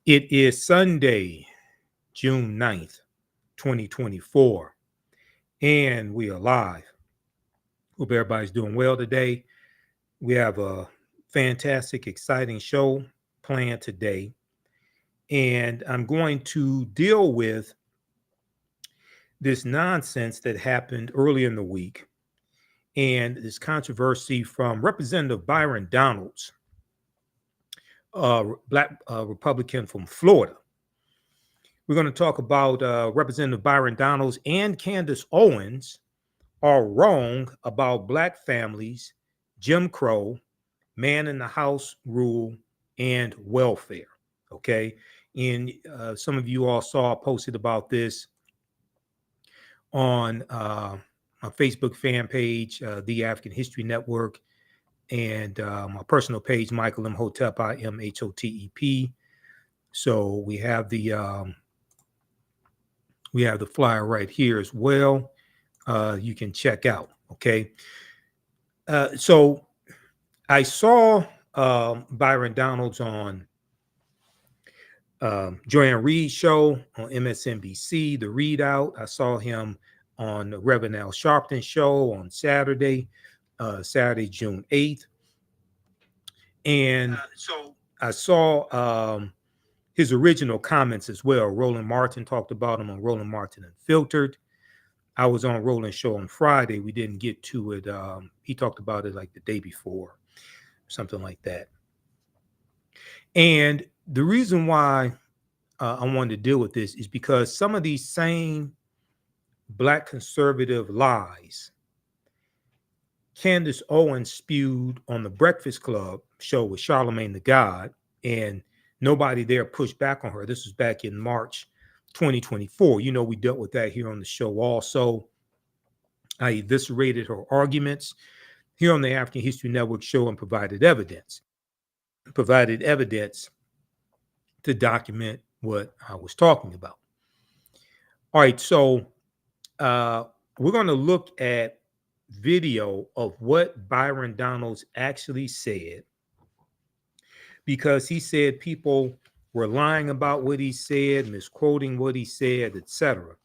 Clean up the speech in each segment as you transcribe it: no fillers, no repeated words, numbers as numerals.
It is Sunday, June 9th, 2024, and we are live. Hope everybody's doing well today. We have a fantastic, exciting show planned today, and I'm going to deal with this nonsense that happened early in the week and this controversy from Representative Byron Donalds, Black Republican from Florida. We're going to talk about Representative Byron Donalds and Candace Owens are wrong about Black families, Jim Crow, man in the house rule, and welfare. Okay. And some of you all saw posted about this on my Facebook fan page, The African History Network, and my personal page, Michael Imhotep, Imhotep. So we have the flyer right here as well. You can check out. Okay. So I saw Byron Donalds on Joanne Reid's show on MSNBC, The Reid Out. I saw him on the Reverend Al Sharpton show on Saturday, June 8th. And so I saw his original comments as well. Roland Martin talked about him on Roland Martin Unfiltered. I was on Roland's show on Friday. We didn't get to it. He talked about it like the day before, something like that. And the reason why I wanted to deal with this is because some of these same Black conservative lies Candace Owens spewed on the Breakfast Club show with Charlemagne the God, and nobody there pushed back on her. This was back in March 2024. You know, we dealt with that here on the show also. I eviscerated her arguments here on the African History Network show and provided evidence to document what I was talking about. All right, so we're going to look at video of what Byron Donalds actually said, because he said people were lying about what he said, misquoting what he said, etc.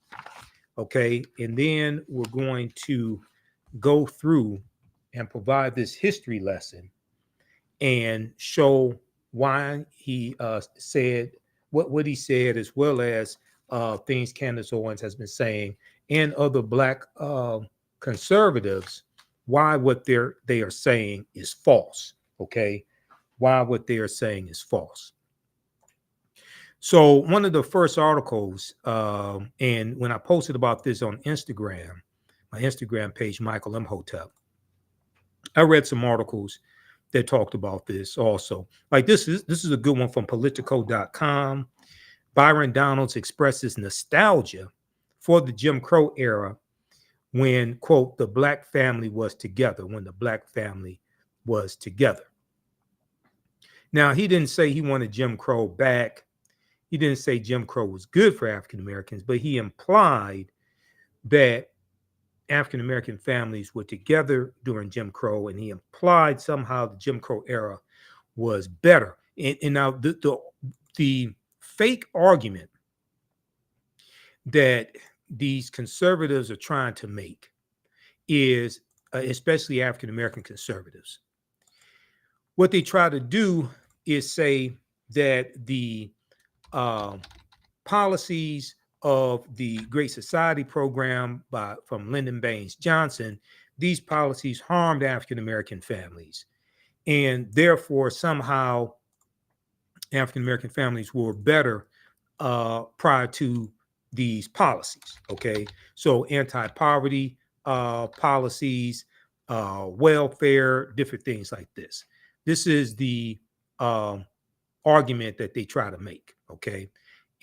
Okay, and then we're going to go through and provide this history lesson and show why he said what he said, as well as things Candace Owens has been saying and other Black conservatives, why what they are saying is false. Okay, why what they are saying is false. So one of the first articles, and when I posted about this on Instagram, my Instagram page, Michael Imhotep, I read some articles that talked about this also. Like this is a good one from Politico.com. Byron Donalds expresses nostalgia for the Jim Crow era when, quote, the Black family was together, when the Black family was together. Now, he didn't say he wanted Jim Crow back. He didn't say Jim Crow was good for African Americans, but he implied that African American families were together during Jim Crow, and he implied somehow the Jim Crow era was better. And now the fake argument that these conservatives are trying to make is, especially African American conservatives, what they try to do is say that the policies of the Great Society program from Lyndon Baines Johnson, these policies harmed African American families, and therefore somehow African American families were better prior to these policies. Okay, so anti-poverty policies, welfare, different things like this. This is the argument that they try to make. Okay,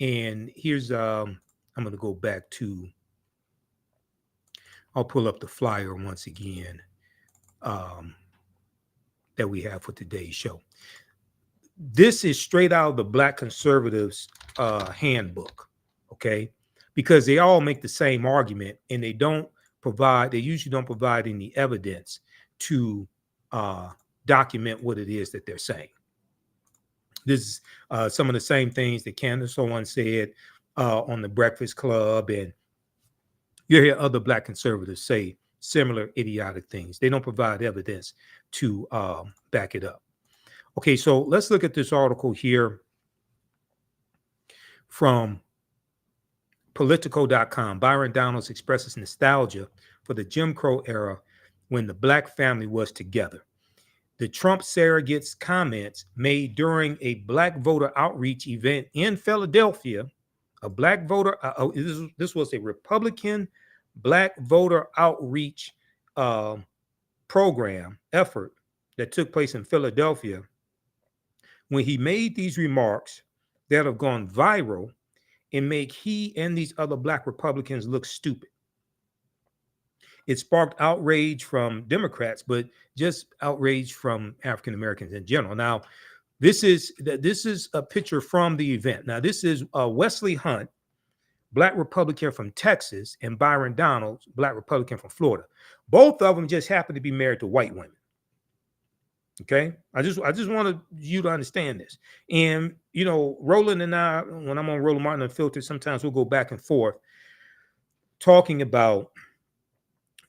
and here's I'm going to go back to. I'll pull up the flyer once again that we have for today's show. This is straight out of the Black conservatives handbook, okay? Because they all make the same argument, and they usually don't provide any evidence to document what it is that they're saying. This is some of the same things that Candace Owens said on the Breakfast Club, and you hear other Black conservatives say similar idiotic things. They don't provide evidence to back it up. Okay, so let's look at this article here from Politico.com. Byron Donalds expresses nostalgia for the Jim Crow era when the Black family was together. The Trump surrogate's comments made during a Black voter outreach event in Philadelphia, a Black voter, this was a Republican Black voter outreach program effort that took place in Philadelphia, when he made these remarks that have gone viral and make he and these other Black Republicans look stupid. It sparked outrage from Democrats, but just outrage from African Americans in general. Now, this is a picture from the event. Now, this is Wesley Hunt, Black Republican from Texas, and Byron Donalds, Black Republican from Florida. Both of them just happen to be married to white women. Okay, I just wanted you to understand this. And you know, Roland and I, when I'm on Roland Martin Unfiltered, sometimes we'll go back and forth talking about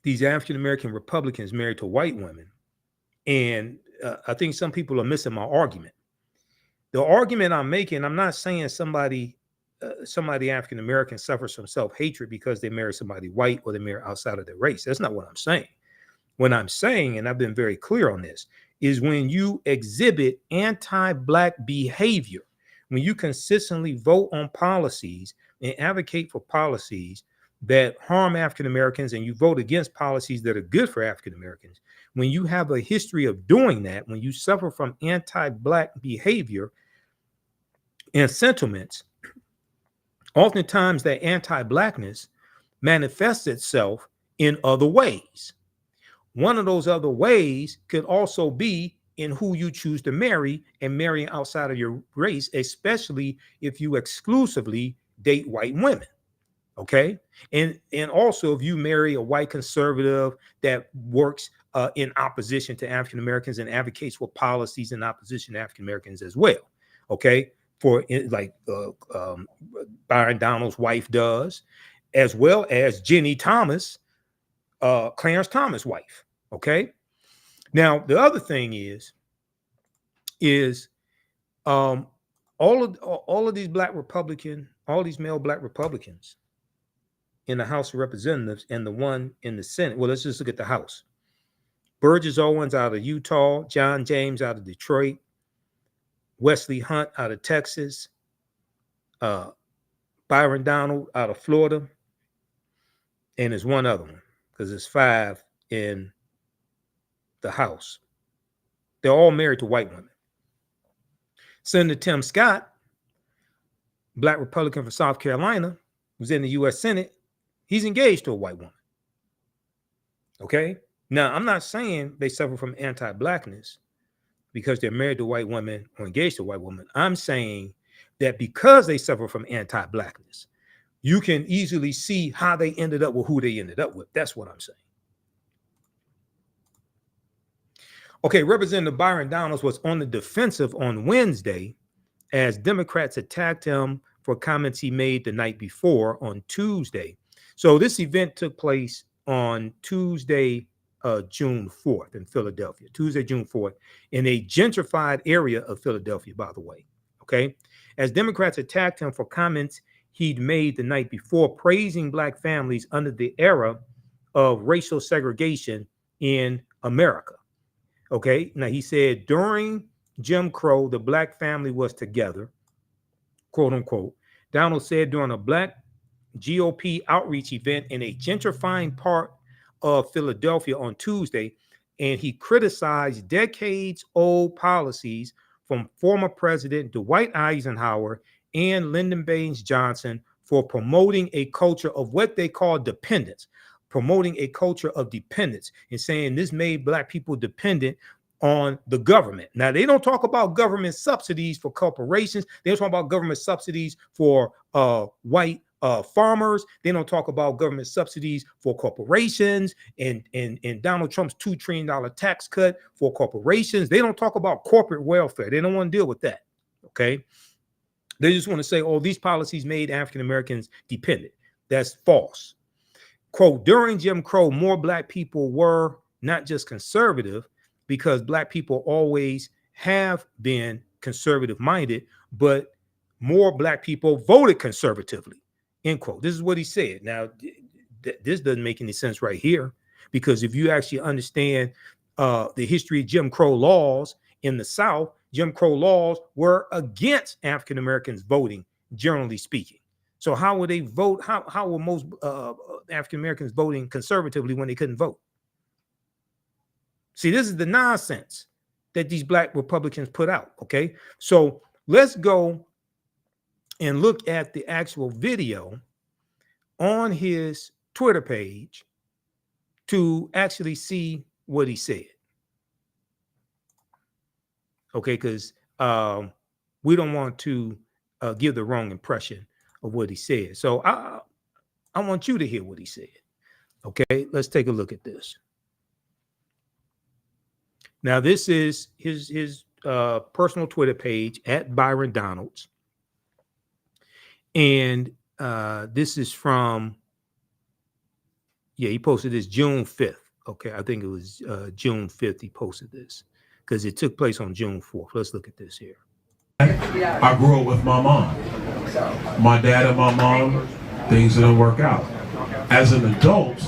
these African American Republicans married to white women. And I think some people are missing my argument. The argument I'm making, I'm not saying somebody African American suffers from self-hatred because they marry somebody white or they marry outside of their race. That's not what I'm saying. What I'm saying, and I've been very clear on this, is when you exhibit anti-Black behavior, when you consistently vote on policies and advocate for policies that harm African Americans, and you vote against policies that are good for African Americans, when you have a history of doing that, when you suffer from anti-Black behavior and sentiments, oftentimes that anti-Blackness manifests itself in other ways. One of those other ways could also be in who you choose to marry, and marrying outside of your race, especially if you exclusively date white women. Okay. And also if you marry a white conservative that works in opposition to African Americans and advocates for policies in opposition to African Americans as well. Okay. For like Byron Donalds' wife does, as well as Jenny Thomas, Clarence Thomas' wife. Okay. Now the other thing is all of these Black Republican, all these male Black Republicans in the House of Representatives and the one in the Senate. Well, let's just look at the House. Burgess Owens out of Utah, John James out of Detroit, Wesley Hunt out of Texas, Byron Donald out of Florida, and there's one other one because there's 5 in the House. They're all married to white women. Senator Tim Scott, Black Republican from South Carolina, who's in the U.S. Senate, he's engaged to a white woman. Okay? Now, I'm not saying they suffer from anti-Blackness because they're married to white women or engaged to white women. I'm saying that because they suffer from anti-Blackness, you can easily see how they ended up with who they ended up with. That's what I'm saying. Okay, Representative Byron Donalds was on the defensive on Wednesday as Democrats attacked him for comments he made the night before on Tuesday. So this event took place on Tuesday, June 4th in Philadelphia, Tuesday, June 4th, in a gentrified area of Philadelphia, by the way. Okay. As Democrats attacked him for comments he'd made the night before praising Black families under the era of racial segregation in America. Okay. Now he said during Jim Crow, the Black family was together, quote unquote. Donald said during a Black GOP outreach event in a gentrifying part of Philadelphia on Tuesday, and he criticized decades-old policies from former President Dwight Eisenhower and Lyndon Baines Johnson for promoting a culture of what they call dependence, promoting a culture of dependence, and saying this made Black people dependent on the government. Now, they don't talk about government subsidies for corporations. They don't talk about government subsidies for white farmers. They don't talk about government subsidies for corporations and Donald Trump's $2 trillion tax cut for corporations. They don't talk about corporate welfare. They don't want to deal with that. Okay. They just want to say, oh, these policies made African Americans dependent. That's false. Quote, during Jim Crow, more Black people were not just conservative, because Black people always have been conservative minded, but more Black people voted conservatively, end quote. This is what he said. Now, this doesn't make any sense right here, because if you actually understand the history of Jim Crow laws in the South, Jim Crow laws were against African Americans voting, generally speaking. So how would they vote? How were most African Americans voting conservatively when they couldn't vote? See, this is the nonsense that these Black Republicans put out. Okay, so let's go and look at the actual video on his Twitter page to actually see what he said. Okay, because we don't want to give the wrong impression of what he said. So I want you to hear what he said. Okay, let's take a look at this. Now, this is his personal Twitter page at Byron Donalds. And this is from, he posted this June 5th. Okay, I think it was June 5th he posted this, because it took place on June 4th. Let's look at this here. I grew up with my mom. My dad and my mom, things didn't work out. As an adult,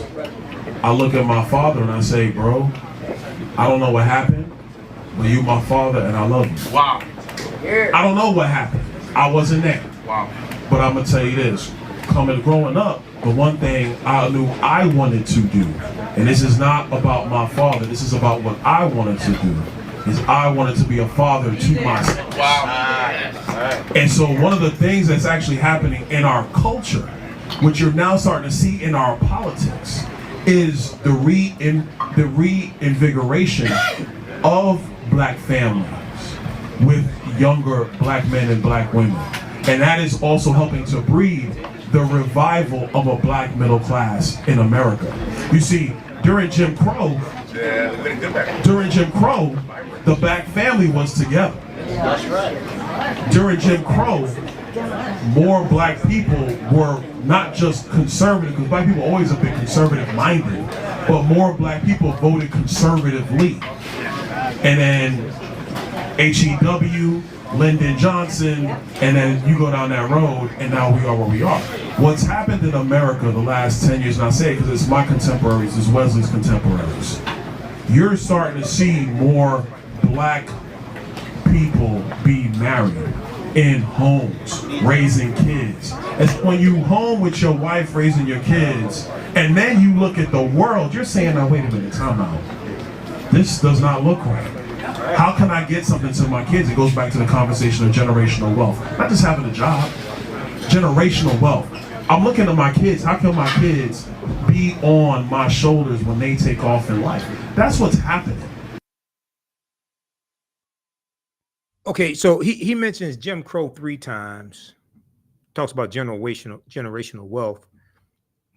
I look at my father and I say, bro, I don't know what happened, but you my father and I love you. Wow. I don't know what happened. I wasn't there. Wow. But I'm gonna tell you this, growing up, the one thing I knew I wanted to do, and this is not about my father, this is about what I wanted to do, is I wanted to be a father to myself. Wow. And so one of the things that's actually happening in our culture, which you're now starting to see in our politics, is the reinvigoration of Black families with younger Black men and Black women. And that is also helping to breed the revival of a Black middle class in America. You see, during Jim Crow, the Black family was together. That's right. During Jim Crow, more Black people were not just conservative, because Black people always have been conservative minded, but more Black people voted conservatively. And then HEW, Lyndon Johnson, and then you go down that road, and now we are where we are. What's happened in America the last 10 years, and I say it because it's my contemporaries, it's Wesley's contemporaries, you're starting to see more Black people be married in homes, raising kids. It's when you home with your wife raising your kids, and then you look at the world, you're saying, now wait a minute, time out. This does not look right. How can I get something to my kids? It goes back to the conversation of generational wealth. Not just having a job, generational wealth. I'm looking at my kids, how can my kids be on my shoulders when they take off in life? That's what's happening. Okay, so he mentions Jim Crow 3 times, talks about generational wealth.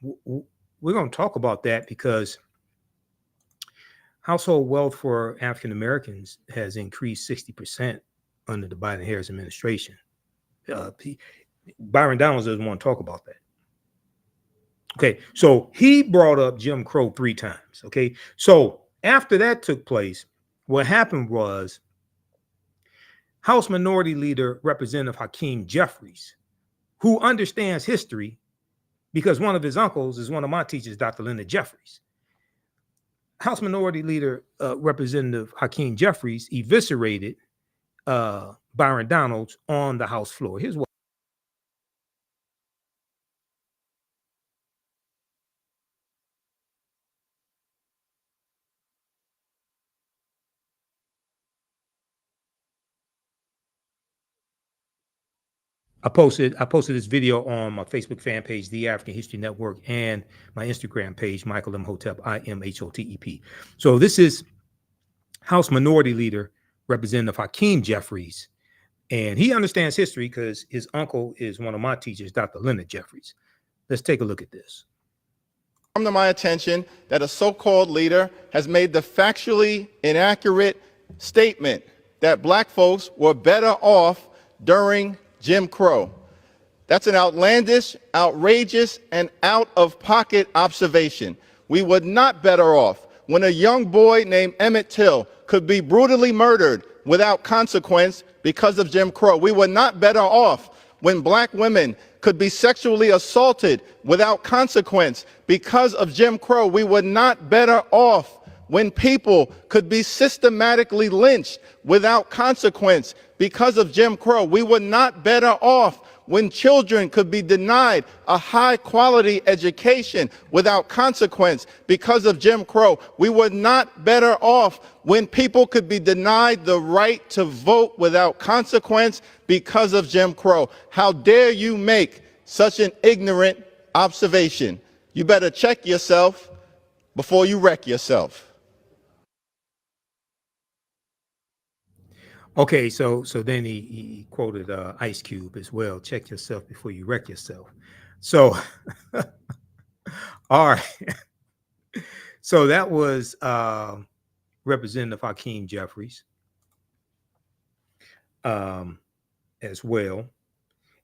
We're going to talk about that because household wealth for African Americans has increased 60% under the Biden-Harris administration. Byron Donalds doesn't want to talk about that. Okay, so he brought up Jim Crow 3 times. Okay, so after that took place, what happened was House Minority Leader Representative Hakeem Jeffries, who understands history because one of his uncles is one of my teachers, Dr. Lyndon Jeffries. House Minority Leader Representative Hakeem Jeffries eviscerated Byron Donalds on the House floor. Here's what. I posted this video on my Facebook fan page, The African History Network, and my Instagram page, Michael Imhotep, Imhotep. So this is House Minority Leader Representative Hakeem Jeffries, and he understands history because his uncle is one of my teachers, Dr. Lyndon Jeffries. Let's take a look at this. Come to my attention that a so-called leader has made the factually inaccurate statement that Black folks were better off during Jim Crow. That's an outlandish, outrageous, and out-of-pocket observation. We were not better off when a young boy named Emmett Till could be brutally murdered without consequence because of Jim Crow. We were not better off when black women could be sexually assaulted without consequence because of Jim Crow. We were not better off when people could be systematically lynched without consequence because of Jim Crow. We were not better off when children could be denied a high-quality education without consequence because of Jim Crow. We were not better off when people could be denied the right to vote without consequence because of Jim Crow. How dare you make such an ignorant observation? You better check yourself before you wreck yourself. Okay, so then he quoted Ice Cube as well. Check yourself before you wreck yourself. So, all right. So that was Representative Hakeem Jeffries as well.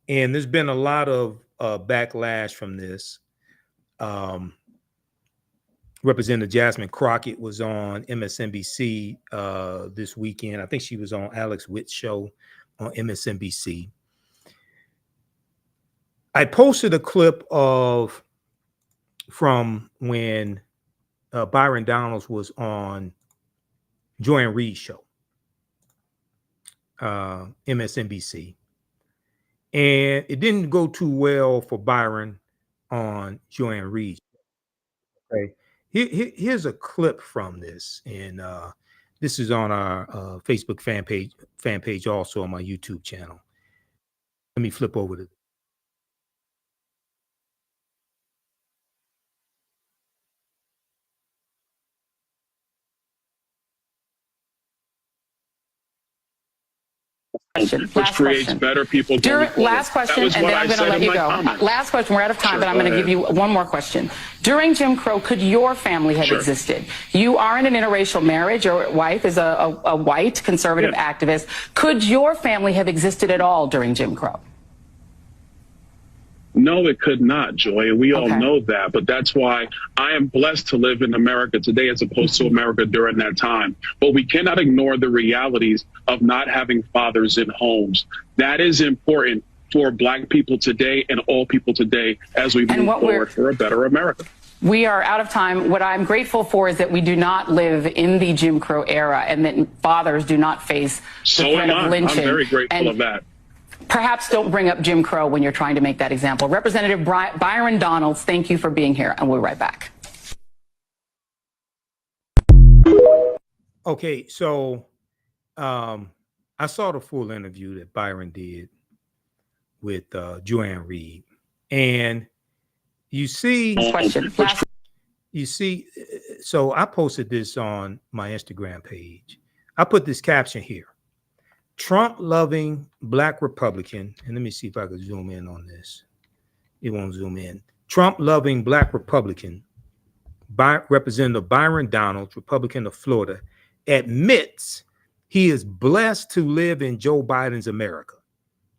And there's been a lot of backlash from this. Representative Jasmine Crockett was on MSNBC this weekend. I think she was on Alex Witt's show on MSNBC. I posted a clip from when Byron Donalds was on Joy and Reid's show, MSNBC. And it didn't go too well for Byron on Joy and Reid. Okay. Here's a clip from this, and this is on our Facebook fan page, also on my YouTube channel. Let me flip over to. Which creates better people. Last question, and then I'm going to let you go. Last question. We're out of time, but I'm going to give you one more question. During Jim Crow, could your family have existed? You are in an interracial marriage. Your wife is a white conservative activist. Could your family have existed at all during Jim Crow? No, it could not, Joy, and we all know that. But that's why I am blessed to live in America today as opposed to America during that time. But we cannot ignore the realities of not having fathers in homes. That is important for Black people today and all people today as we move forward for a better America. We are out of time. What I'm grateful for is that we do not live in the Jim Crow era and that fathers do not face the threat of lynching. I'm very grateful of that. Perhaps don't bring up Jim Crow when you're trying to make that example. Representative Byron Donalds, thank you for being here, and we'll be right back. Okay, so I saw the full interview that Byron did with Joanne Reid, and you see, so I posted this on my Instagram page. I put this caption here. Trump-loving Black Republican, and let me see if I can zoom in on this. It won't zoom in. Trump-loving Black Republican, Representative Byron Donalds, Republican of Florida, admits he is blessed to live in Joe Biden's America.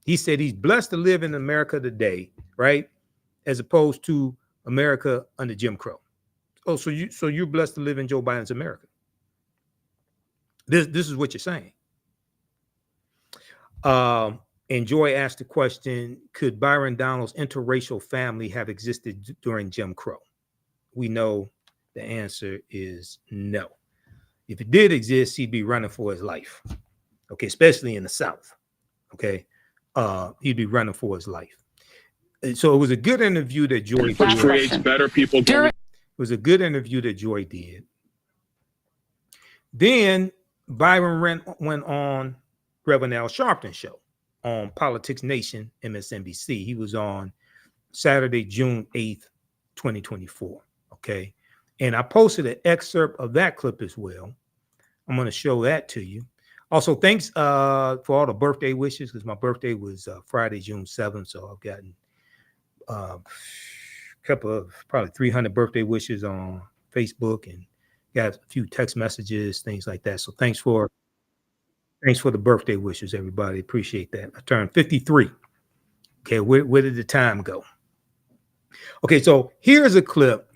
He said he's blessed to live in America today, right? As opposed to America under Jim Crow. Oh, so you're blessed to live in Joe Biden's America. This is what you're saying. And Joy asked the question, could Byron Donalds' interracial family have existed during Jim Crow? We know the answer is no. If it did exist, he'd be running for his life. Okay, especially in the South. Okay, he'd be running for his life. And so it was a good interview that Joy did. Creates better people. It was a good interview that Joy did. Then Byron went on Reverend Al Sharpton show on Politics Nation, MSNBC. He was on Saturday, June 8th, 2024. Okay. And I posted an excerpt of that clip as well. I'm going to show that to you. Also, thanks for all the birthday wishes, because my birthday was Friday, June 7th. So I've gotten a couple of probably 300 birthday wishes on Facebook and got a few text messages, things like that. So thanks for Thanks for the birthday wishes, everybody. Appreciate that. I turned 53. Okay, where did the time go? Okay, so here's a clip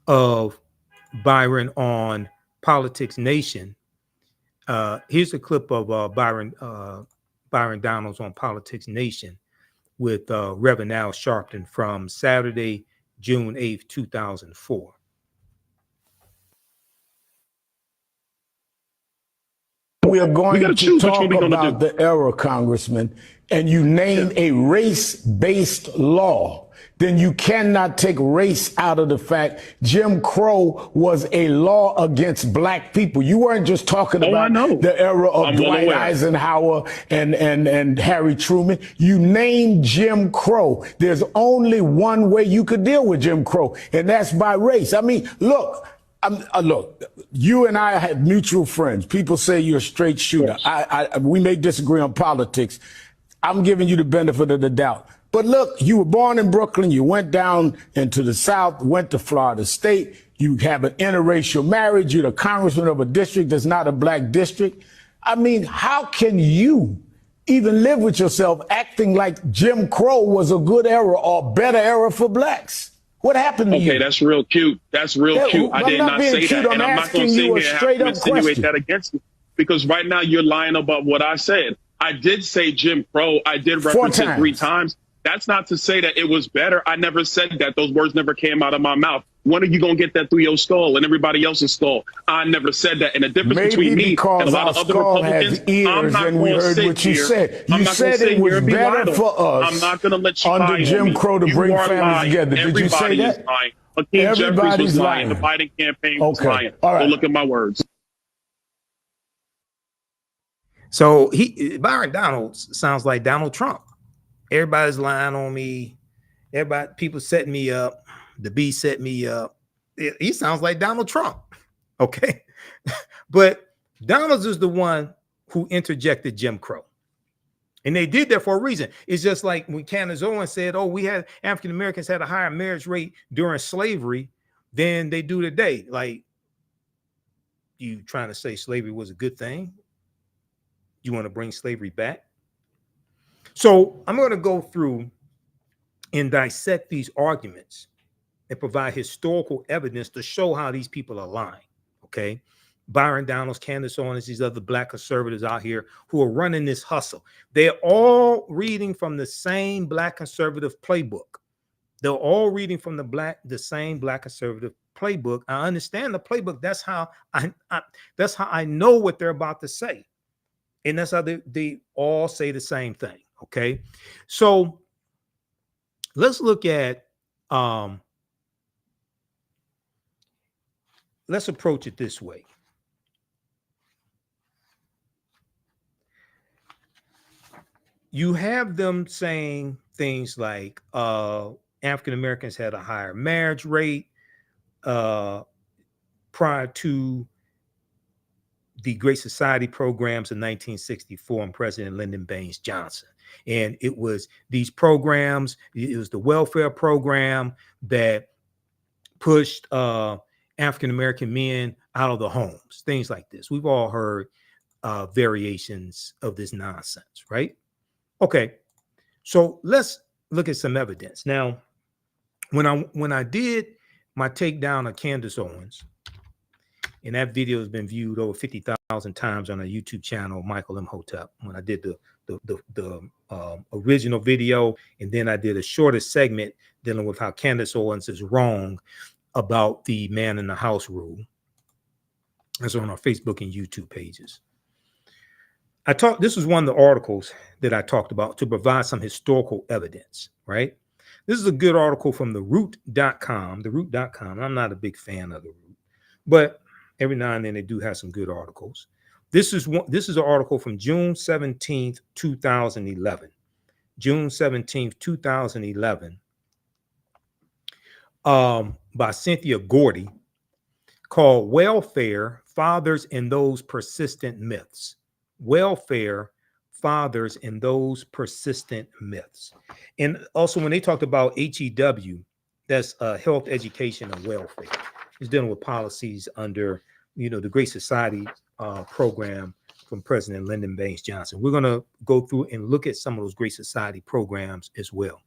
of Byron on Politics Nation. Here's a clip of Byron Donalds on Politics Nation with Reverend Al Sharpton from Saturday, June 8th, 2004. We are going to talk about the era, Congressman, and you name a race-based law, then you cannot take race out of the fact Jim Crow was a law against black people. You weren't just talking about the era of Dwight Eisenhower and Harry Truman. You named Jim Crow. There's only one way you could deal with Jim Crow, and that's by race. I mean, look. Look, you and I have mutual friends. People say you're a straight shooter. Yes. We may disagree on politics. I'm giving you the benefit of the doubt. But look, you were born in Brooklyn. You went down into the South, went to Florida State. You have an interracial marriage. You're the congressman of a district that's not a black district. I mean, how can you even live with yourself acting like Jim Crow was a good era or better era for blacks? What happened to you? Okay, that's real cute. That's real cute. I did not say that. And I'm not going to sit here and have to insinuate that against you. Because right now you're lying about what I said. I did say Jim Crow. I did reference it 3 times. That's not to say that it was better. I never said that. Those words never came out of my mouth. When are you going to get that through your skull and everybody else's skull? I never said that. And the difference between me and a lot of other Republicans, I'm not going to sit here. You said it was better for us. I'm not going to let you lie on Jim me. Crow to bring families together. Did you say that? Hakeem Jeffries was lying. The Biden campaign was lying. All right. So look at my words. So Byron Donalds sounds like Donald Trump. Everybody's lying on me. People setting me up. The B set me up. He sounds like Donald Trump. Okay. But Donalds is the one who interjected Jim Crow. And they did that for a reason. It's just like when Candace Owens said, oh, we had African Americans had a higher marriage rate during slavery than they do today. Like, you trying to say slavery was a good thing? You want to bring slavery back? So I'm going to go through and dissect these arguments and provide historical evidence to show how these people are lying. Okay. Byron Donalds, Candace Owens, these other black conservatives out here who are running this hustle. They're all reading from the same black conservative playbook. They're all reading from the same black conservative playbook. I understand the playbook. That's how I know what they're about to say. And that's how they all say the same thing. Okay. So let's look at, let's approach it this way. You have them saying things like African Americans had a higher marriage rate prior to the Great Society programs in 1964 and President Lyndon Baines Johnson. And it was these programs, it was the welfare program that pushed African American men out of the homes, things like this. We've all heard variations of this nonsense, right? Okay, so let's look at some evidence. Now, when I did my takedown of Candace Owens, and that video has been viewed over 50,000 times on our YouTube channel, Michael Imhotep, when I did the original video, and then I did a shorter segment dealing with how Candace Owens is wrong about the man in the house rule. That's on our Facebook and YouTube pages. This was one of the articles that I talked about to provide some historical evidence, right? This is a good article from theroot.com. Theroot.com. I'm not a big fan of the Root, but every now and then they do have some good articles. This is an article from June 17th, 2011. June 17th, 2011, by Cynthia Gordy, called Welfare, Fathers and Those Persistent Myths. Welfare, Fathers and Those Persistent Myths. And also when they talked about HEW, that's health, education, and welfare. It's dealing with policies under, the Great Society program from President Lyndon Baines Johnson. We're going to go through and look at some of those Great Society programs as well.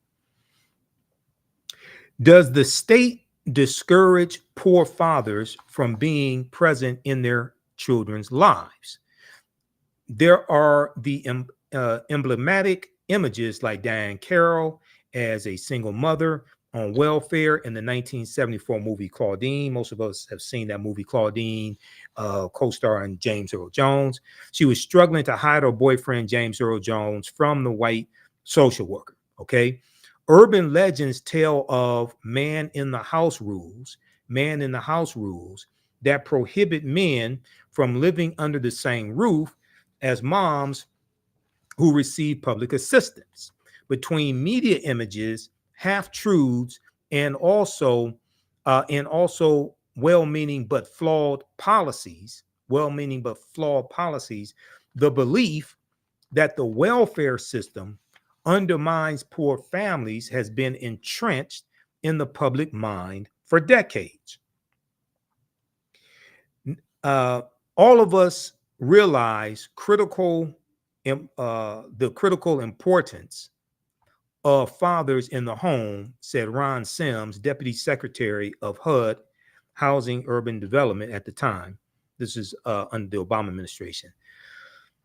Does the state discourage poor fathers from being present in their children's lives? There are the emblematic images like Diane Carroll as a single mother on welfare in the 1974 movie Claudine. Most of us have seen that movie Claudine, co-starring James Earl Jones. She was struggling to hide her boyfriend, James Earl Jones, from the white social worker, okay? Urban legends tell of man in the house rules that prohibit men from living under the same roof as moms who receive public assistance. Between media images, half-truths, and also well-meaning but flawed policies, the belief that the welfare system undermines poor families has been entrenched in the public mind for decades. All of us realize the critical importance of fathers in the home, said Ron Sims, Deputy Secretary of HUD, Housing Urban Development at the time. This is under the Obama administration.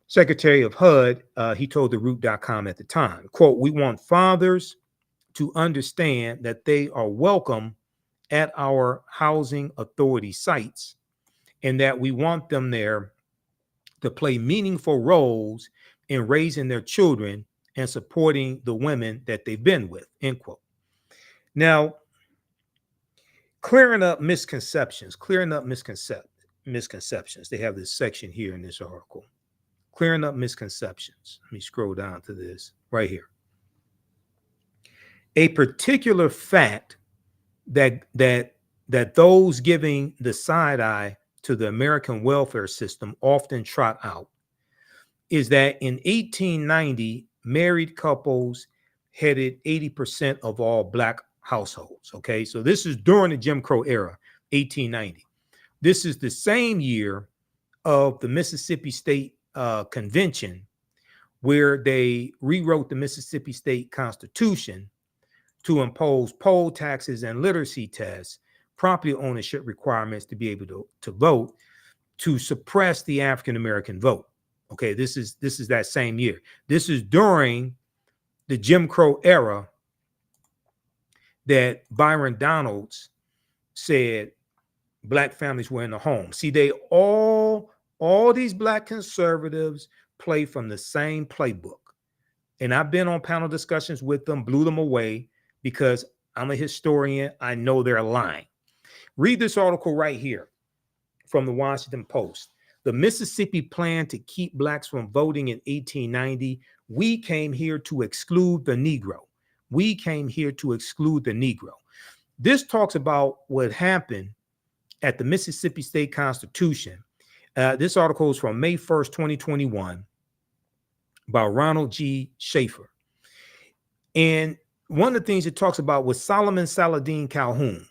Secretary of HUD, he told TheRoot.com at the time, quote, "We want fathers to understand that they are welcome at our housing authority sites and that we want them there to play meaningful roles in raising their children and supporting the women that they've been with," end quote. Now, clearing up misconceptions. They have this section here in this article. Clearing up misconceptions. Let me scroll down to this right here. A particular fact that those giving the side eye to the American welfare system often trot out is that in 1890, married couples headed 80% of all Black households. Okay, so this is during the Jim Crow era, 1890. This is the same year of the Mississippi State Convention, where they rewrote the Mississippi State Constitution to impose poll taxes and literacy tests, property ownership requirements to be able to vote, to suppress the African American vote. Okay, this is that same year. This is during the Jim Crow era that Byron Donalds said Black families were in the home. See, they all these Black conservatives play from the same playbook. And I've been on panel discussions with them, blew them away because I'm a historian. I know they're lying. Read this article right here from the Washington Post. The Mississippi plan to keep Blacks from voting in 1890. We came here to exclude the Negro. We came here to exclude the Negro. This talks about what happened at the Mississippi State Constitution. This article is from May 1st, 2021 by Ronald G. Schaefer. And one of the things it talks about was Solomon Saladin Calhoun,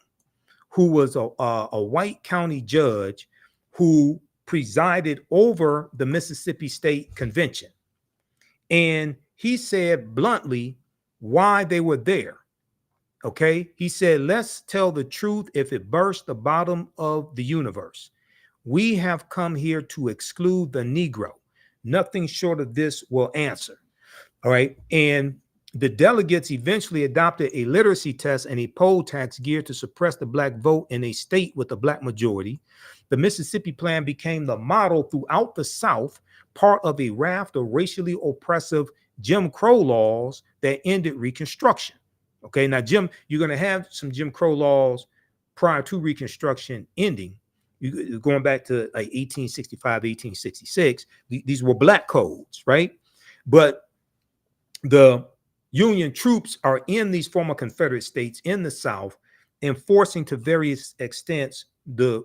who was a white county judge who presided over the Mississippi State Convention. And he said bluntly why they were there. Okay, he said, let's tell the truth if it burst the bottom of the universe. We have come here to exclude the Negro. Nothing short of this will answer. All right. And the delegates eventually adopted a literacy test and a poll tax geared to suppress the Black vote in a state with a Black majority. The Mississippi plan became the model throughout the South, part of a raft of racially oppressive Jim Crow laws that ended Reconstruction. Okay, now, you're going to have some Jim Crow laws prior to Reconstruction ending. Going back to like 1865, 1866, these were Black codes, right? But the Union troops are in these former Confederate states in the South, enforcing to various extents the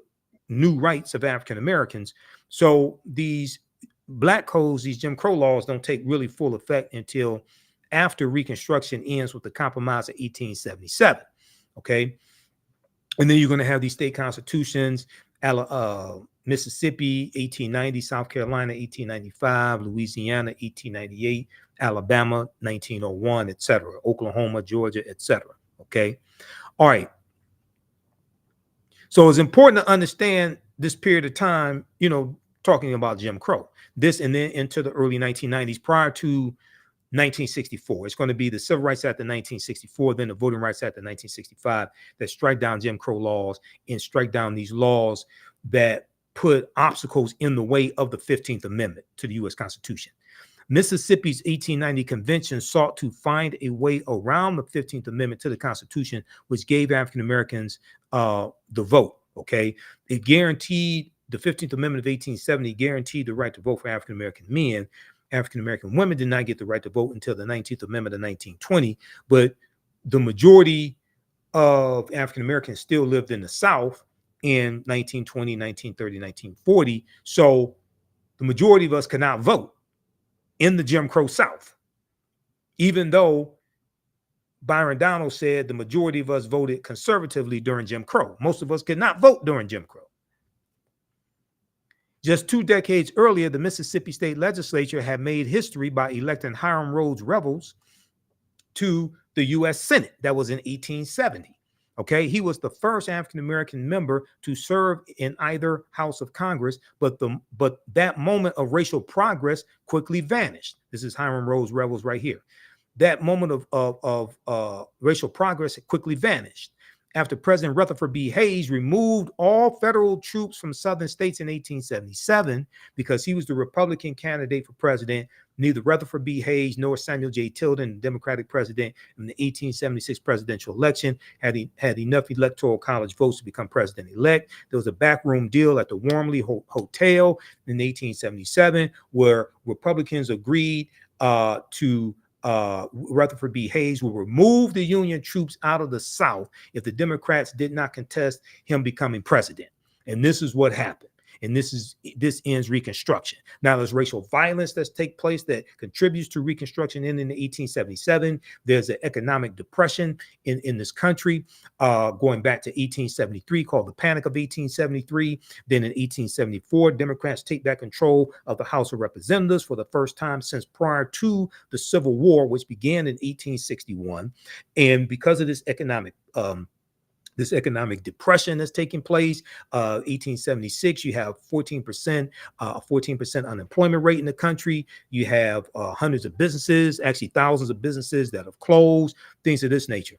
new rights of African Americans. So these Black codes, these Jim Crow laws, don't take really full effect until after Reconstruction ends with the Compromise of 1877. Okay. And then you're going to have these state constitutions, Mississippi, 1890, South Carolina, 1895, Louisiana, 1898, Alabama, 1901, etc., Oklahoma, Georgia, etc. Okay. All right. So it's important to understand this period of time, you know, talking about Jim Crow, this and then into the early 1990s prior to 1964. It's going to be the Civil Rights Act of 1964, then the Voting Rights Act of 1965 that strike down Jim Crow laws and strike down these laws that put obstacles in the way of the 15th Amendment to the U.S. Constitution. Mississippi's 1890 convention sought to find a way around the 15th Amendment to the Constitution, which gave African Americans the vote. Okay, it guaranteed the 15th Amendment of 1870 guaranteed the right to vote for African American men. African American women did not get the right to vote until the 19th Amendment of 1920, but the majority of African Americans still lived in the South in 1920, 1930, 1940. So the majority of us could not vote in the Jim Crow South, even though Byron Donalds said the majority of us voted conservatively during Jim Crow. Most of us could not vote during Jim Crow. Just 2 decades earlier, the Mississippi State Legislature had made history by electing Hiram Rhodes Revels to the U.S. Senate. That was in 1870. Okay, he was the first African-American member to serve in either house of Congress, but that moment of racial progress quickly vanished. This is Hiram Rhodes Revels right here. That moment of racial progress quickly vanished after President Rutherford B. Hayes removed all federal troops from southern states in 1877 because he was the Republican candidate for president. Neither Rutherford B. Hayes nor Samuel J. Tilden, the Democratic president in the 1876 presidential election, had enough electoral college votes to become president-elect. There was a backroom deal at the Wormley Hotel in 1877 where Republicans agreed to Rutherford B. Hayes will remove the Union troops out of the South if the Democrats did not contest him becoming president. And this is what happened. And this ends Reconstruction. Now there's racial violence that's take place that contributes to Reconstruction in 1877. There's an economic depression in this country going back to 1873 called the Panic of 1873. Then in 1874, Democrats take back control of the House of Representatives for the first time since prior to the Civil War, which began in 1861. And because of this economic depression that's taking place, 1876, you have 14% unemployment rate in the country. You have hundreds of businesses, actually thousands of businesses that have closed, things of this nature.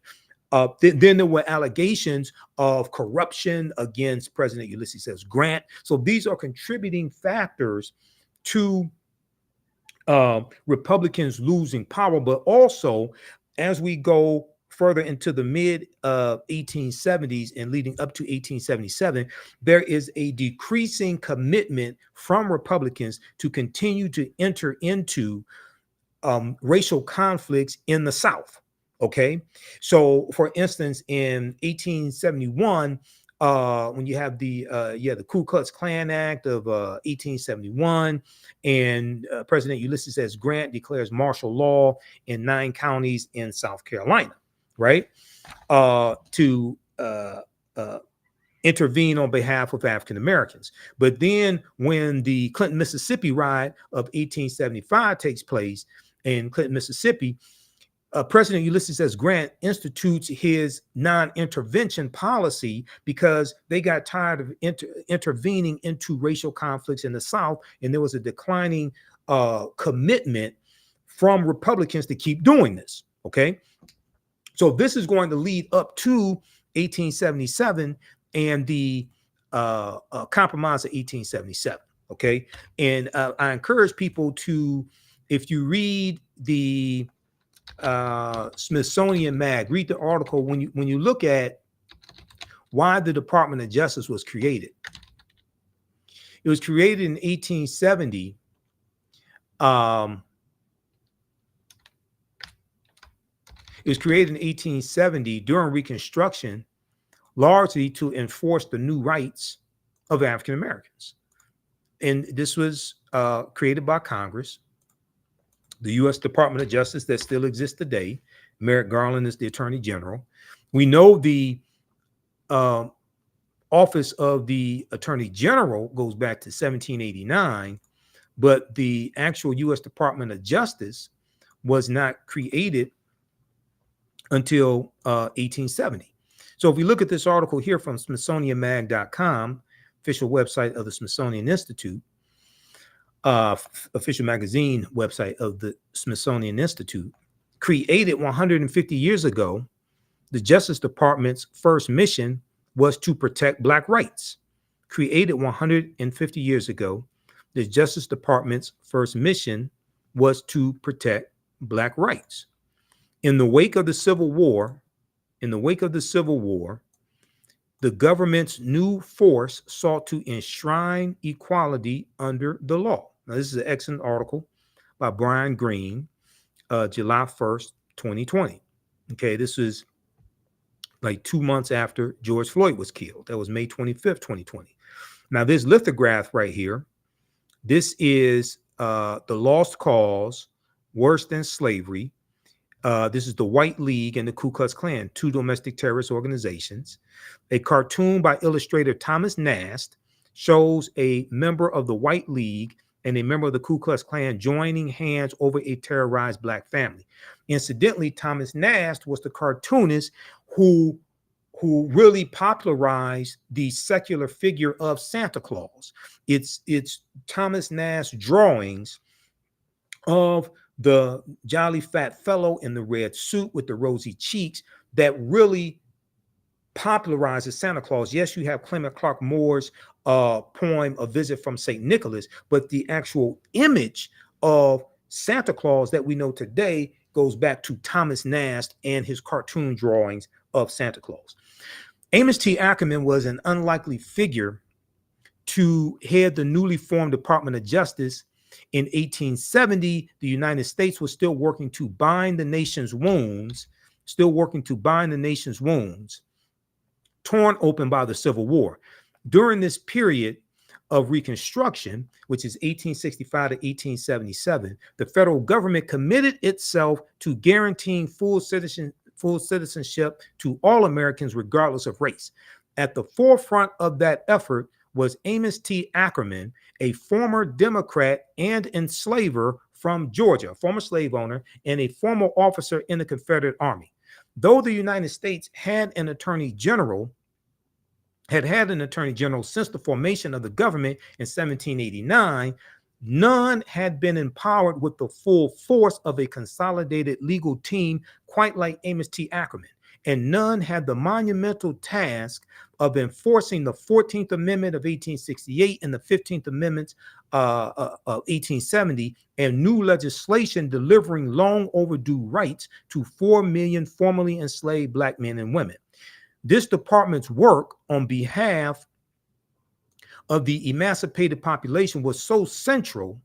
Then there were allegations of corruption against President Ulysses S. Grant. So these are contributing factors to Republicans losing power, but also as we go further into the mid 1870s and leading up to 1877, there is a decreasing commitment from Republicans to continue to enter into racial conflicts in the South. Okay, so for instance, in 1871, when you have the Ku Klux Klan Act of 1871, and President Ulysses S. Grant declares martial law in 9 counties in South Carolina, right, to intervene on behalf of African Americans. But then when the Clinton, Mississippi riot of 1875 takes place in Clinton, Mississippi, President Ulysses S. Grant institutes his non-intervention policy because they got tired of intervening into racial conflicts in the South, and there was a declining commitment from Republicans to keep doing this. Okay, so this is going to lead up to 1877 and the Compromise of 1877. Okay, and I encourage people to, if you read the Smithsonian Mag, read the article. When you look at why the Department of Justice was created, it was created in 1870. It was created in 1870 during Reconstruction, largely to enforce the new rights of African Americans, and this was created by Congress. The U.S. Department of Justice that still exists today. Merrick Garland is the Attorney General. We know the office of the Attorney General goes back to 1789, but the actual U.S. Department of Justice was not created until 1870. So if we look at this article here from SmithsonianMag.com, official website of the Smithsonian Institute, official magazine website of the Smithsonian Institute, created 150 years ago, the Justice Department's first mission was to protect Black rights. Created 150 years ago, the Justice Department's first mission was to protect Black rights. In the wake of the Civil War, the government's new force sought to enshrine equality under the law. Now, this is an excellent article by Brian Greene, July 1st, 2020. Okay, this is like 2 months after George Floyd was killed. That was May 25th, 2020. Now, this lithograph right here, this is the lost cause, worse than slavery. This is the White League and the Ku Klux Klan, two domestic terrorist organizations. A cartoon by illustrator Thomas Nast shows a member of the White League and a member of the Ku Klux Klan joining hands over a terrorized Black family. Incidentally, Thomas Nast was the cartoonist who really popularized the secular figure of Santa Claus. It's Thomas Nast drawings of the jolly fat fellow in the red suit with the rosy cheeks that really popularizes Santa Claus. Yes, you have Clement Clark Moore's poem, A Visit from St. Nicholas, but the actual image of Santa Claus that we know today goes back to Thomas Nast and his cartoon drawings of Santa Claus. Amos T. Ackerman was an unlikely figure to head the newly formed Department of Justice. In 1870, the United States was still working to bind the nation's wounds, torn open by the Civil War. During this period of Reconstruction, which is 1865 to 1877, the federal government committed itself to guaranteeing full citizenship to all Americans, regardless of race. At the forefront of that effort was Amos T. Ackerman, a former Democrat and enslaver from Georgia, a former slave owner and a former officer in the Confederate Army. Though the United States had an attorney general since the formation of the government in 1789, none had been empowered with the full force of a consolidated legal team quite like Amos T. Ackerman, and none had the monumental task of enforcing the 14th Amendment of 1868 and the 15th Amendment of 1870 and new legislation delivering long overdue rights to 4 million formerly enslaved Black men and women. This department's work on behalf of the emancipated population was so central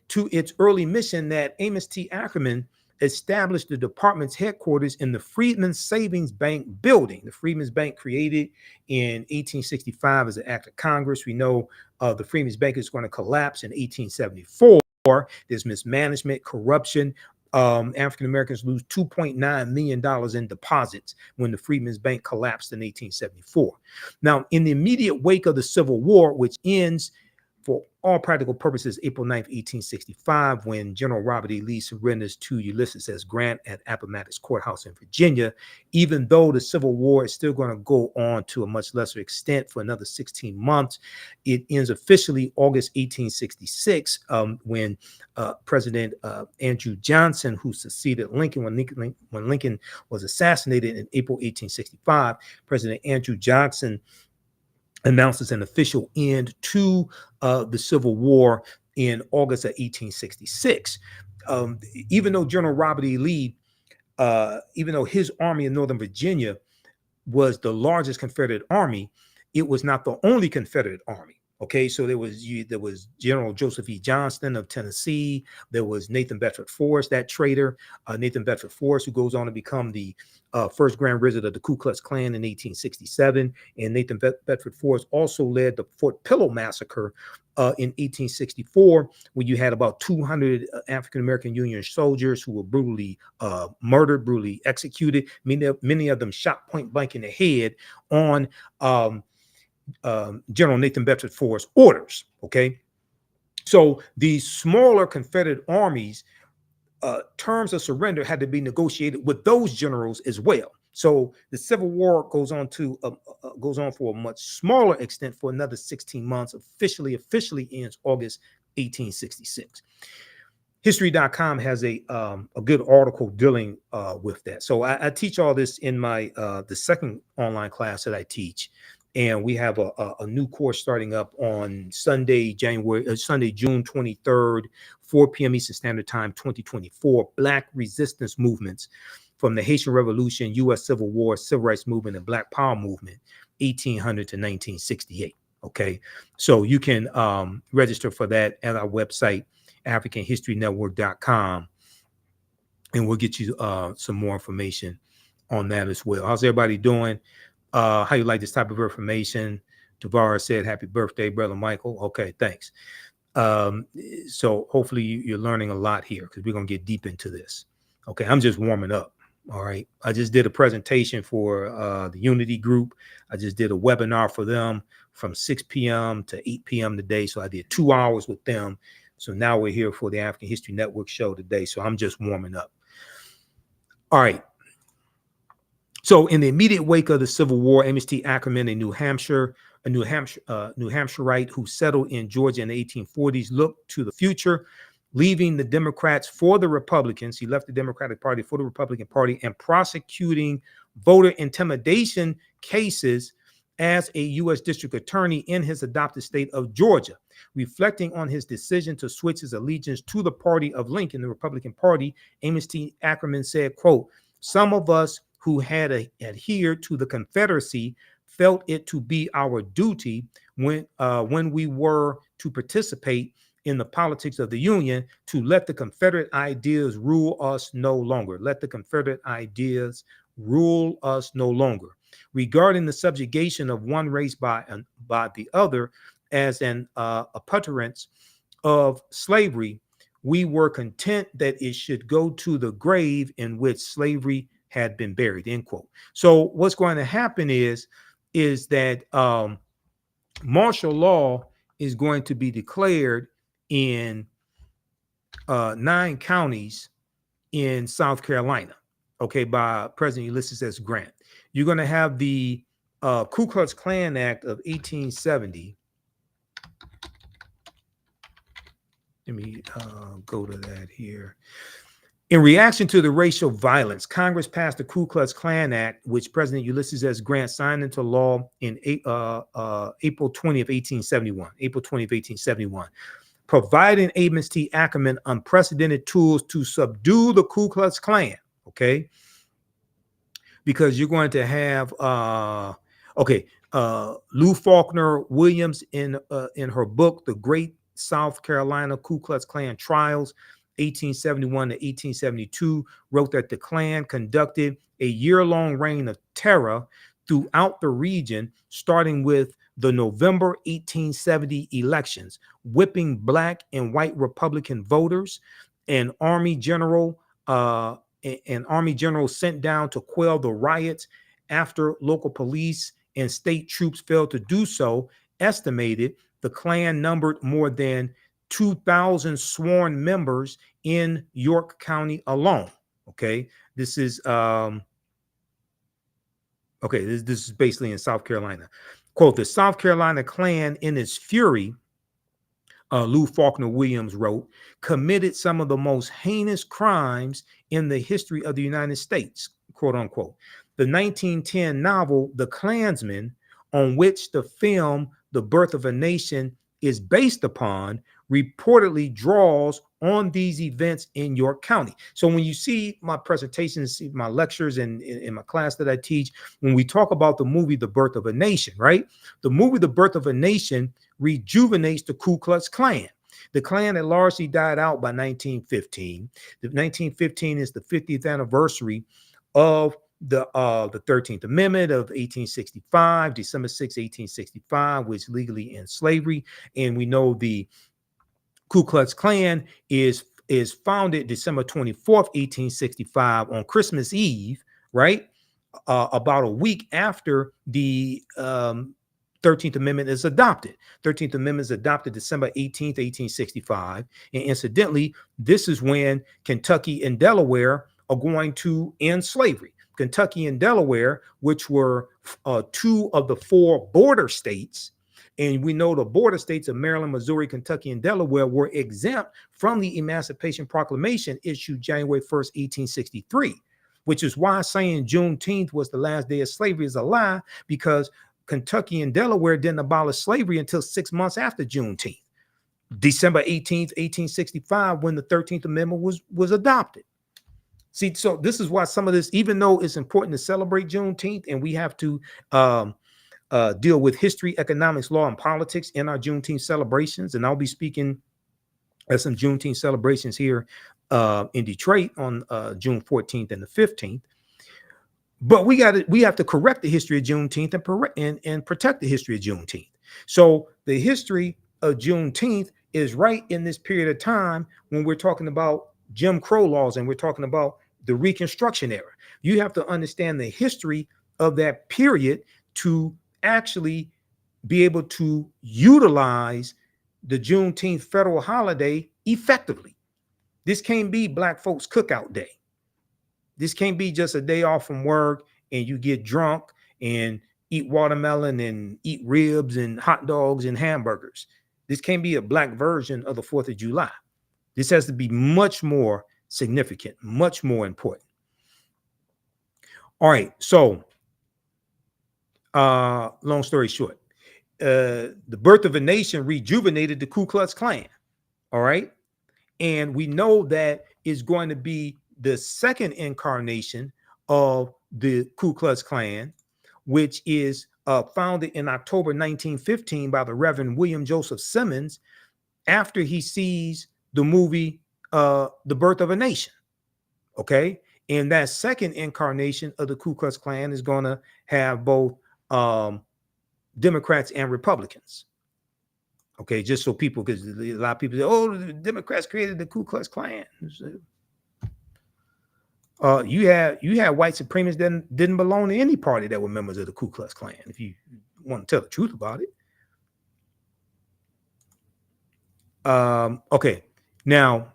to its early mission that Amos T. Ackerman established the department's headquarters in the Freedmen's Savings Bank building. The Freedmen's Bank, created in 1865 as an act of Congress. We know the Freedmen's Bank is going to collapse in 1874. There's mismanagement, corruption. African Americans lose $2.9 million in deposits when the Freedmen's Bank collapsed in 1874. Now, in the immediate wake of the Civil War, which ends for all practical purposes April 9th, 1865, when General Robert E. Lee surrenders to Ulysses S. Grant at Appomattox Courthouse in Virginia, even though the Civil War is still going to go on to a much lesser extent for another 16 months. It ends officially August 1866, when President Andrew Johnson, who succeeded Lincoln when Lincoln was assassinated in April 1865, President Andrew Johnson announces an official end to the Civil War in August of 1866. Even though General Robert E. Lee, even though his army in Northern Virginia was the largest Confederate army, it was not the only Confederate army. Okay, so there was General Joseph E. Johnston of Tennessee. There was Nathan Bedford Forrest, that traitor, Nathan Bedford Forrest, who goes on to become the first Grand Wizard of the Ku Klux Klan in 1867. And Nathan Bedford Forrest also led the Fort Pillow Massacre in 1864, where you had about 200 African-American Union soldiers who were brutally murdered, brutally executed. Many of them shot point blank in the head on General Nathan Bedford Forrest's orders. Okay, so these smaller Confederate armies, terms of surrender had to be negotiated with those generals as well. So the Civil War goes on for a much smaller extent for another 16 months. Officially ends August 1866. History.com has a good article dealing with that. So I teach all this in my the second online class that I teach, and we have a new course starting up on Sunday, June 23rd, 4 p.m. Eastern Standard Time, 2024. Black resistance movements from the Haitian Revolution, U.S. Civil War, Civil Rights Movement, and Black Power Movement, 1800 to 1968. Okay, so you can register for that at our website, AfricanHistoryNetwork.com, and we'll get you some more information on that as well. How's everybody doing? How you like this type of information? Tavara said, "Happy birthday, brother Michael." Okay, thanks. So hopefully you're learning a lot here, because we're gonna get deep into this. Okay, I'm just warming up. All right, I just did a presentation for the Unity group. I just did a webinar for them from 6 p.m. to 8 p.m. today. So I did 2 hours with them. So now we're here for the African History Network show today. So I'm just warming up. All right. So in the immediate wake of the Civil War, Amos T. Ackerman, a New Hampshireite who settled in Georgia in the 1840s, looked to the future, leaving the Democrats for the Republicans. He left the Democratic Party for the Republican Party and prosecuting voter intimidation cases as a U.S. District Attorney in his adopted state of Georgia. Reflecting on his decision to switch his allegiance to the party of Lincoln, the Republican Party, Amos T. Ackerman said, quote, "Some of us who had adhered to the Confederacy felt it to be our duty when we were to participate in the politics of the Union to let the Confederate ideas rule us no longer. Let the Confederate ideas rule us no longer. Regarding the subjugation of one race by the other as an appurtenance of slavery, we were content that it should go to the grave in which slavery had been buried," end quote. So what's going to happen is that martial law is going to be declared in 9 counties in South Carolina, okay, by President Ulysses S. Grant. You're going to have the Ku Klux Klan Act of 1870. Let me go to that here. In reaction to the racial violence, Congress passed the Ku Klux Klan Act, which President Ulysses S. Grant signed into law in April 20 of 1871, providing Amos T. Ackerman unprecedented tools to subdue the Ku Klux Klan, okay? Because you're going to have, Lou Faulkner Williams in her book, The Great South Carolina Ku Klux Klan Trials, 1871 to 1872, wrote that the Klan conducted a year-long reign of terror throughout the region, starting with the November 1870 elections, whipping black and white Republican voters. An army general sent down to quell the riots after local police and state troops failed to do so, estimated the Klan numbered more than 2,000 sworn members in York County alone. Okay, this is this is basically in South Carolina. Quote, "The South Carolina Klan in its fury," Lou Faulkner Williams wrote, "committed some of the most heinous crimes in the history of the United States," quote unquote. The 1910 novel, The Klansman, on which the film The Birth of a Nation is based upon, reportedly draws on these events in York County. So when you see my presentations, see my lectures, and in my class that I teach, when we talk about the movie The Birth of a Nation, right? The movie The Birth of a Nation rejuvenates the Ku Klux Klan. The Klan had largely died out by 1915. The 1915 is the 50th anniversary of the 13th Amendment of 1865, December 6, 1865, which legally ends slavery. And we know the Ku Klux Klan is founded December 24th, 1865, on Christmas Eve, right? About a week after the 13th Amendment is adopted. 13th Amendment is adopted December 18th, 1865. And incidentally, this is when Kentucky and Delaware are going to end slavery. Kentucky and Delaware, which were two of the four border states, and we know the border states of Maryland, Missouri, Kentucky, and Delaware were exempt from the Emancipation Proclamation issued January 1st, 1863, which is why saying Juneteenth was the last day of slavery is a lie, because Kentucky and Delaware didn't abolish slavery until 6 months after Juneteenth, December 18th, 1865, when the 13th Amendment was adopted. See, so this is why some of this, even though it's important to celebrate Juneteenth and we have to deal with history, economics, law, and politics in our Juneteenth celebrations, and I'll be speaking at some Juneteenth celebrations here in Detroit on June 14th and the 15th. But we have to correct the history of Juneteenth and protect the history of Juneteenth. So the history of Juneteenth is right in this period of time when we're talking about Jim Crow laws and we're talking about the Reconstruction era. You have to understand the history of that period to actually be able to utilize the Juneteenth federal holiday effectively. This can't be Black folks cookout day. This can't be just a day off from work and you get drunk and eat watermelon and eat ribs and hot dogs and hamburgers. This can't be a Black version of the 4th of July. This has to be much more significant, much more important. All right, so long story short, the birth of a nation rejuvenated the Ku Klux Klan. All right, and we know that is going to be the second incarnation of the Ku Klux Klan, which is founded in October 1915 by the Reverend William Joseph Simmons after he sees the movie The Birth of a Nation. Okay, and that second incarnation of the Ku Klux Klan is going to have both Democrats and Republicans. Okay, just so people, because a lot of people say, oh, the Democrats created the Ku Klux Klan. You had white supremacists that didn't belong to any party that were members of the Ku Klux Klan, if you want to tell the truth about it. Okay, now,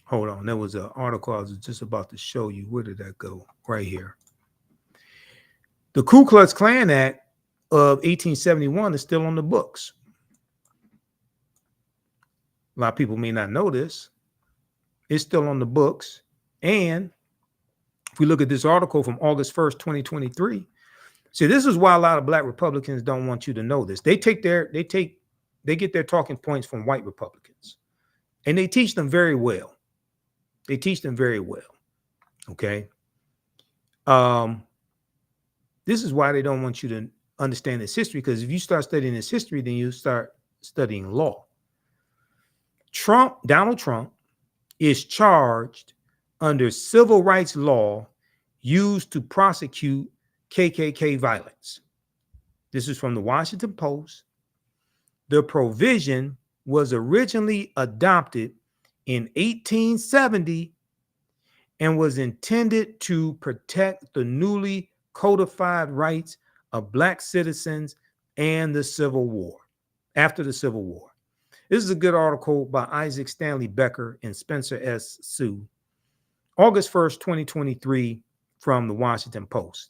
hold on. There was an article I was just about to show you. Where did that go? Right here. The Ku Klux Klan Act of 1871 is still on the books. A lot of people may not know this. It's still on the books. And if we look at this article from August 1st, 2023, see, this is why a lot of Black Republicans don't want you to know this. They get their talking points from white Republicans, and they teach them very well. They teach them very well. Okay. This is why they don't want you to understand this history, because if you start studying this history, then you start studying law. Donald Trump is charged under civil rights law used to prosecute KKK violence. This is from the Washington Post. The provision was originally adopted in 1870 and was intended to protect the newly codified rights of Black citizens and the Civil War, after the Civil War. This is a good article by Isaac Stanley Becker and Spencer S. Sue, August 1st, 2023, from the Washington Post.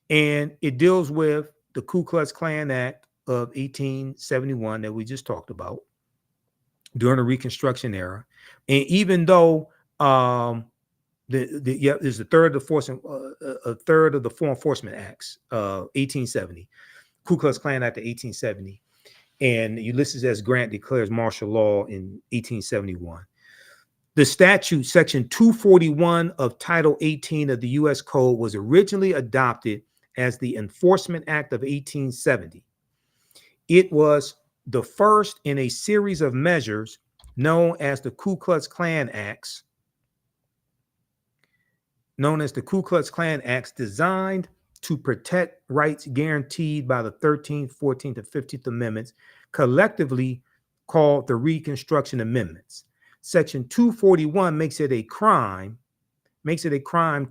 And it deals with the Ku Klux Klan Act of 1871 that we just talked about during the Reconstruction era. And even though there's a third of the Four Enforcement Acts of 1870, Ku Klux Klan Act of 1870, and Ulysses S. Grant declares martial law in 1871. The statute, section 241 of Title 18 of the U.S. Code, was originally adopted as the Enforcement Act of 1870. It was the first in a series of measures known as the Ku Klux Klan Acts, designed to protect rights guaranteed by the 13th, 14th, and 15th Amendments, collectively called the Reconstruction Amendments. Section 241 makes it a crime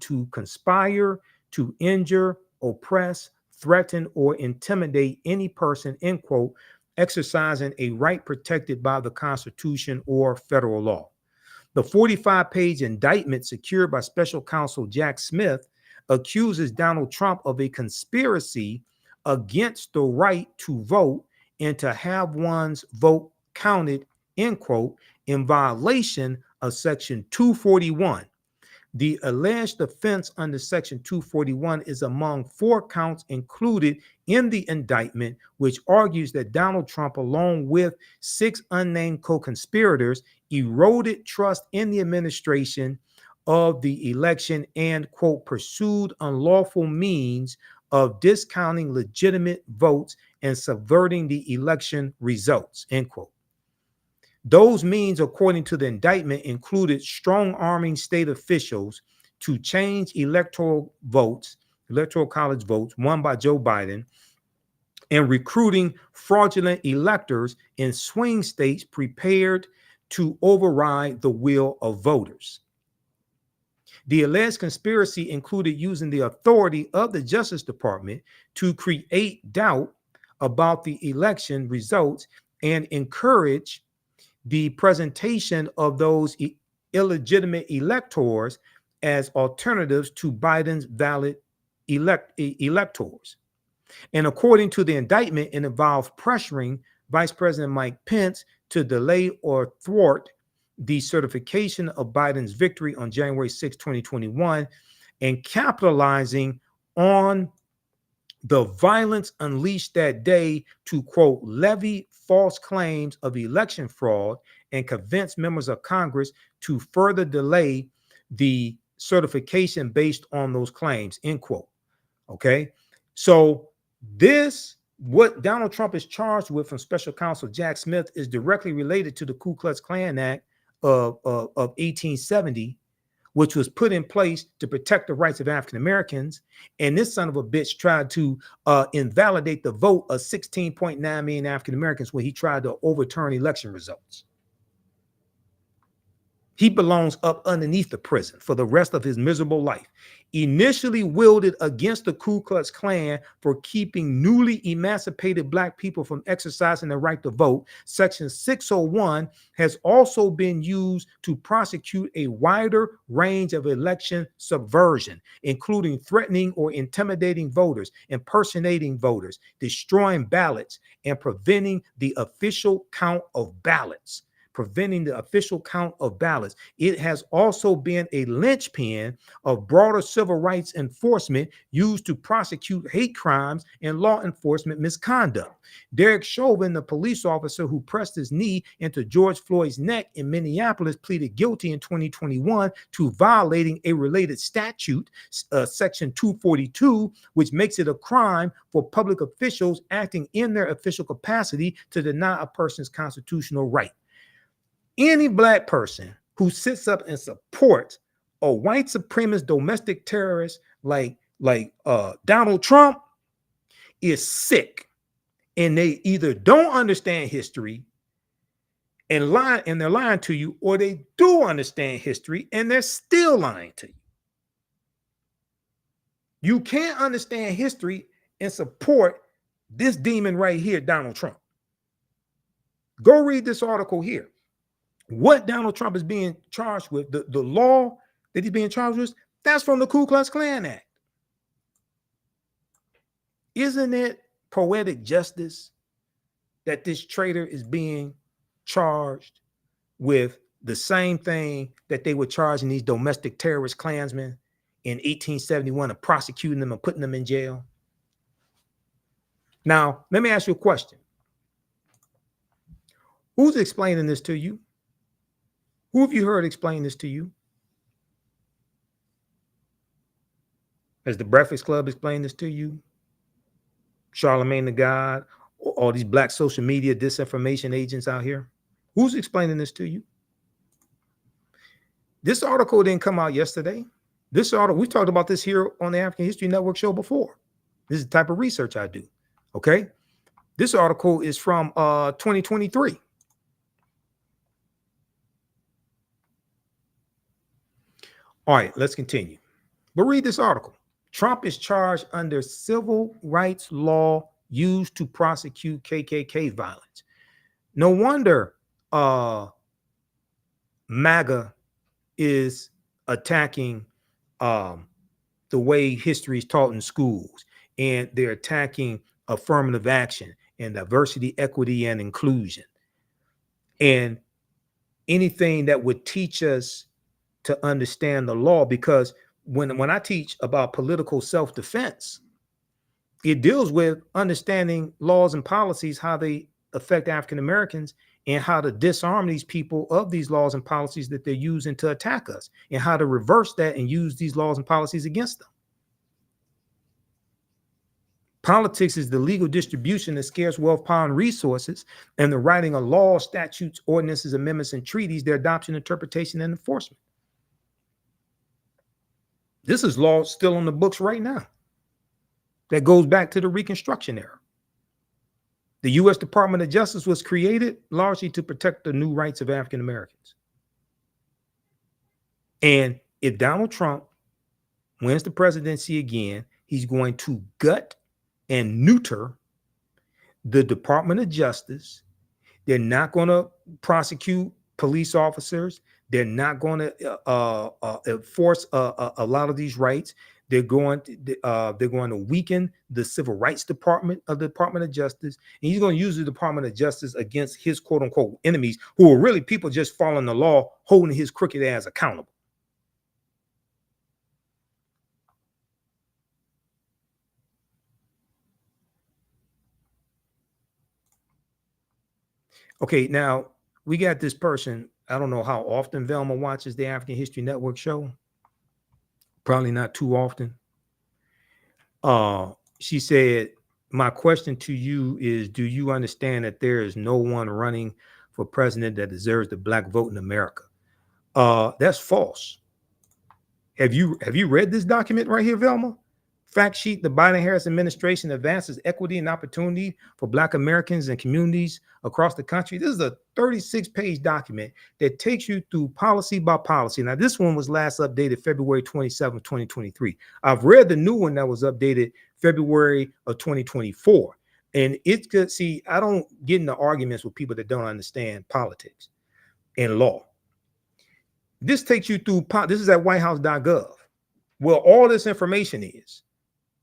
to conspire to injure oppress, threaten, or intimidate any person, end quote, exercising a right protected by the Constitution or federal law. The 45-page indictment secured by special counsel Jack Smith accuses Donald Trump of a conspiracy against the right to vote and to have one's vote counted, end quote, in violation of Section 241. The alleged offense under Section 241 is among 4 counts included in the indictment, which argues that Donald Trump, along with 6 unnamed co-conspirators, eroded trust in the administration of the election and, quote, pursued unlawful means of discounting legitimate votes and subverting the election results, end quote. Those means, according to the indictment, included strong-arming state officials to change electoral college votes won by Joe Biden, and recruiting fraudulent electors in swing states prepared to override the will of voters. The alleged conspiracy included using the authority of the Justice Department to create doubt about the election results and encourage the presentation of those illegitimate electors as alternatives to Biden's valid electors. And according to the indictment, it involved pressuring Vice President Mike Pence to delay or thwart the certification of Biden's victory on January 6, 2021, and capitalizing on the violence unleashed that day to, quote, levy false claims of election fraud and convince members of Congress to further delay the certification based on those claims, end quote. Okay. So what Donald Trump is charged with from special counsel Jack Smith is directly related to the Ku Klux Klan Act of 1870, which was put in place to protect the rights of African Americans. And this son of a bitch tried to invalidate the vote of 16.9 million African Americans when he tried to overturn election results. He belongs up underneath the prison for the rest of his miserable life. Initially wielded against the Ku Klux Klan for keeping newly emancipated Black people from exercising the right to vote, Section 601 has also been used to prosecute a wider range of election subversion, including threatening or intimidating voters, impersonating voters, destroying ballots, and preventing the official count of ballots. It has also been a linchpin of broader civil rights enforcement used to prosecute hate crimes and law enforcement misconduct. Derek Chauvin, the police officer who pressed his knee into George Floyd's neck in Minneapolis, pleaded guilty in 2021 to violating a related statute, Section 242, which makes it a crime for public officials acting in their official capacity to deny a person's constitutional right. Any Black person who sits up and supports a white supremacist domestic terrorist like Donald Trump is sick, and they either don't understand history and they're lying to you, or they do understand history and they're still lying to you. You can't understand history and support this demon right here, Donald Trump. Go read this article here. What Donald Trump is being charged with, the law that he's being charged with, that's from the Ku Klux Klan Act. Isn't it poetic justice that this traitor is being charged with the same thing that they were charging these domestic terrorist Klansmen in 1871 of prosecuting them and putting them in jail? Now, let me ask you a question. Who's explaining this to you? Who have you heard explain this to you? Has the Breakfast Club explained this to you? Charlemagne the God, all these Black social media disinformation agents out here? Who's explaining this to you? This article didn't come out yesterday. This article, we talked about this here on the African History Network show before. This is the type of research I do. Okay. This article is from 2023. All right, let's continue. But read this article. Trump is charged under civil rights law used to prosecute KKK violence. No wonder MAGA is attacking the way history is taught in schools, and they're attacking affirmative action and diversity, equity, and inclusion, and anything that would teach us to understand the law. Because when I teach about political self-defense, it deals with understanding laws and policies, how they affect African Americans, and how to disarm these people of these laws and policies that they're using to attack us, and how to reverse that and use these laws and policies against them. Politics is the legal distribution of scarce wealth, power, and resources, and the writing of laws, statutes, ordinances, amendments, and treaties, their adoption, interpretation, and enforcement. This is law still on the books right now that goes back to the Reconstruction era. The U.S. Department of Justice was created largely to protect the new rights of African Americans. And if Donald Trump wins the presidency again, he's going to gut and neuter the Department of Justice. They're not going to prosecute police officers. They're not going to enforce a lot of these rights. They're going to weaken the civil rights department of the Department of Justice, and he's going to use the Department of Justice against his quote unquote enemies, who are really people just following the law, holding his crooked ass accountable. Okay, now we got this person. I don't know how often Velma watches the African History Network show. Probably not too often. She said, my question to you is, do you understand that there is no one running for president that deserves the black vote in America? That's false. Have you read this document right here, Velma? Fact sheet: the Biden-Harris administration advances equity and opportunity for Black Americans and communities across the country. This is a 36-page document that takes you through policy by policy. Now, this one was last updated February 27, 2023. I've read the new one that was updated February of 2024. And it's good. See, I don't get into arguments with people that don't understand politics and law. This takes you through, this is at whitehouse.gov, where all this information is.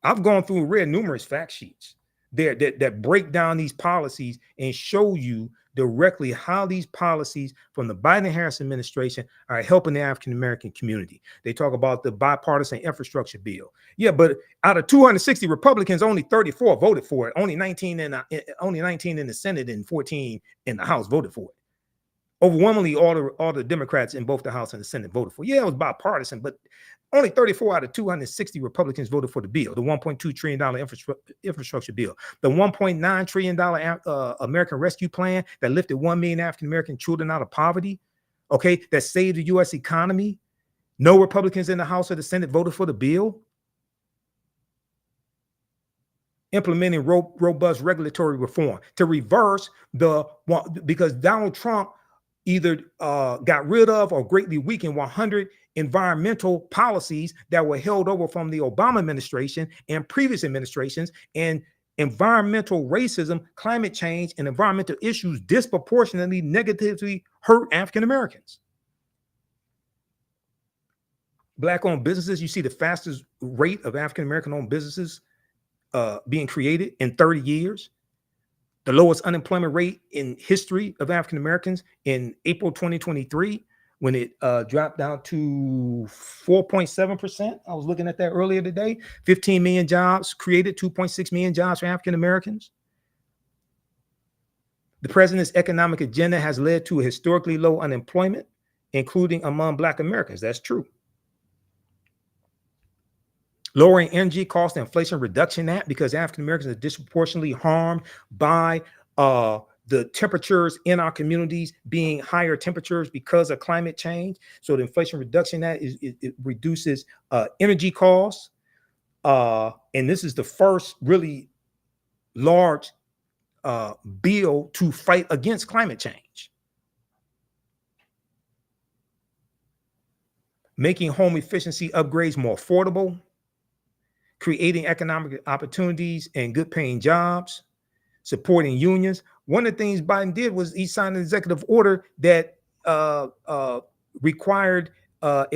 I've gone through and read numerous fact sheets there that break down these policies and show you directly how these policies from the Biden-Harris administration are helping the African-American community. They talk about the bipartisan infrastructure bill. Yeah, but out of 260 Republicans, only 34 voted for it. Only 19 in the Senate and 14 in the House voted for it. Overwhelmingly, all the Democrats in both the House and the Senate voted for it. Yeah, it was bipartisan, but only 34 out of 260 Republicans voted for the bill, the $1.2 trillion infrastructure bill, the $1.9 trillion American Rescue Plan that lifted 1 million African-American children out of poverty, okay, that saved the U.S. economy. No Republicans in the House or the Senate voted for the bill. Implementing robust regulatory reform to reverse because Donald Trump either got rid of or greatly weakened 100 environmental policies that were held over from the Obama administration and previous administrations, and environmental racism, climate change, and environmental issues disproportionately negatively hurt African Americans. Black-owned businesses, you see the fastest rate of African American-owned businesses being created in 30 years. The lowest unemployment rate in history of African Americans in April 2023, when it dropped down to 4.7%. I was looking at that earlier today. 15 million jobs created, 2.6 million jobs for African Americans. The president's economic agenda has led to a historically low unemployment, including among Black Americans. That's true. Lowering energy cost, the Inflation Reduction Act, because African Americans are disproportionately harmed by the temperatures in our communities being higher temperatures because of climate change. So the Inflation Reduction Act it reduces energy costs. And this is the first really large bill to fight against climate change. Making home efficiency upgrades more affordable. creating economic opportunities and good paying jobs, supporting unions. One of the things Biden did was he signed an executive order that required at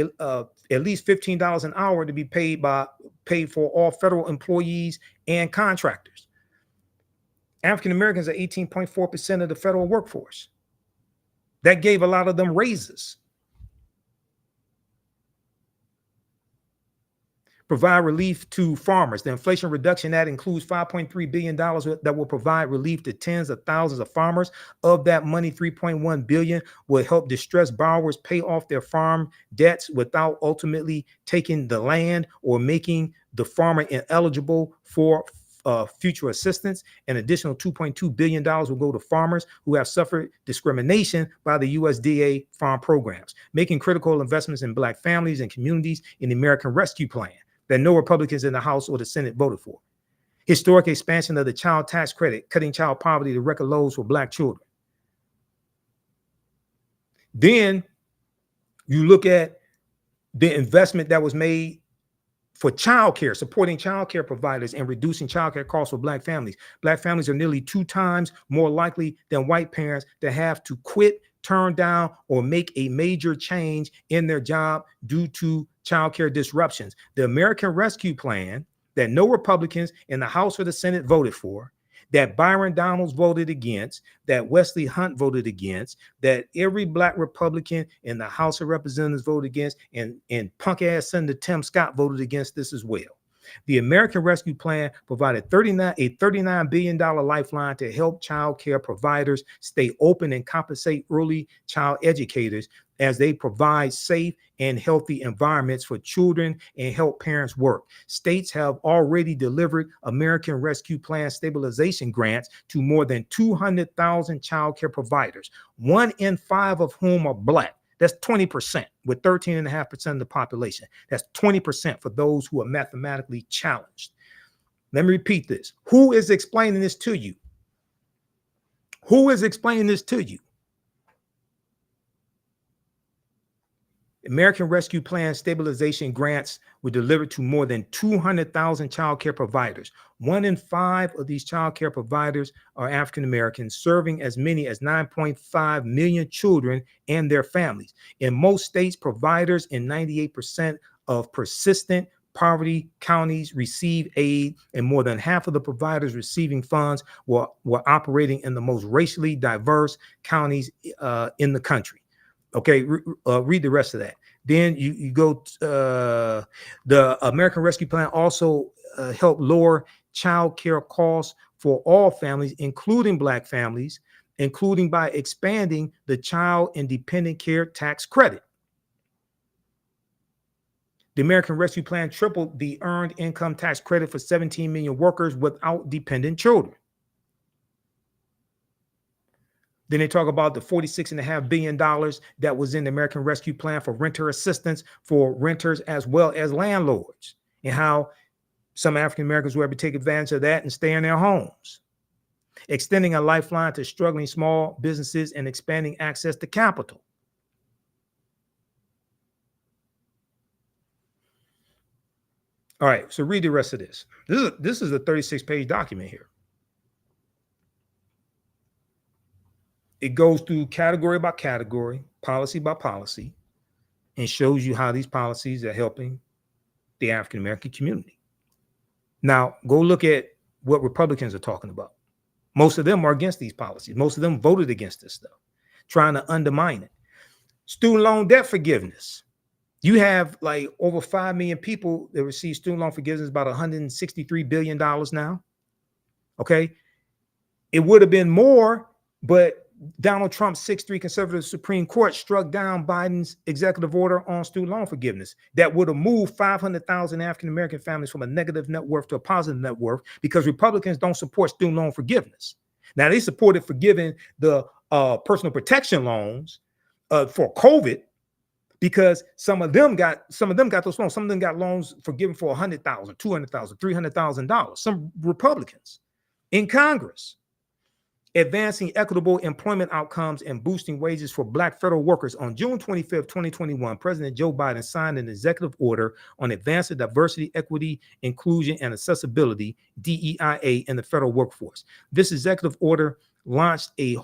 least $15 an hour to be paid for all federal employees and contractors. African Americans are 18.4% of the federal workforce. That gave a lot of them raises. Provide relief to farmers. The Inflation Reduction Act includes $5.3 billion that will provide relief to tens of thousands of farmers. Of that money, $3.1 billion will help distressed borrowers pay off their farm debts without ultimately taking the land or making the farmer ineligible for future assistance. An additional $2.2 billion will go to farmers who have suffered discrimination by the USDA farm programs, making critical investments in Black families and communities in the American Rescue Plan that no Republicans in the House or the Senate voted for. Historic expansion of the child tax credit, cutting child poverty to record lows for Black children. Then you look at the investment that was made for childcare, supporting childcare providers and reducing childcare costs for Black families. Black families are nearly 2 times more likely than white parents to have to quit, turn down, or make a major change in their job due to childcare disruptions. The American Rescue Plan that no Republicans in the House or the Senate voted for, that Byron Donalds voted against, that Wesley Hunt voted against, that every Black Republican in the House of Representatives voted against, and punk-ass Senator Tim Scott voted against this as well. The American Rescue Plan provided a $39 billion lifeline to help child care providers stay open and compensate early child educators as they provide safe and healthy environments for children and help parents work. States have already delivered American Rescue Plan stabilization grants to more than 200,000 child care providers, 1 in 5 of whom are Black. That's 20%, with 13.5% of the population. That's 20% for those who are mathematically challenged. Let me repeat this. Who is explaining this to you? Who is explaining this to you? American Rescue Plan stabilization grants were delivered to more than 200,000 child care providers. 1 in 5 of these child care providers are African Americans, serving as many as 9.5 million children and their families. In most states, providers in 98% of persistent poverty counties receive aid, and more than half of the providers receiving funds were operating in the most racially diverse counties in the country. Okay, read the rest of that. Then you go to the American Rescue Plan also helped lower child care costs for all families, including Black families, including by expanding the child and dependent care tax credit. The American Rescue Plan tripled the earned income tax credit for 17 million workers without dependent children. Then they talk about the $46.5 billion that was in the American Rescue Plan for renter assistance for renters as well as landlords, and how some African Americans were able to take advantage of that and stay in their homes. Extending a lifeline to struggling small businesses and expanding access to capital. All right, so read the rest of this. This is a 36-page document here. It goes through category by category, policy by policy, and shows you how these policies are helping the African American community. Now, go look at what Republicans are talking about. Most of them are against these policies. Most of them voted against this stuff, trying to undermine it. Student loan debt forgiveness. You have like over 5 million people that receive student loan forgiveness, about $163 billion now. Okay. It would have been more, but Donald Trump's 6-3 conservative Supreme Court struck down Biden's executive order on student loan forgiveness that would have moved 500,000 African-American families from a negative net worth to a positive net worth, because Republicans don't support student loan forgiveness. Now, they supported forgiving the personal protection loans for COVID, because some of them got those loans. Some of them got loans forgiven for $100,000, $200,000, $300,000. Some Republicans in Congress. advancing equitable employment outcomes and boosting wages for Black federal workers. On June 25th, 2021, President Joe Biden signed an executive order on advancing diversity, equity, inclusion, and accessibility, DEIA, in the federal workforce. This executive order launched a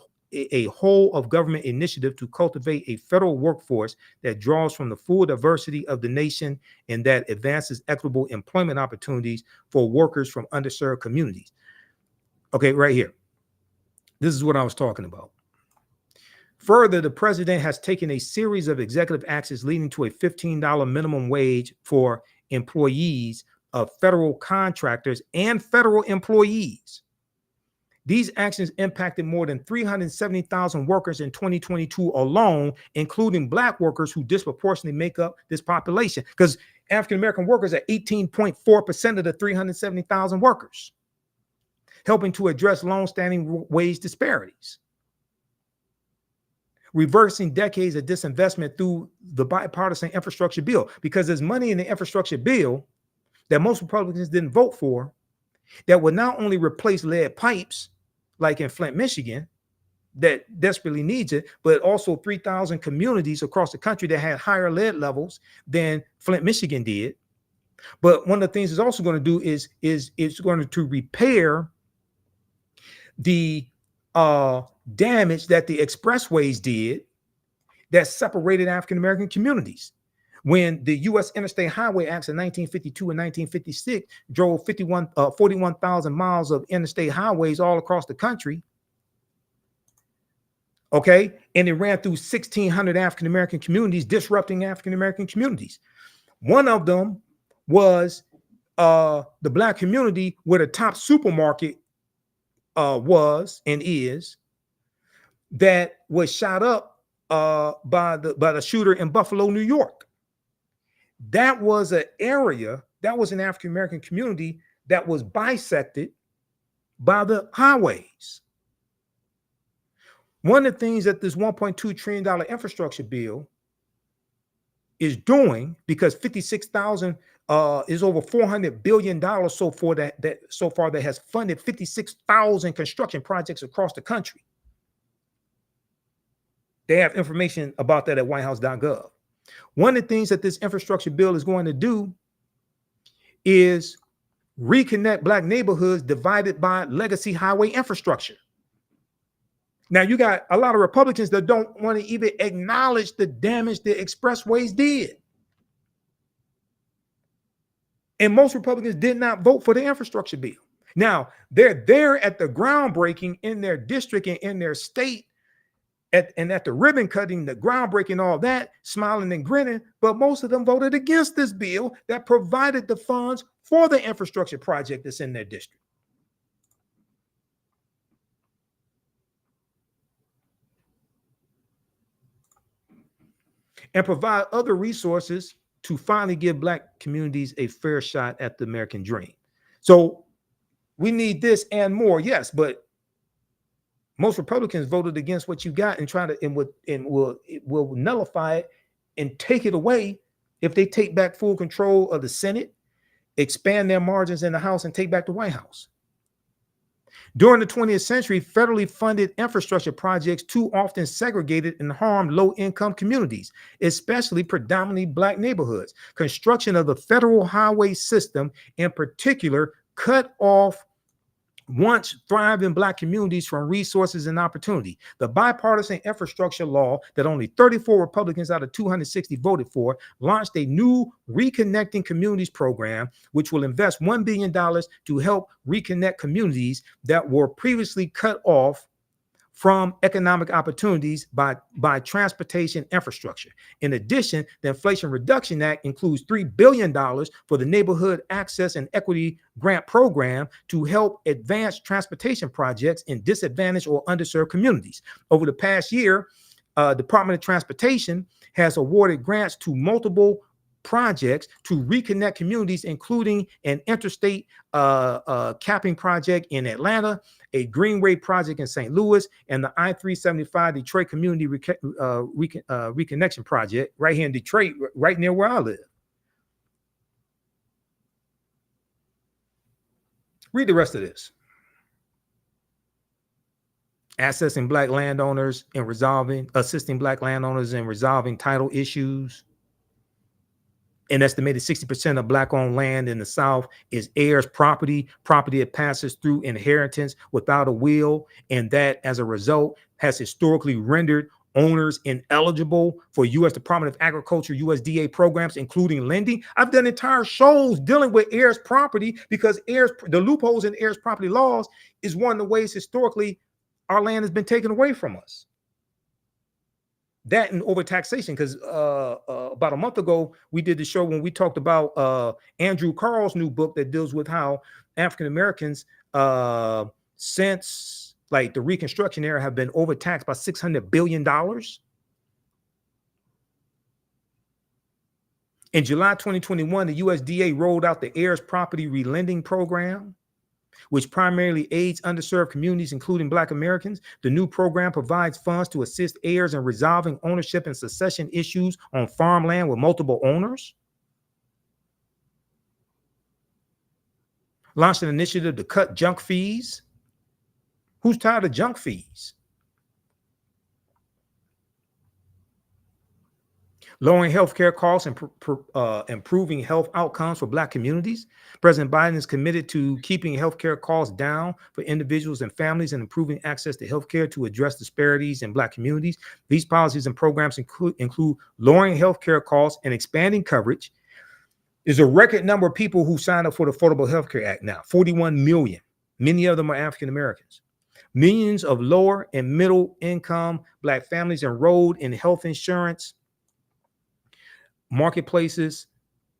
whole of government initiative to cultivate a federal workforce that draws from the full diversity of the nation and that advances equitable employment opportunities for workers from underserved communities. Okay, right here. This is what I was talking about. Further, the president has taken a series of executive actions leading to a $15 minimum wage for employees of federal contractors and federal employees. These actions impacted more than 370,000 workers in 2022 alone, including Black workers who disproportionately make up this population, because African-American workers are 18.4% of the 370,000 workers, helping to address longstanding wage disparities, reversing decades of disinvestment through the bipartisan infrastructure bill, because there's money in the infrastructure bill that most Republicans didn't vote for that would not only replace lead pipes like in Flint, Michigan, that desperately needs it, but also 3,000 communities across the country that had higher lead levels than Flint, Michigan did. But one of the things it's also going to do is it's going to repair the damage that the expressways did that separated African-American communities. When the U.S. Interstate Highway Acts of 1952 and 1956 drove 41,000 miles of interstate highways all across the country, okay, and it ran through 1,600 African-American communities, disrupting African-American communities. One of them was the Black community where the top supermarket was and is, that was shot up by the shooter in Buffalo, New York. That was an area, that was an African-American community that was bisected by the highways. One of the things that this $1.2 trillion infrastructure bill is doing, because 56,000 is over $400 billion so far that has funded 56,000 construction projects across the country. They have information about that at whitehouse.gov. One of the things that this infrastructure bill is going to do is reconnect Black neighborhoods divided by legacy highway infrastructure. Now, you got a lot of Republicans that don't want to even acknowledge the damage the expressways did. And most Republicans did not vote for the infrastructure bill. Now, they're there at the groundbreaking in their district and in their state, and at the ribbon cutting, the groundbreaking, all that, smiling and grinning, but most of them voted against this bill that provided the funds for the infrastructure project that's in their district. And provide other resources to finally give Black communities a fair shot at the American dream. So we need this and more, yes, but most Republicans voted against what you got and will nullify it and take it away if they take back full control of the Senate, expand their margins in the House, and take back the White House. During the 20th century, federally funded infrastructure projects too often segregated and harmed low-income communities, especially predominantly Black neighborhoods. Construction of the federal highway system, in particular, cut off once thriving Black communities from resources and opportunity. The bipartisan infrastructure law that only 34 Republicans out of 260 voted for launched a new Reconnecting Communities program, which will invest $1 billion to help reconnect communities that were previously cut off from economic opportunities by transportation infrastructure. In addition, the Inflation Reduction Act includes $3 billion for the Neighborhood Access and Equity Grant Program to help advance transportation projects in disadvantaged or underserved communities. Over the past year, Department of Transportation has awarded grants to multiple projects to reconnect communities, including an interstate capping project in Atlanta, a Greenway project in St. Louis, and the I-375 Detroit Community Reconnection Project right here in Detroit, right near where I live. Read the rest of this. assisting black landowners in resolving title issues. An estimated 60% of black-owned land in the South is heirs' property that passes through inheritance without a will, and that, as a result, has historically rendered owners ineligible for U.S. Department of Agriculture, USDA programs, including lending. I've done entire shows dealing with heirs' property because the loopholes in heirs' property laws is one of the ways historically our land has been taken away from us. That and overtaxation, because about a month ago, we did the show when we talked about Andrew Carl's new book that deals with how African Americans, since like the Reconstruction era, have been overtaxed by $600 billion. In July 2021, the USDA rolled out the heirs property relending program, which primarily aids underserved communities, including Black Americans. The new program provides funds to assist heirs in resolving ownership and succession issues on farmland with multiple owners. Launched an initiative to cut junk fees. Who's tired of junk fees? Lowering healthcare costs and improving health outcomes for Black communities. President Biden is committed to keeping healthcare costs down for individuals and families and improving access to healthcare to address disparities in Black communities. These policies and programs include lowering healthcare costs and expanding coverage. There's a record number of people who signed up for the Affordable Healthcare Act now, 41 million. Many of them are African Americans. Millions of lower and middle income Black families enrolled in health insurance marketplaces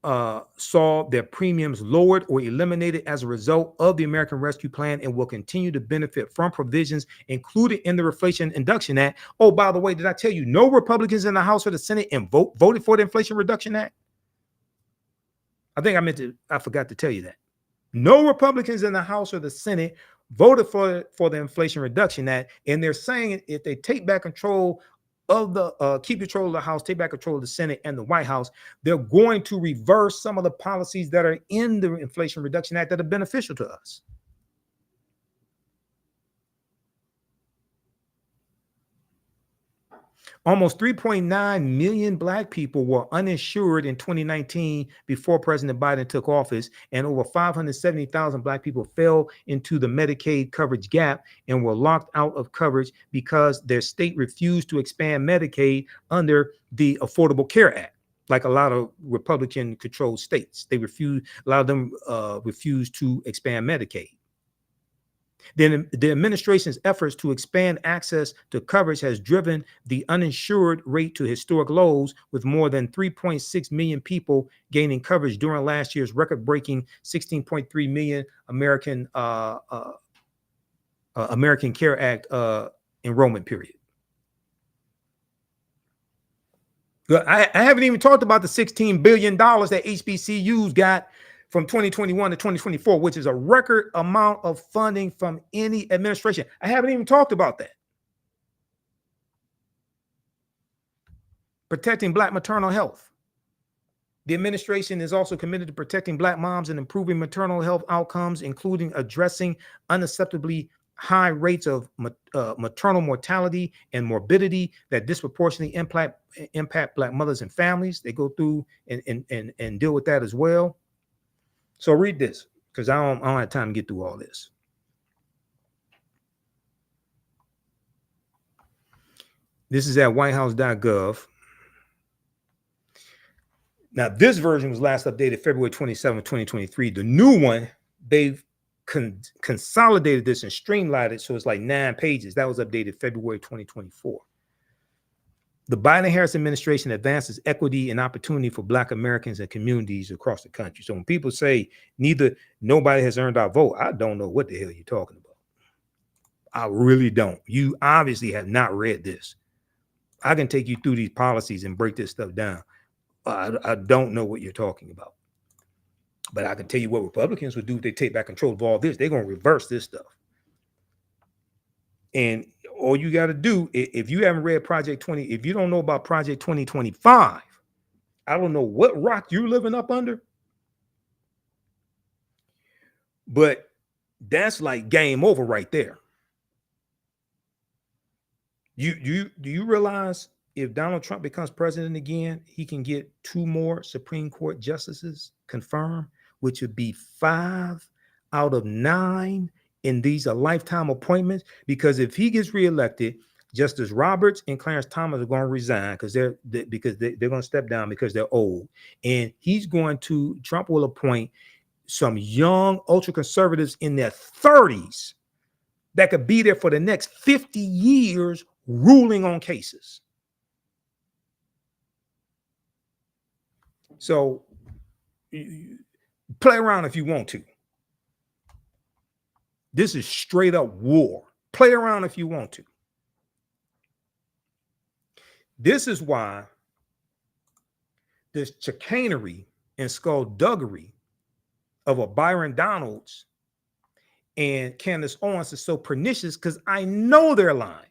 saw their premiums lowered or eliminated as a result of the American Rescue Plan and will continue to benefit from provisions included in the Inflation Reduction Act. Oh, by the way, did I tell you no Republicans in the House or the Senate voted for the Inflation Reduction Act? I forgot to tell you that. No Republicans in the House or the Senate voted for the Inflation Reduction Act, and they're saying if they take back control of the keep control of the House, take back control of the Senate and the White House, they're going to reverse some of the policies that are in the Inflation Reduction Act that are beneficial to us. Almost 3.9 million Black people were uninsured in 2019 before President Biden took office, and over 570,000 Black people fell into the Medicaid coverage gap and were locked out of coverage because their state refused to expand Medicaid under the Affordable Care Act. Like a lot of Republican-controlled states, a lot of them refused to expand Medicaid. Then the administration's efforts to expand access to coverage has driven the uninsured rate to historic lows, with more than 3.6 million people gaining coverage during last year's record-breaking 16.3 million American Care Act enrollment period. I haven't even talked about the $16 billion that HBCUs got from 2021 to 2024, which is a record amount of funding from any administration. I haven't even talked about that. Protecting Black maternal health. The administration is also committed to protecting Black moms and improving maternal health outcomes, including addressing unacceptably high rates of maternal mortality and morbidity that disproportionately impact Black mothers and families. They go through and deal with that as well. So read this, because I don't have time to get through all this. This is at whitehouse.gov. Now, this version was last updated February 27, 2023. The new one, they've consolidated this and streamlined it, so it's like 9 pages. That was updated February 2024. The Biden-Harris administration advances equity and opportunity for Black Americans and communities across the country. So when people say nobody has earned our vote, I don't know what the hell you're talking about. I really don't. You obviously have not read this. I can take you through these policies and break this stuff down. I don't know what you're talking about. But I can tell you what Republicans would do if they take back control of all this. They're going to reverse this stuff. And all you got to do, if you haven't read Project 20, if you don't know about Project 2025, I don't know what rock you're living up under. But that's like game over right there. Do you realize if Donald Trump becomes president again, he can get 2 more Supreme Court justices confirmed, which would be 5 out of 9, and these are lifetime appointments. Because if he gets reelected, Justice Roberts and Clarence Thomas are going to resign because they're going to step down because they're old, and Trump will appoint some young ultra conservatives in their 30s that could be there for the next 50 years ruling on cases. So play around if you want to. This is straight up war. Play around if you want to. This is why this chicanery and skullduggery of a Byron Donalds and Candace Owens is so pernicious, because I know they're lying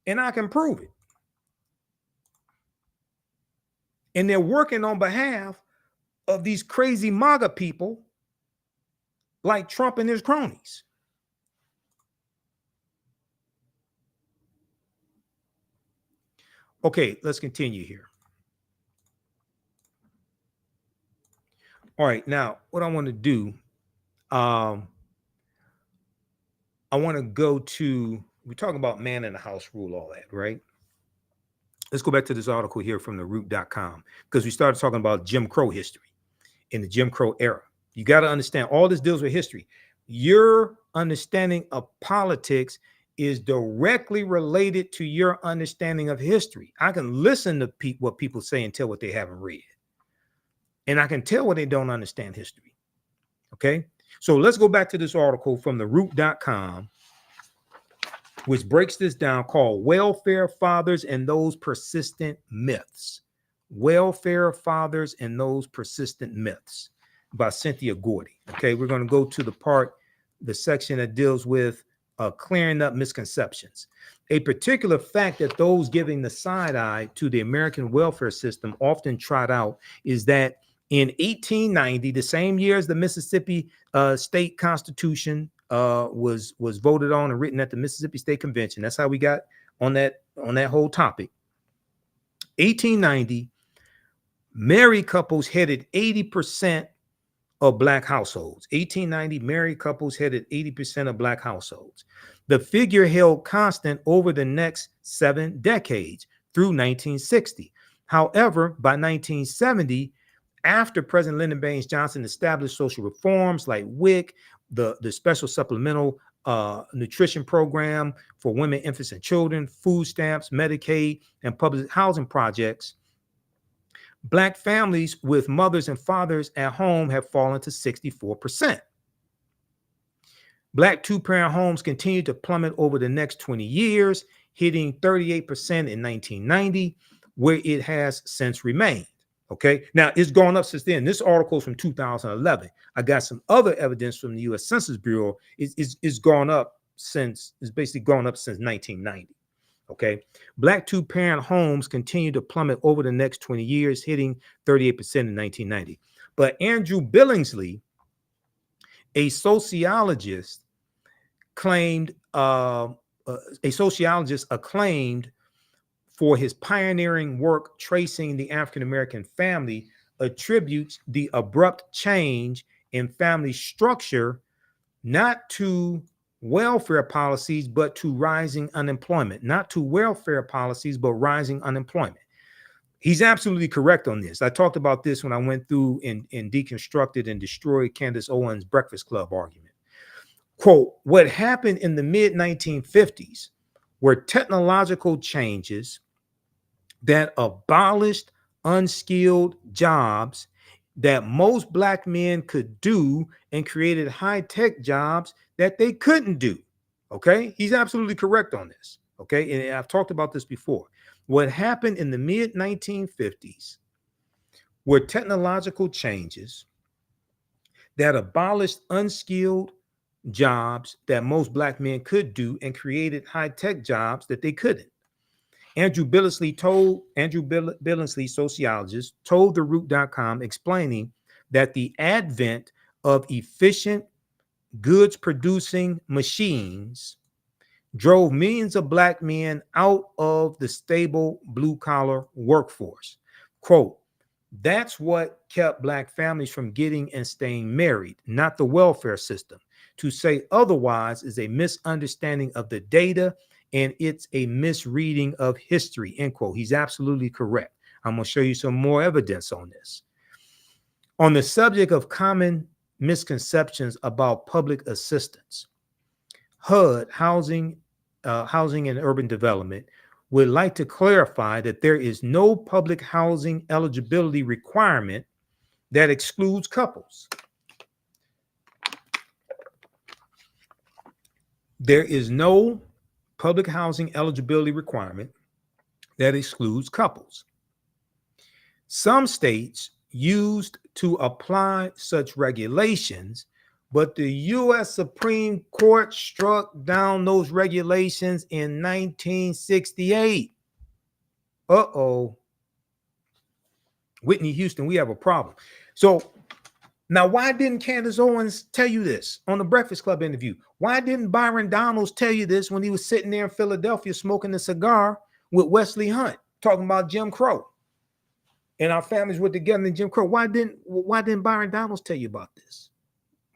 and I can prove it. And they're working on behalf of these crazy MAGA people like Trump and his cronies. Okay, let's continue here. All right, now what I want to do, I want to go to, we're talking about man in the house rule, all that, right? Let's go back to this article here from theroot.com, because we started talking about Jim Crow history in the Jim Crow era. You got to understand, all this deals with history. Your understanding of politics is directly related to your understanding of history. I can listen to what people say and tell what they haven't read. And I can tell when they don't understand history. Okay? So let's go back to this article from theroot.com, which breaks this down, called Welfare Fathers and Those Persistent Myths. Welfare Fathers and Those Persistent Myths by Cynthia Gordy. Okay, we're going to go to the section that deals with clearing up misconceptions. A particular fact that those giving the side eye to the American welfare system often trot out is that in 1890, the same year as the Mississippi State Constitution was voted on and written at the Mississippi State Convention. That's how we got on that whole topic. 1890, married couples headed 80% of Black households. 1890, married couples headed 80% of Black households. The figure held constant over the next 7 decades through 1960. However, by 1970, after President Lyndon Baines Johnson established social reforms like WIC, the special supplemental nutrition program for women, infants, and children, food stamps, Medicaid, and public housing projects, Black families with mothers and fathers at home have fallen to 64%. Black 2-parent homes continue to plummet over the next 20 years, hitting 38% in 1990, where it has since remained. Okay, now it's gone up since then. This article is from 2011. I got some other evidence from the U.S. Census Bureau. It's gone up since, it's basically gone up since 1990. Okay, Black 2-parent homes continue to plummet over the next 20 years, hitting 38% in 1990. But Andrew Billingsley, a sociologist, acclaimed for his pioneering work tracing the African-American family, attributes the abrupt change in family structure not to welfare policies, but to rising unemployment. Not to welfare policies, but rising unemployment. He's absolutely correct on this. I talked about this when I went through and deconstructed and destroyed Candace Owens' Breakfast Club argument. Quote, what happened in the mid-1950s were technological changes that abolished unskilled jobs that most Black men could do and created high-tech jobs that they couldn't do. Okay, he's absolutely correct on this. Okay, and I've talked about this before. What happened in the mid-1950s were technological changes that abolished unskilled jobs that most Black men could do and created high-tech jobs that they couldn't. Andrew Billingsley, sociologist, told TheRoot.com, explaining that the advent of efficient goods producing machines drove millions of black men out of the stable blue-collar workforce. Quote, that's what kept black families from getting and staying married, not the welfare system. To say otherwise is a misunderstanding of the data, and it's a misreading of history, end quote. He's absolutely correct. I'm going to show you some more evidence on this. On the subject of common misconceptions about public assistance, HUD, Housing and Urban Development, would like to clarify that there is no public housing eligibility requirement that excludes couples. There is no public housing eligibility requirement that excludes couples. Some states used to apply such regulations, but the U.S. Supreme Court struck down those regulations in 1968. Uh-oh. Whitney Houston, we have a problem. So now, why didn't Candace Owens tell you this on the Breakfast Club interview? Why didn't Byron Donalds tell you this when he was sitting there in Philadelphia smoking a cigar with Wesley Hunt, talking about Jim Crow? And our families were together in Jim Crow. Why didn't Byron Donalds tell you about this?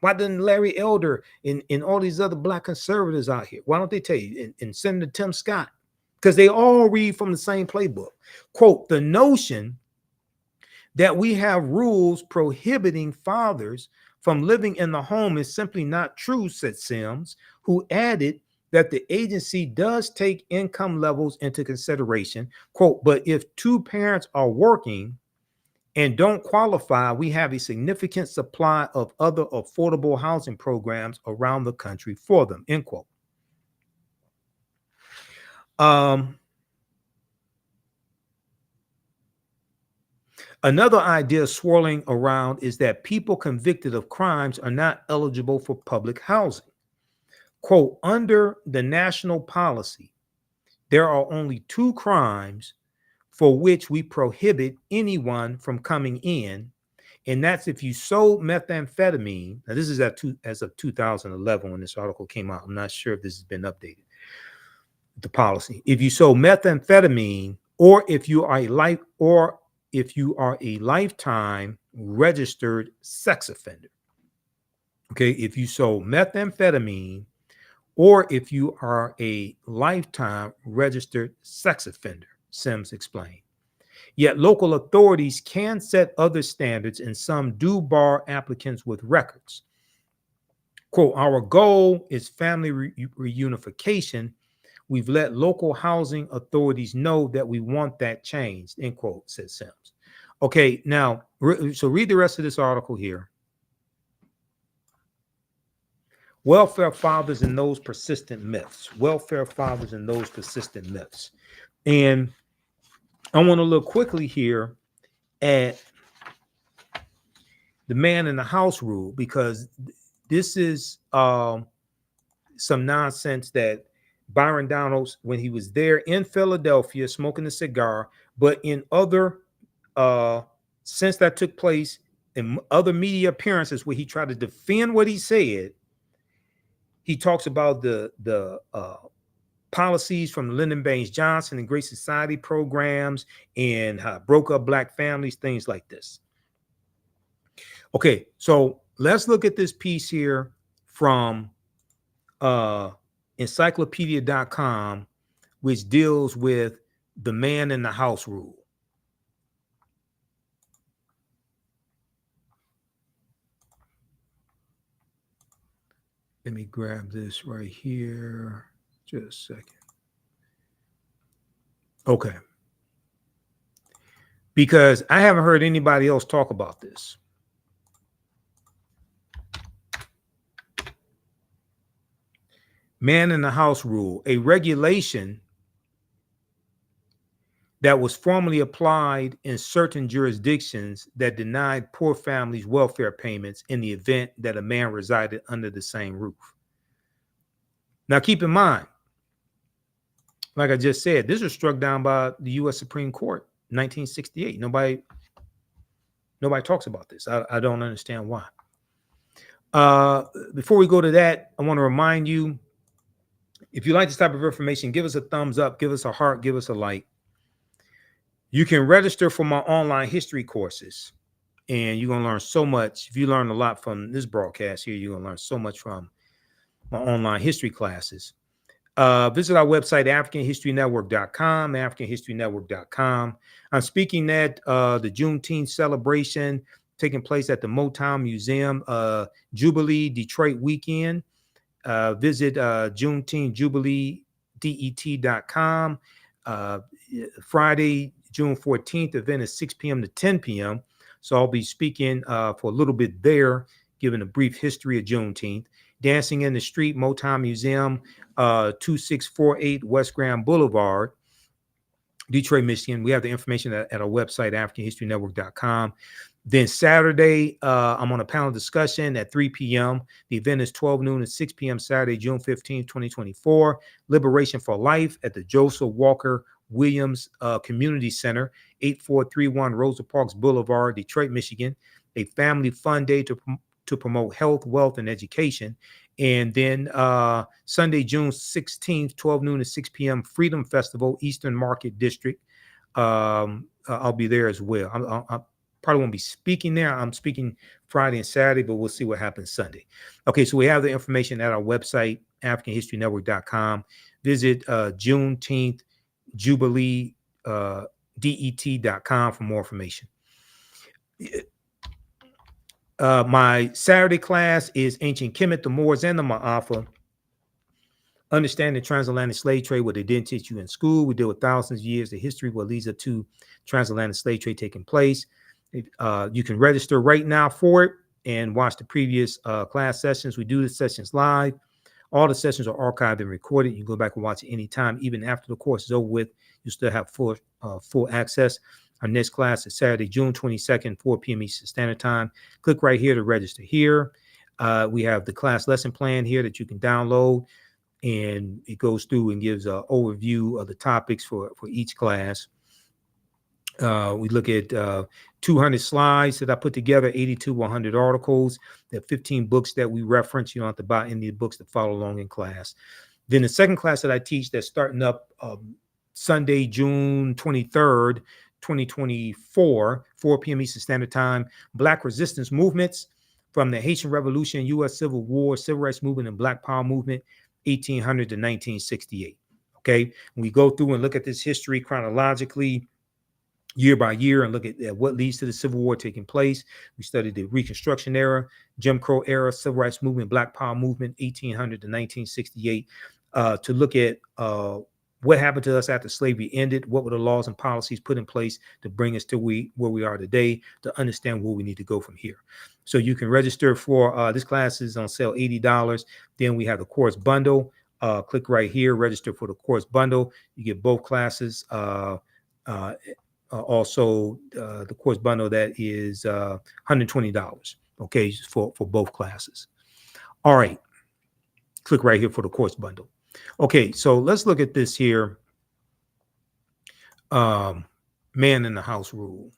Why didn't Larry Elder and all these other black conservatives out here? Why don't they tell you? And Senator Tim Scott? Because they all read from the same playbook. Quote, the notion that we have rules prohibiting fathers from living in the home is simply not true, said Sims, who added that the agency does take income levels into consideration. Quote, but if two parents are working and don't qualify, we have a significant supply of other affordable housing programs around the country for them, end quote. Another idea swirling around is that people convicted of crimes are not eligible for public housing. Quote, under the national policy, there are only 2 crimes for which we prohibit anyone from coming in, and that's if you sold methamphetamine. Now, this is as of 2011 when this article came out. I'm not sure if this has been updated. The policy: if you sold methamphetamine, or if you are a lifetime registered sex offender. Okay, if you sold methamphetamine, or if you are a lifetime registered sex offender, Sims explained. Yet local authorities can set other standards, and some do bar applicants with records. Quote, our goal is family reunification. We've let local housing authorities know that we want that changed, end quote, said Sims. Okay, now, so read the rest of this article here. Welfare fathers and those persistent myths. Welfare fathers and those persistent myths. And I want to look quickly here at the man in the house rule, because this is some nonsense that Byron Donalds, when he was there in Philadelphia smoking a cigar, but in other since that took place in other media appearances where he tried to defend what he said, he talks about the policies from the Lyndon Baines Johnson and Great Society programs and how it broke up black families, things like this. Okay, so let's look at this piece here from encyclopedia.com, which deals with the man in the house rule. Let me grab this right here. Just a second. Okay. Because I haven't heard anybody else talk about this. Man in the house rule, a regulation that was formally applied in certain jurisdictions that denied poor families welfare payments in the event that a man resided under the same roof. Now, keep in mind, like I just said, this was struck down by the U.S. Supreme Court, 1968. Nobody talks about this. I don't understand why. Before we go to that, I want to remind you If you like this type of information, give us a thumbs up, give us a heart, give us a like. You can register for my online history courses, and you're going to learn so much. If you learn a lot from this broadcast here, you're going to learn so much from my online history classes. Visit our website, AfricanHistoryNetwork.com, AfricanHistoryNetwork.com. I'm speaking at the Juneteenth celebration taking place at the Motown Museum, Jubilee Detroit weekend. Visit JuneteenthJubileeDET.com. Friday, June 14th, event is 6 p.m. to 10 p.m. So I'll be speaking for a little bit there, giving a brief history of Juneteenth. Dancing in the Street, Motown Museum, 2648 West Grand Boulevard, Detroit, Michigan. We have the information at our website, AfricanHistoryNetwork.com. Then Saturday, I'm on a panel discussion at 3 p.m. The event is 12 noon to 6 p.m. Saturday, June 15, 2024. Liberation for Life at the Joseph Walker Williams Community Center, 8431 Rosa Parks Boulevard, Detroit, Michigan. A family fun day to promote health, wealth, and education. And then Sunday, June 16th, 12 noon to 6 p.m. Freedom Festival, Eastern Market District. I'll be there as well. I probably won't be speaking there. I'm speaking Friday and Saturday, but we'll see what happens Sunday. Okay, so we have the information at our website, AfricanHistoryNetwork.com. Visit Juneteenth Jubilee DET.com for more information. My Saturday class is Ancient Kemet, the Moors, and the Ma'afa. Understand the transatlantic slave trade, what they didn't teach you in school. We deal with thousands of years of history, what leads up to transatlantic slave trade taking place. You can register right now for it and watch the previous class sessions. We do the sessions live. All the sessions are archived and recorded. You can go back and watch it anytime. Even after the course is over with, you still have full access. Our next class is Saturday, June 22nd, 4 p.m. Eastern Standard Time. Click right here to register here. We have the class lesson plan here that you can download, and it goes through and gives an overview of the topics for each class. We look at 200 slides that I put together, 82 100 articles. There are 15 books that we reference. You don't have to buy any books to follow along in class. Then the second class that I teach that's starting up Sunday, June 23rd, 2024, 4 p.m. Eastern Standard Time, Black Resistance Movements from the Haitian Revolution, U.S. Civil War, Civil Rights Movement, and Black Power Movement, 1800 to 1968. Okay, we go through and look at this history chronologically, year by year, and look at what leads to the Civil War taking place. We studied the Reconstruction era, Jim Crow era, Civil Rights Movement, Black Power Movement, 1800 to 1968, to look at what happened to us after slavery ended, what were the laws and policies put in place to bring us to where we are today, to understand where we need to go from here. So you can register for this class is on sale, $80. Then we have the course bundle. Click right here, register for the course bundle. You get both classes. Also, the course bundle that is $120, okay, for both classes. All right, click right here for the course bundle. Okay, so let's look at this here. Man in the House rule.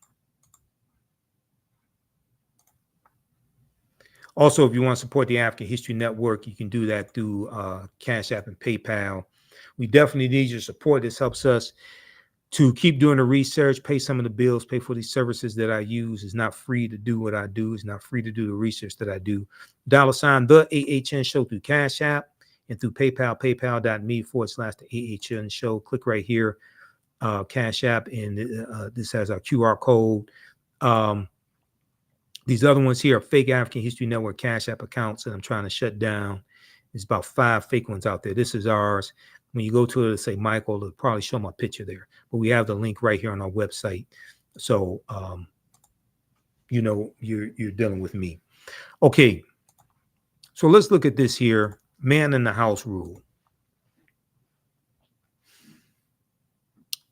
Also, if you want to support the African History Network, you can do that through Cash App and PayPal. We definitely need your support. This helps us to keep doing the research, pay some of the bills, pay for these services that I use. It's not free to do what I do. It's not free to do the research that I do. $ TheAHNShow through Cash App and through PayPal, paypal.me/TheAHNShow. Click right here, Cash App, and this has our QR code. These other ones here are fake African History Network Cash App accounts that I'm trying to shut down. There's about 5 fake ones out there. This is ours. When you go to it, say Michael, it'll probably show my picture there. But we have the link right here on our website. So, you know, you're dealing with me. Okay. So let's look at this here. Man in the House rule.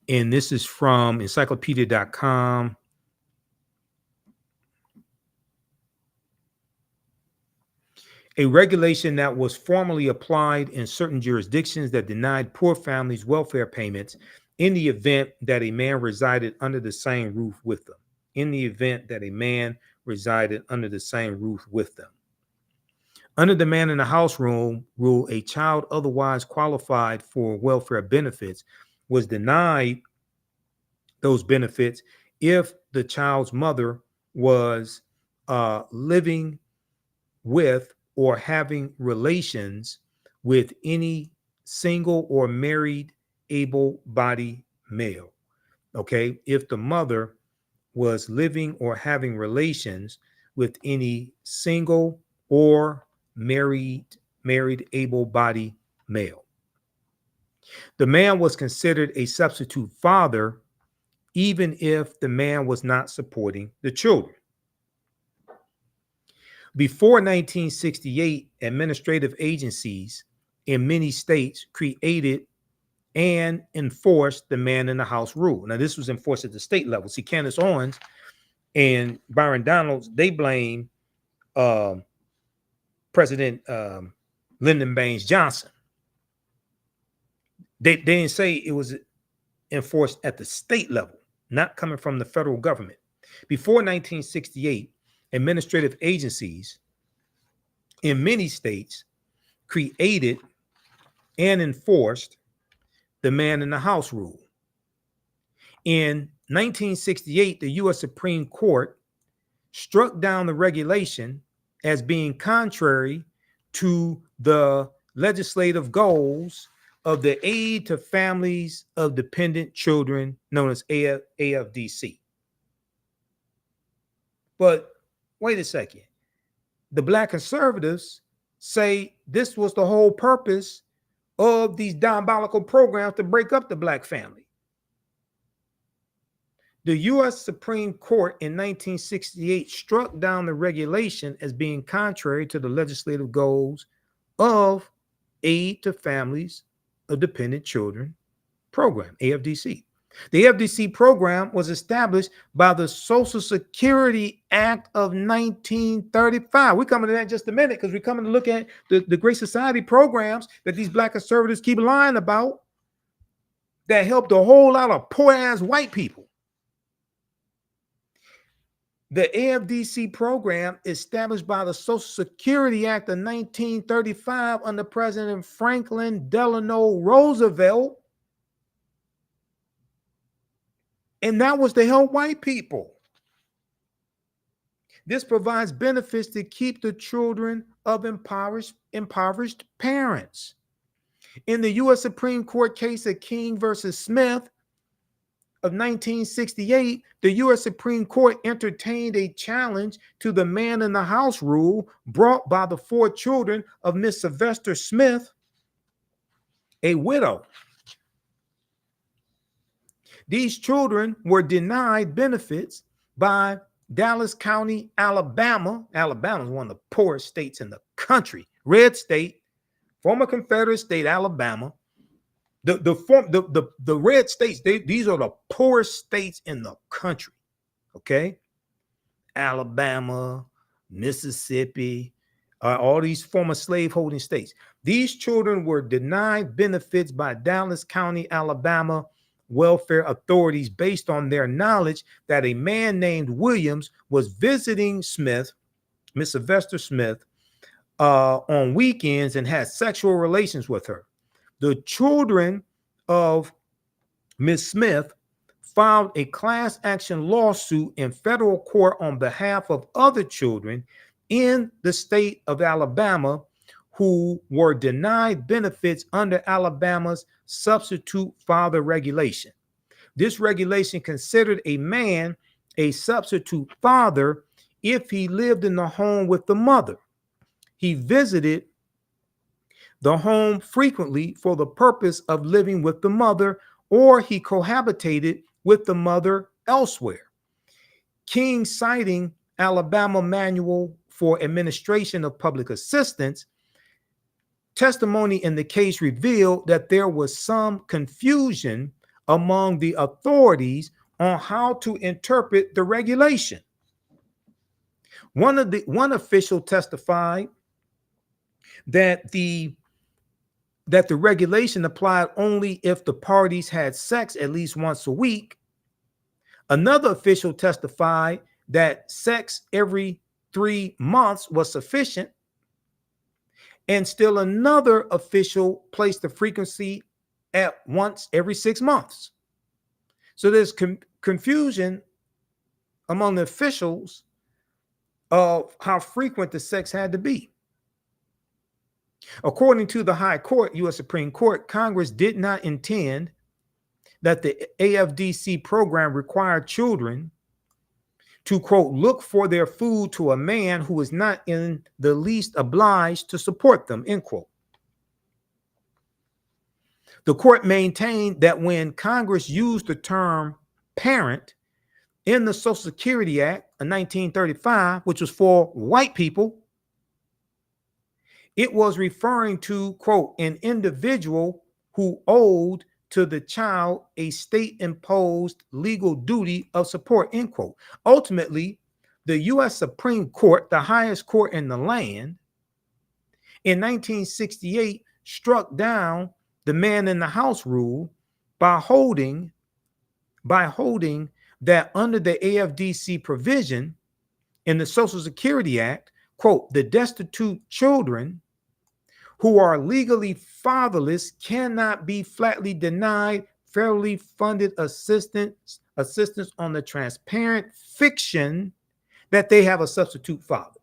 And this is from encyclopedia.com. A regulation that was formally applied in certain jurisdictions that denied poor families welfare payments in the event that a man resided under the same roof with them. In the event that a man resided under the same roof with them. Under the man in the house rule, a child otherwise qualified for welfare benefits was denied those benefits if the child's mother was living with or having relations with any single or married able-bodied male. Okay, if the mother was living or having relations with any single or married able-bodied male. The man was considered a substitute father even if the man was not supporting the children. Before 1968, administrative agencies in many states created and enforced the man in the house rule. Now, this was enforced at the state level. See, Candace Owens and Byron Donalds, they blame President Lyndon Baines Johnson. They didn't say it was enforced at the state level, not coming from the federal government. Before 1968, administrative agencies in many states created and enforced the man in the house rule. In 1968, the U.S. Supreme Court struck down the regulation as being contrary to the legislative goals of the Aid to Families of Dependent Children, known as AFDC. But wait a second. The Black conservatives say this was the whole purpose of these diabolical programs to break up the Black family. The U.S. Supreme Court in 1968 struck down the regulation as being contrary to the legislative goals of Aid to Families of Dependent Children program, AFDC. The AFDC program was established by the Social Security Act of 1935. We're coming to that in just a minute because we're coming to look at the Great Society programs that these Black conservatives keep lying about that helped a whole lot of poor-ass white people. The AFDC program, established by the Social Security Act of 1935 under President Franklin Delano Roosevelt, and that was to help white people. This provides benefits to keep the children of impoverished parents. In the U.S. Supreme Court case of King versus Smith of 1968, the U.S. Supreme Court entertained a challenge to the man in the house rule brought by the 4 children of Miss Sylvester Smith, a widow. These children were denied benefits by Dallas County, Alabama. Alabama is one of the poorest states in the country. Red state, former Confederate state, Alabama. The red states, these are the poorest states in the country. Okay? Alabama, Mississippi, all these former slaveholding states. These children were denied benefits by Dallas County, Alabama welfare authorities based on their knowledge that a man named Williams was visiting Smith, Miss Sylvester Smith, on weekends and had sexual relations with her. The children of Miss Smith filed a class action lawsuit in federal court on behalf of other children in the state of Alabama who were denied benefits under Alabama's substitute father regulation. This regulation considered a man a substitute father if he lived in the home with the mother. He visited the home frequently for the purpose of living with the mother, or he cohabitated with the mother elsewhere. King, citing Alabama Manual for Administration of Public Assistance, testimony in the case revealed that there was some confusion among the authorities on how to interpret the regulation. One official testified that the regulation applied only if the parties had sex at least once a week. Another official testified that sex every 3 months was sufficient. And still another official placed the frequency at once every 6 months. So there's confusion among the officials of how frequent the sex had to be. According to the High Court, U.S. Supreme Court, Congress did not intend that the AFDC program required children to, quote, look for their food to a man who is not in the least obliged to support them, end quote. The court maintained that when Congress used the term parent in the Social Security Act of 1935, which was for white people, it was referring to, quote, an individual who owed to the child a state-imposed legal duty of support, end quote. Ultimately, the U.S. Supreme Court, the highest court in the land, in 1968 struck down the man in the house rule by holding that under the AFDC provision in the Social Security Act, quote, the destitute children who are legally fatherless cannot be flatly denied federally funded assistance on the transparent fiction that they have a substitute father.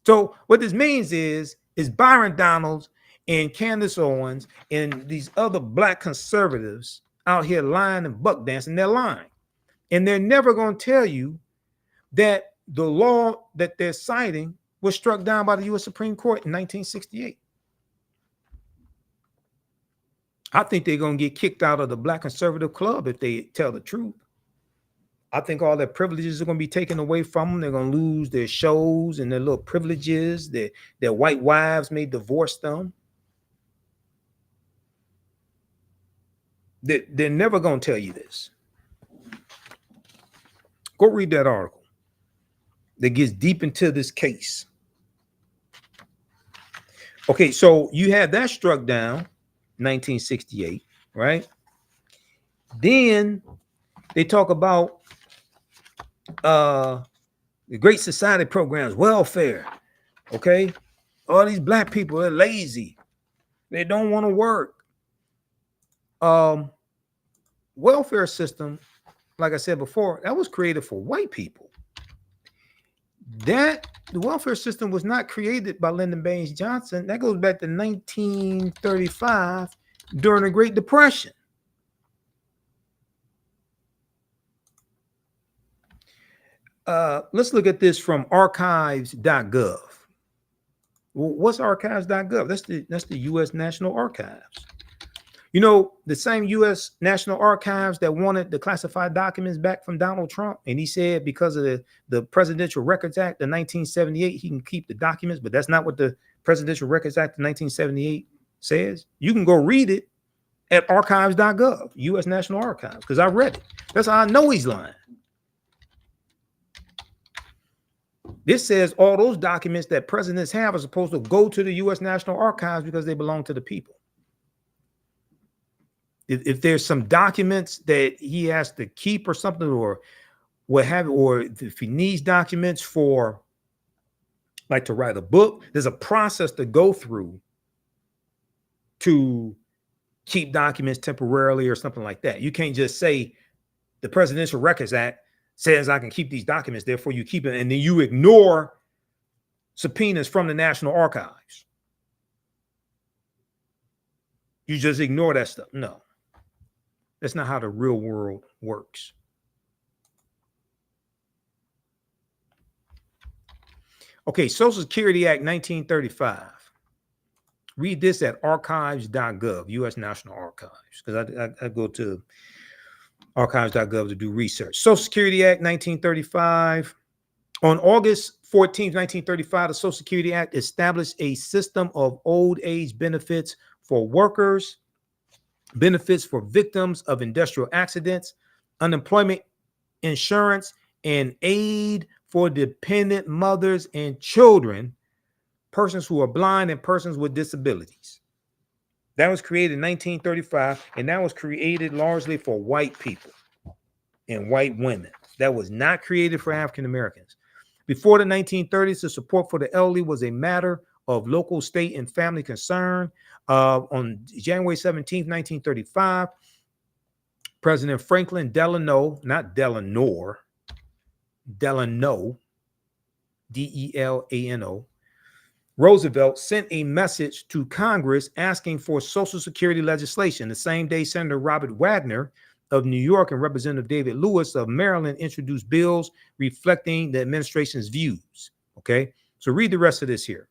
So what this means is Byron Donalds and Candace Owens and these other black conservatives out here lying and buck dancing, they're lying. And they're never going to tell you that the law that they're citing was struck down by the U.S. Supreme Court in 1968. I think they're going to get kicked out of the black conservative club if they tell the truth. I think all their privileges are going to be taken away from them. They're going to lose their shows and their little privileges. Their white wives may divorce them. They're never going to tell you this. Go read that article that gets deep into this case. Okay, so you had that struck down 1968, right? Then they talk about the Great Society programs, welfare. Okay, all these black people are lazy. They don't want to work. Welfare system, like I said before, that was created for white people. The welfare system was not created by Lyndon Baines Johnson. That goes back to 1935 during the Great Depression. Let's look at this from archives.gov. What's archives.gov? That's the U.S. National Archives. You know, the same U.S. National Archives that wanted the classified documents back from Donald Trump. And he said because of the Presidential Records Act of 1978, he can keep the documents. But that's not what the Presidential Records Act of 1978 says. You can go read it at archives.gov, U.S. National Archives, because I read it. That's how I know he's lying. This says all those documents that presidents have are supposed to go to the U.S. National Archives because they belong to the people. If there's some documents that he has to keep or something, or what have, or if he needs documents for, like, to write a book, there's a process to go through to keep documents temporarily or something like that. You can't just say the Presidential Records Act says I can keep these documents, therefore you keep it, and then you ignore subpoenas from the National Archives. You just ignore that stuff. No. That's not how the real world works. Okay, Social Security Act 1935. Read this at archives.gov, U.S. National Archives, because I go to archives.gov to do research. Social Security Act 1935. On August 14, 1935, the Social Security Act established a system of old age benefits for workers, benefits for victims of industrial accidents, unemployment insurance, and aid for dependent mothers and children, persons who are blind and persons with disabilities. That was created in 1935, and that was created largely for white people and white women. That was not created for African Americans, Before the 1930s, the support for the elderly was a matter of local, state, and family concern. On January 17th, 1935, President Franklin Delano, not Delano, Delano, Delano, Roosevelt sent a message to Congress asking for Social Security legislation. The same day, Senator Robert Wagner of New York and Representative David Lewis of Maryland introduced bills reflecting the administration's views. Okay, so read the rest of this here.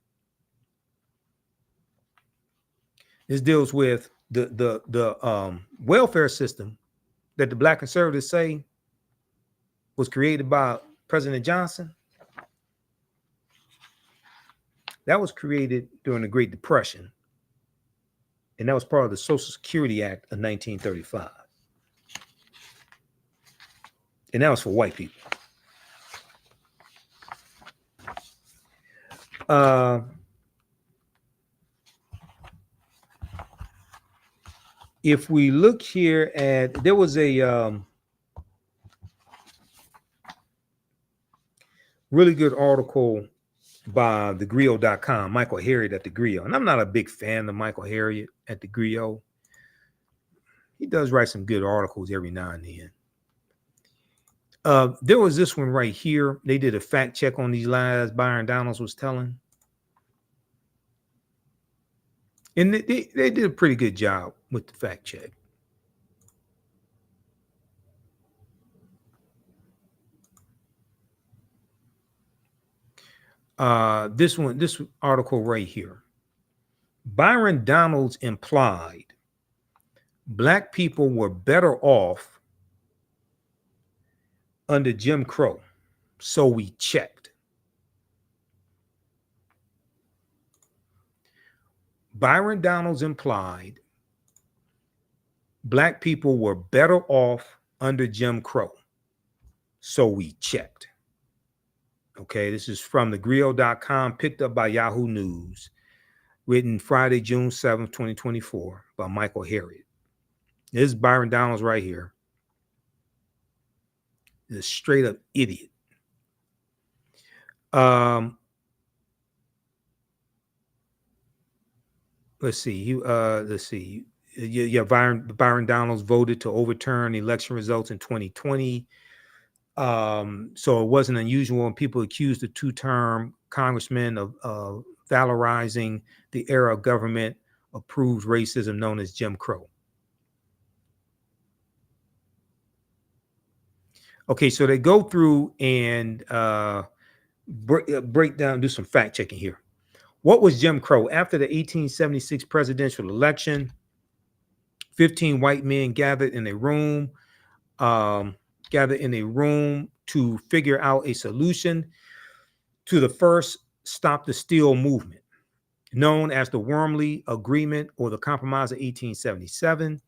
This deals with the welfare system that the Black conservatives say was created by President Johnson. That was created during the Great Depression, and that was part of the Social Security Act of 1935. And that was for white people. If we look here at, there was a really good article by thegrio.com, Michael Harriot at the Grio. And I'm not a big fan of Michael Harriot at the Grio. He does write some good articles every now and then. There was this one right here. They did a fact check on these lies Byron Donalds was telling. And they did a pretty good job with the fact check. This article right here. Byron Donalds implied Black people were better off under Jim Crow, so we checked. Byron Donalds implied Black people were better off under Jim Crow, so we checked. Okay, this is from thegrio.com, picked up by Yahoo News, written Friday, June 7th, 2024, by Michael Harriot. This is Byron Donalds right here. He's a straight up idiot. Let's see. Byron Donalds voted to overturn election results in 2020. So it wasn't unusual when people accused the two-term congressman of valorizing the era of government-approved racism known as Jim Crow. Okay, so they go through and break down, do some fact checking here. What was Jim Crow? After the 1876 presidential election, 15 white men gathered in a room to figure out a solution to the first Stop the Steal movement, known as the Wormley Agreement or the Compromise of 1877.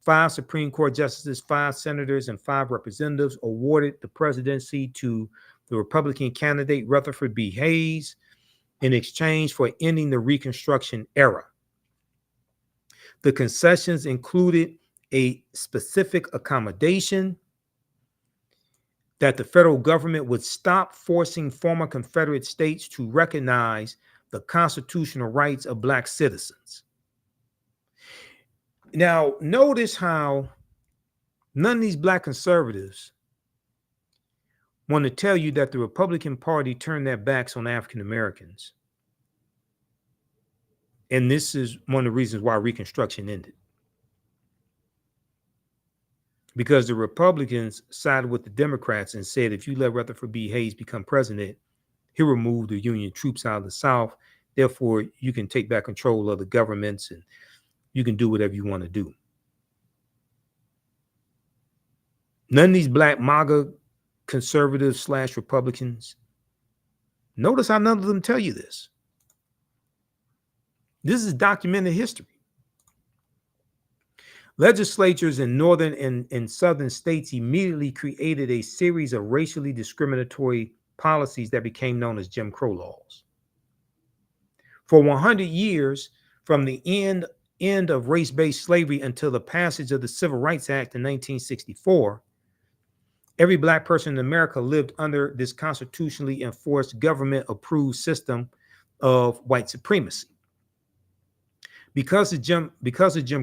5 Supreme Court justices, 5 senators, and 5 representatives awarded the presidency to the Republican candidate Rutherford B. Hayes in exchange for ending the Reconstruction era. The concessions included a specific accommodation that the federal government would stop forcing former Confederate states to recognize the constitutional rights of Black citizens. Now, notice how none of these Black conservatives want to tell you that the Republican Party turned their backs on African Americans. And this is one of the reasons why Reconstruction ended. Because the Republicans sided with the Democrats and said, if you let Rutherford B. Hayes become president, he'll remove the Union troops out of the South. Therefore, you can take back control of the governments and you can do whatever you want to do. None of these Black MAGA conservatives / Republicans, notice how none of them tell you this. This is documented history. Legislatures in northern and southern states immediately created a series of racially discriminatory policies that became known as Jim Crow laws. For 100 years, from the end of race-based slavery until the passage of the Civil Rights Act in 1964, Every black person in America lived under this constitutionally enforced government-approved system of white supremacy. Because of Jim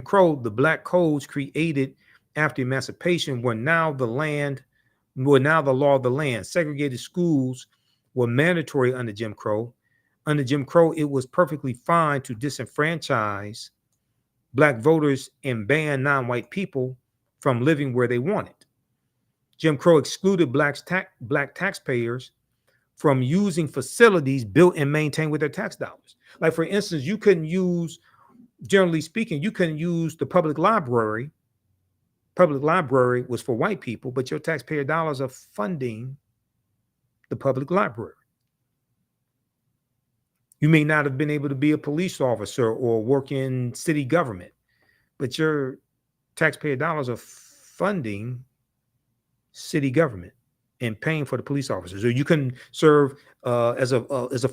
Crow, the black codes created after emancipation were now the law of the land. Segregated schools were mandatory under Jim Crow. Under Jim Crow, it was perfectly fine to disenfranchise black voters and ban non-white people from living where they wanted. Jim Crow excluded black taxpayers from using facilities built and maintained with their tax dollars. Like, for instance, you couldn't use, generally speaking, you couldn't use the public library. Public library was for white people, but your taxpayer dollars are funding the public library. You may not have been able to be a police officer or work in city government, but your taxpayer dollars are funding city government and paying for the police officers. Or you can serve as a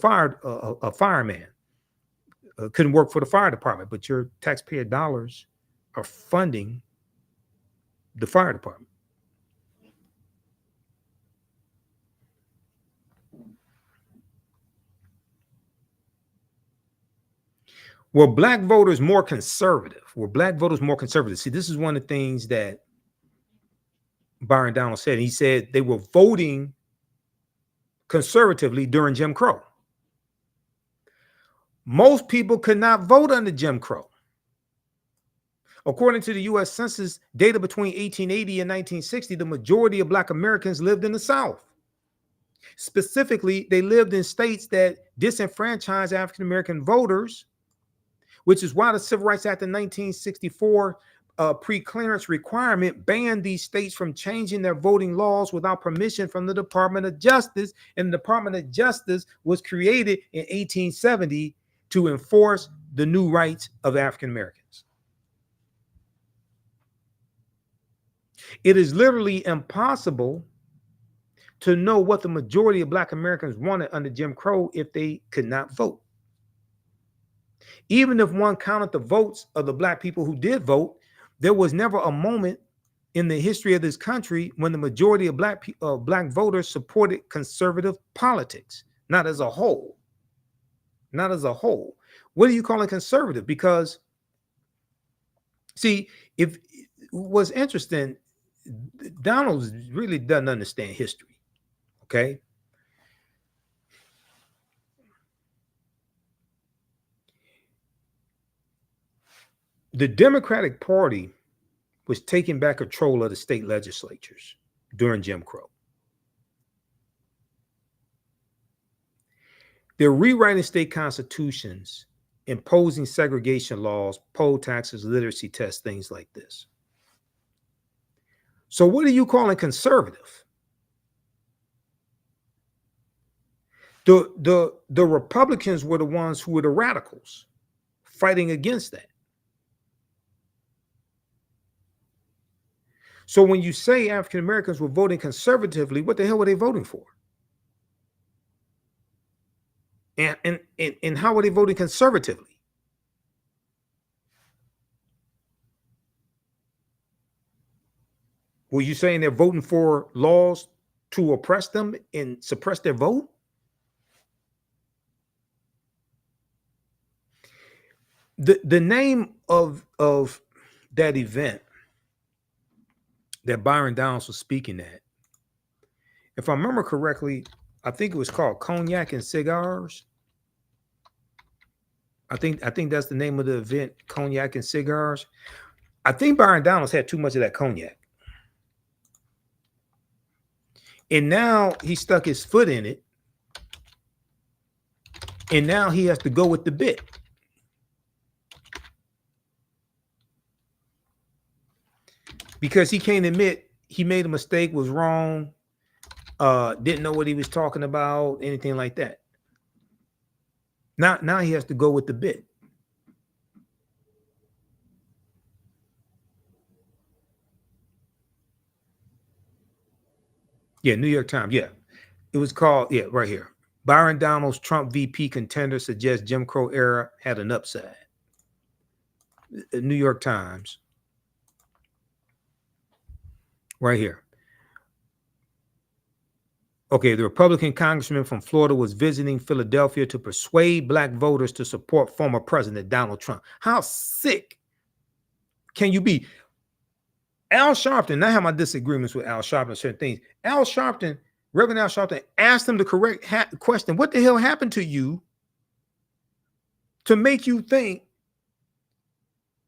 fireman. Couldn't work for the fire department, but your taxpayer dollars are funding the fire department. Were black voters more conservative? See, this is one of the things that Byron Donalds said. He said they were voting conservatively during Jim Crow. Most people could not vote under Jim Crow. According to the U.S. Census data between 1880 and 1960, the majority of black Americans lived in the South. Specifically, they lived in states that disenfranchised African American voters, which is why the Civil Rights Act of 1964 pre-clearance requirement banned these states from changing their voting laws without permission from the Department of Justice. And the Department of Justice was created in 1870 to enforce the new rights of African Americans. It is literally impossible to know what the majority of black Americans wanted under Jim Crow if they could not vote. Even if one counted the votes of the black people who did vote, there was never a moment in the history of this country when the majority of black voters supported conservative politics, not as a whole. Not as a whole. What are you calling conservative? Because, see, if what's interesting, Donalds really doesn't understand history, okay? The Democratic Party was taking back control of the state legislatures during Jim Crow. They're rewriting state constitutions, imposing segregation laws, poll taxes, literacy tests, things like this. So what are you calling conservative? The Republicans were the ones who were the radicals fighting against that. So when you say African Americans were voting conservatively, what the hell were they voting for? And how were they voting conservatively? Were you saying they're voting for laws to oppress them and suppress their vote? The name of that event that Byron Donalds was speaking at, if I remember correctly, I think it was called Cognac and Cigars. I think that's the name of the event, Cognac and Cigars. I think Byron Donalds had too much of that cognac. And now he stuck his foot in it. And now he has to go with the bit. Because he can't admit he made a mistake, was wrong, didn't know what he was talking about, anything like that. Now he has to go with the bit. Yeah, New York Times. Yeah, it was called, yeah, right here. Byron Donalds, Trump VP contender, suggests Jim Crow era had an upside. New York Times. Right here. Okay, the Republican congressman from Florida was visiting Philadelphia to persuade black voters to support former President Donald Trump. How sick can you be? Al Sharpton, I have my disagreements with Al Sharpton on certain things. Al Sharpton, Reverend Al Sharpton, asked him the correct question. What the hell happened to you to make you think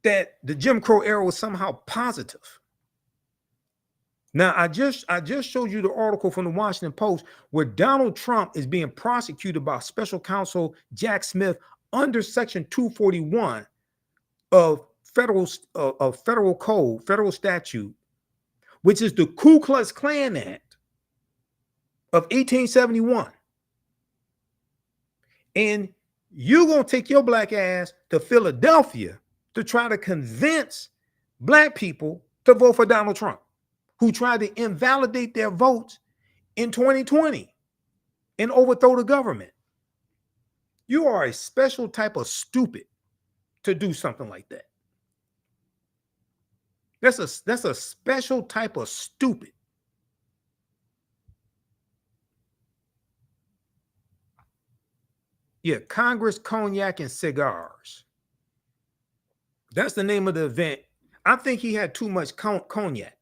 that the Jim Crow era was somehow positive? Now, I just showed you the article from the Washington Post where Donald Trump is being prosecuted by Special Counsel Jack Smith under Section 241 of federal code, federal statute, which is the Ku Klux Klan Act of 1871. And you're going to take your black ass to Philadelphia to try to convince black people to vote for Donald Trump, who tried to invalidate their votes in 2020 and overthrow the government. You are a special type of stupid to do something like that. That's a special type of stupid. Yeah, Congress, Cognac, and Cigars. That's the name of the event. I think he had too much cognac.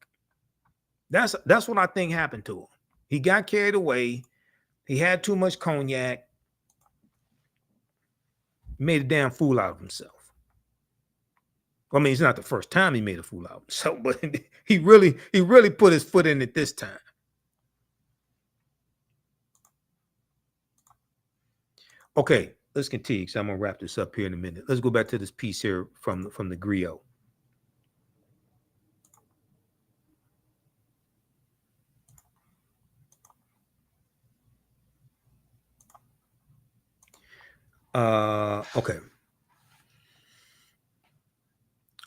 That's what I think happened to him. He got carried away. He had too much cognac. Made a damn fool out of himself. I mean, it's not the first time he made a fool out of himself, but he really put his foot in it this time. Okay, let's continue. So I'm gonna wrap this up here in a minute. Let's go back to this piece here from the griot.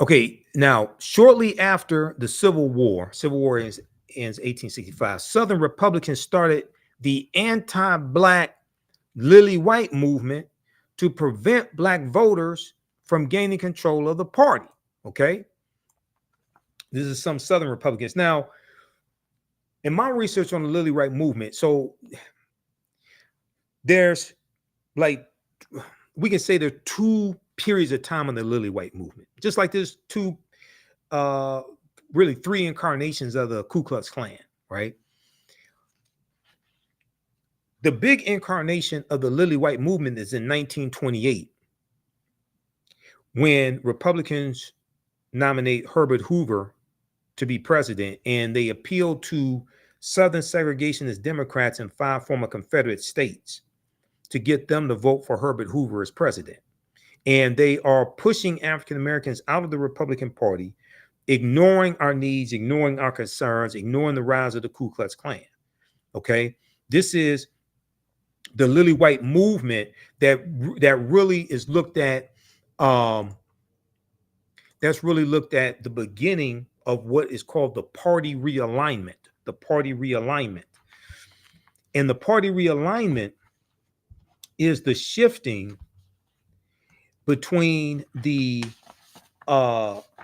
Okay, now, shortly after the Civil War ends 1865, Southern Republicans started the anti-black Lily White movement to prevent black voters from gaining control of the party, okay? This is some Southern Republicans. Now, in my research on the Lily White movement, so there's like, we can say there are two periods of time in the Lily White movement, just like there's really three incarnations of the Ku Klux Klan, right? The big incarnation of the Lily White movement is in 1928, when Republicans nominate Herbert Hoover to be president, and they appealed to Southern segregationist Democrats in 5 former Confederate states to get them to vote for Herbert Hoover as president. And they are pushing African Americans out of the Republican Party, ignoring our needs, ignoring our concerns, ignoring the rise of the Ku Klux Klan. Okay, this is the Lily White movement that really is looked at. That's really looked at the beginning of what is called the party realignment. The party realignment, and the party realignment is the shifting between the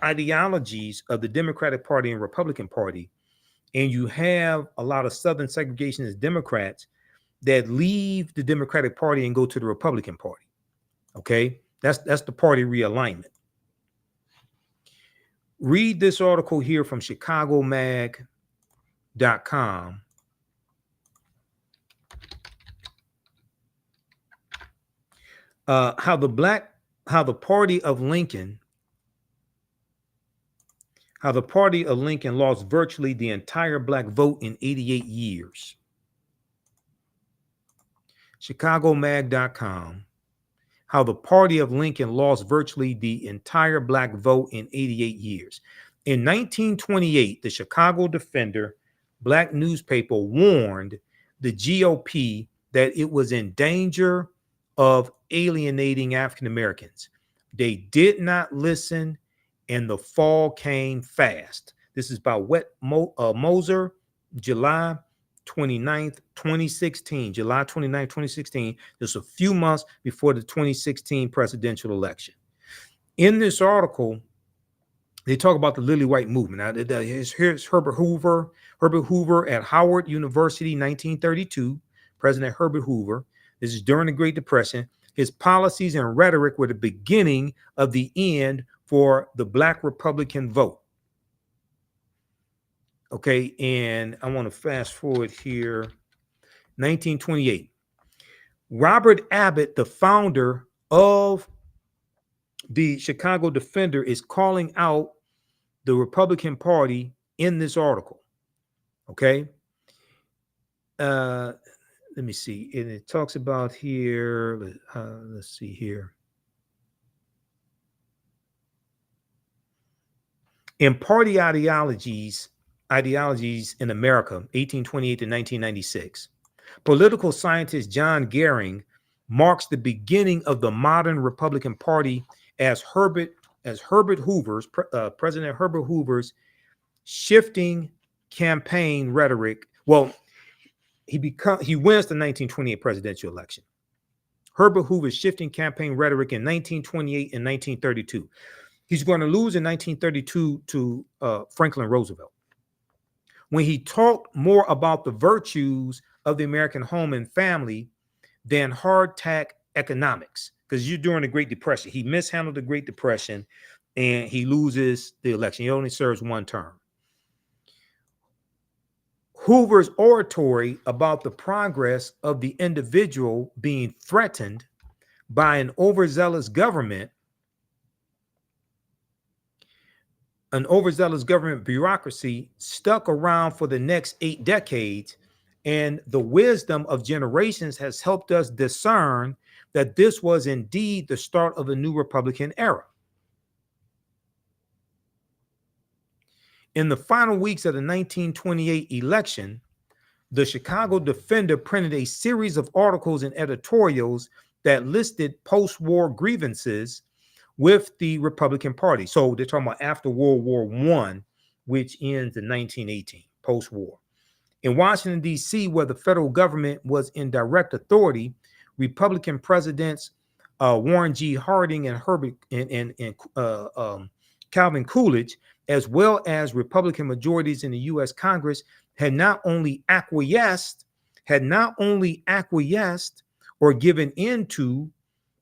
ideologies of the Democratic Party and Republican Party, and you have a lot of Southern segregationist Democrats that leave the Democratic Party and go to the Republican Party. Okay, that's the party realignment. Read this article here from ChicagoMag.com. How the party of Lincoln lost virtually the entire black vote in 88 years. ChicagoMag.com. How the party of Lincoln lost virtually the entire black vote in 88 years. In 1928, the Chicago Defender, black newspaper, warned the GOP that it was in danger of alienating African Americans. They did not listen, and the fall came fast. This is by Wet Moser, July 29th, 2016. July 29th, 2016. Just a few months before the 2016 presidential election. In this article, They talk about the Lily White movement. Now, here's Herbert Hoover. Herbert Hoover at Howard University, 1932. President Herbert Hoover. This is during the Great Depression. His policies and rhetoric were the beginning of the end for the Black Republican vote. Okay, and I want to fast forward here. 1928. Robert Abbott, the founder of the Chicago Defender, is calling out the Republican Party in this article. Okay. Let me see. And it talks about here. Let's see here. In party ideologies in America, 1828 to 1996, political scientist John Gehring marks the beginning of the modern Republican Party as President Herbert Hoover's shifting campaign rhetoric. Well, he wins the 1928 presidential election. Herbert Hoover's shifting campaign rhetoric in 1928 and 1932. He's going to lose in 1932 to Franklin Roosevelt. When he talked more about the virtues of the American home and family than hardtack economics, because you're during the Great Depression. He mishandled the Great Depression and he loses the election. He only serves one term. Hoover's oratory about the progress of the individual being threatened by an overzealous government bureaucracy stuck around for the next 8 decades, and the wisdom of generations has helped us discern that this was indeed the start of a new Republican era. In the final weeks of the 1928 election, the Chicago Defender printed a series of articles and editorials that listed post-war grievances with the Republican Party. So they're talking about after World War I, which ends in 1918, post-war. In Washington, D.C., where the federal government was in direct authority, Republican presidents Warren G. Harding and Calvin Coolidge, as well as Republican majorities in the U.S. Congress, had not only acquiesced or given into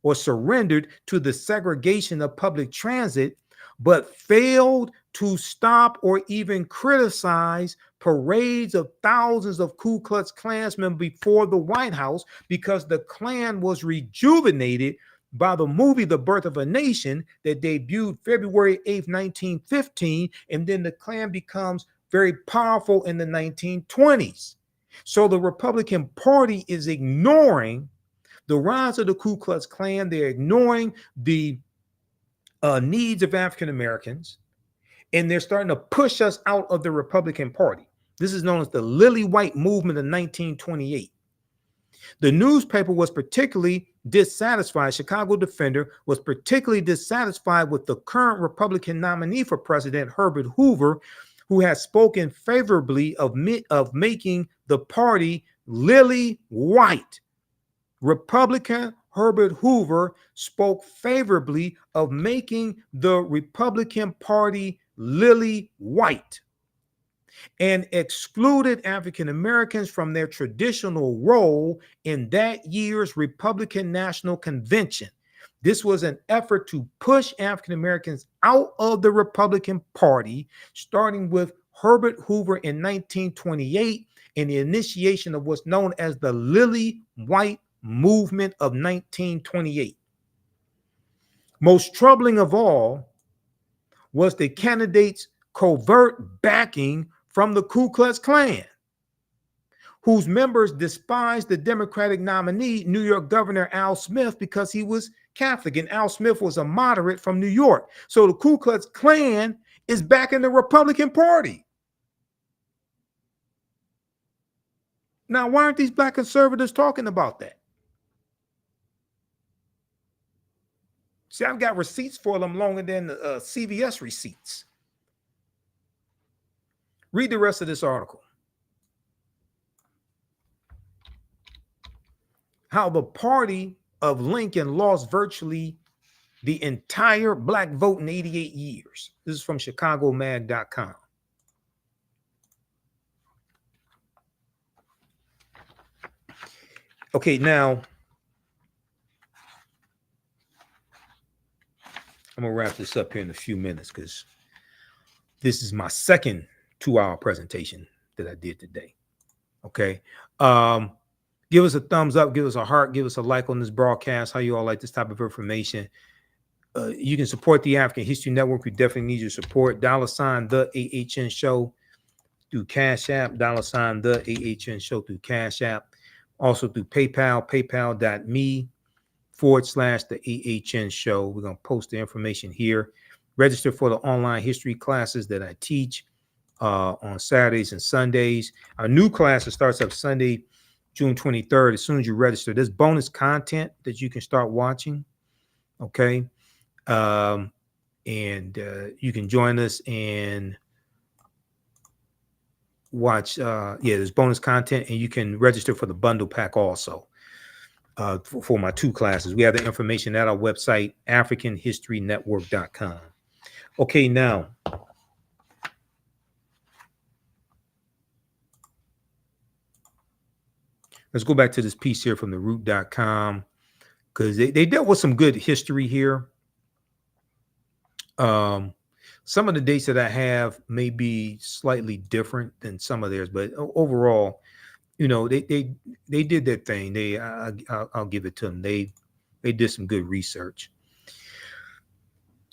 or surrendered to the segregation of public transit, but failed to stop or even criticize parades of thousands of Ku Klux Klansmen before the White House, because the Klan was rejuvenated by the movie The Birth of a Nation that debuted February 8th, 1915, and then the Klan becomes very powerful in the 1920s. So the Republican Party is ignoring the rise of the Ku Klux Klan. They're ignoring the needs of African Americans, and they're starting to push us out of the Republican Party. This is known as the Lily White movement of 1928. The newspaper was particularly dissatisfied. Chicago Defender was particularly dissatisfied with the current Republican nominee for president, Herbert Hoover, who has spoken favorably of making the party lily white. Republican Herbert Hoover spoke favorably of making the Republican Party lily white and excluded African Americans from their traditional role in that year's Republican National Convention. This was an effort to push African Americans out of the Republican Party, starting with Herbert Hoover in 1928 and the initiation of what's known as the Lily White movement of 1928. Most troubling of all was the candidate's covert backing from the Ku Klux Klan, whose members despised the Democratic nominee, New York Governor Al Smith, because he was Catholic, and Al Smith was a moderate from New York. So the Ku Klux Klan is backing the Republican Party. Now, why aren't these Black conservatives talking about that? See, I've got receipts for them longer than CVS receipts. Read the rest of this article. How the party of Lincoln lost virtually the entire black vote in 88 years. This is from ChicagoMag.com. Okay, now I'm gonna wrap this up here in a few minutes because this is my second 2-hour presentation that I did today. Okay. Give us a thumbs up, give us a heart, give us a like on this broadcast. How you all like this type of information? You can support the African History Network. We definitely need your support. $, the AHN show through Cash App, $, the AHN show through Cash App. Also through PayPal, paypal.me/the AHN show. We're going to post the information here. Register for the online history classes that I teach on Saturdays and Sundays. Our new class starts up Sunday, June 23rd. As soon as you register, there's bonus content that you can start watching. Okay. And you can join us and watch. There's bonus content, and you can register for the bundle pack also for my 2 classes. We have the information at our website, africanhistorynetwork.com. Okay, now let's go back to this piece here from theroot.com because they dealt with some good history here. Some of the dates that I have may be slightly different than some of theirs, but overall, you know, they did their thing. I'll give it to them. They did some good research.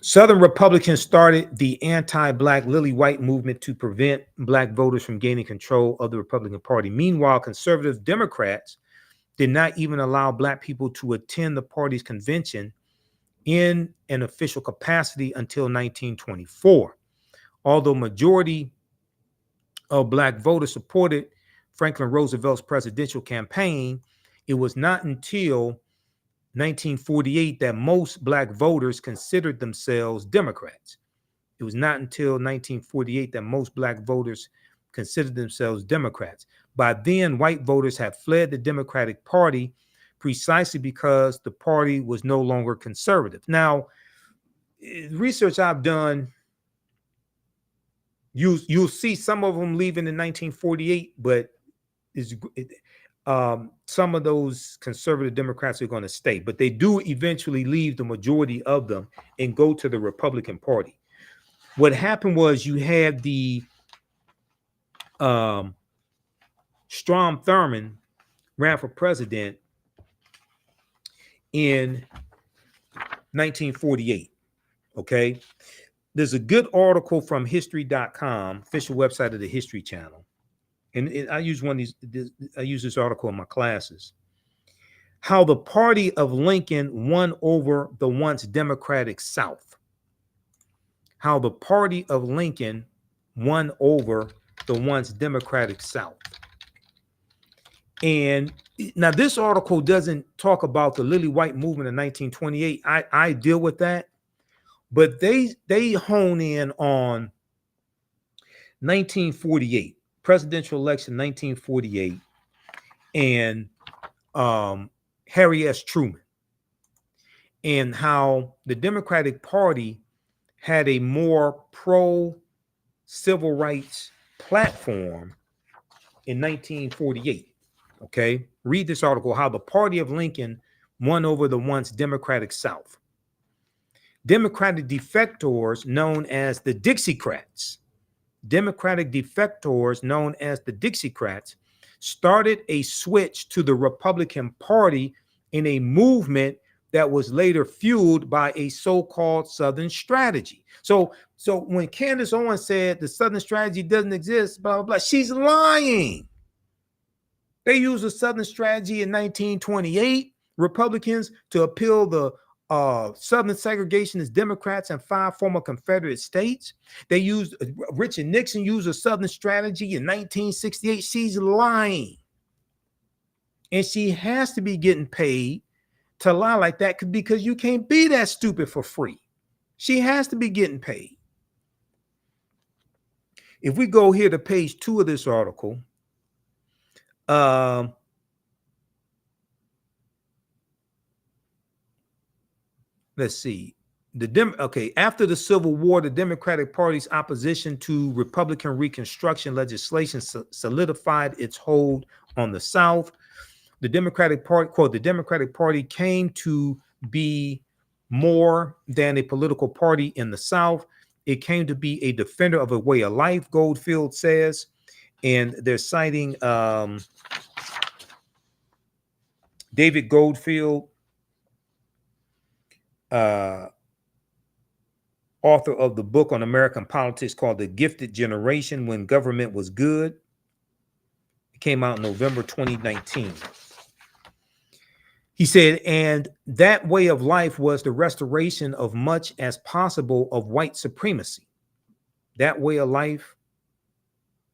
Southern Republicans started the anti-black Lily White movement to prevent black voters from gaining control of the Republican Party. Meanwhile, conservative Democrats did not even allow black people to attend the party's convention in an official capacity until 1924. Although majority of black voters supported Franklin Roosevelt's presidential campaign, it was not until 1948 that most black voters considered themselves Democrats. It was not until 1948 that most black voters considered themselves Democrats. By then, white voters had fled the Democratic Party precisely because the party was no longer conservative. Now, research I've done, you'll see some of them leaving in 1948, but some of those conservative Democrats are going to stay, but they do eventually leave, the majority of them, and go to the Republican Party. What happened was you had the Strom Thurmond ran for president in 1948. Okay. There's a good article from history.com, official website of the History Channel. And I use I use this article in my classes. How the party of Lincoln won over the once Democratic South. How the party of Lincoln won over the once Democratic South. And now this article doesn't talk about the Lily White movement in 1928. I deal with that, but they hone in on 1948, presidential election 1948, and Harry S. Truman, and how the Democratic Party had a more pro-civil rights platform in 1948. Okay, read this article, how the party of Lincoln won over the once Democratic South. Democratic defectors known as the Dixiecrats, started a switch to the Republican Party in a movement that was later fueled by a so-called Southern strategy. So when Candace Owens said the Southern strategy doesn't exist, blah, blah, blah, she's lying. They used a Southern strategy in 1928, Republicans, to appeal the Southern segregationist Democrats in 5 former Confederate states. They used, Richard Nixon used a Southern strategy in 1968. She's lying. And she has to be getting paid to lie like that because you can't be that stupid for free. She has to be getting paid. If we go here to page 2 of this article, let's see. after the Civil War, the Democratic Party's opposition to Republican Reconstruction legislation solidified its hold on the South. The Democratic Party, quote, the Democratic Party came to be more than a political party in the South. It came to be a defender of a way of life, Goldfield says. And they're citing David Goldfield, author of the book on American politics called The Gifted Generation When Government Was Good. It came out in November 2019. He said, and that way of life was the restoration of much as possible of white supremacy. That way of life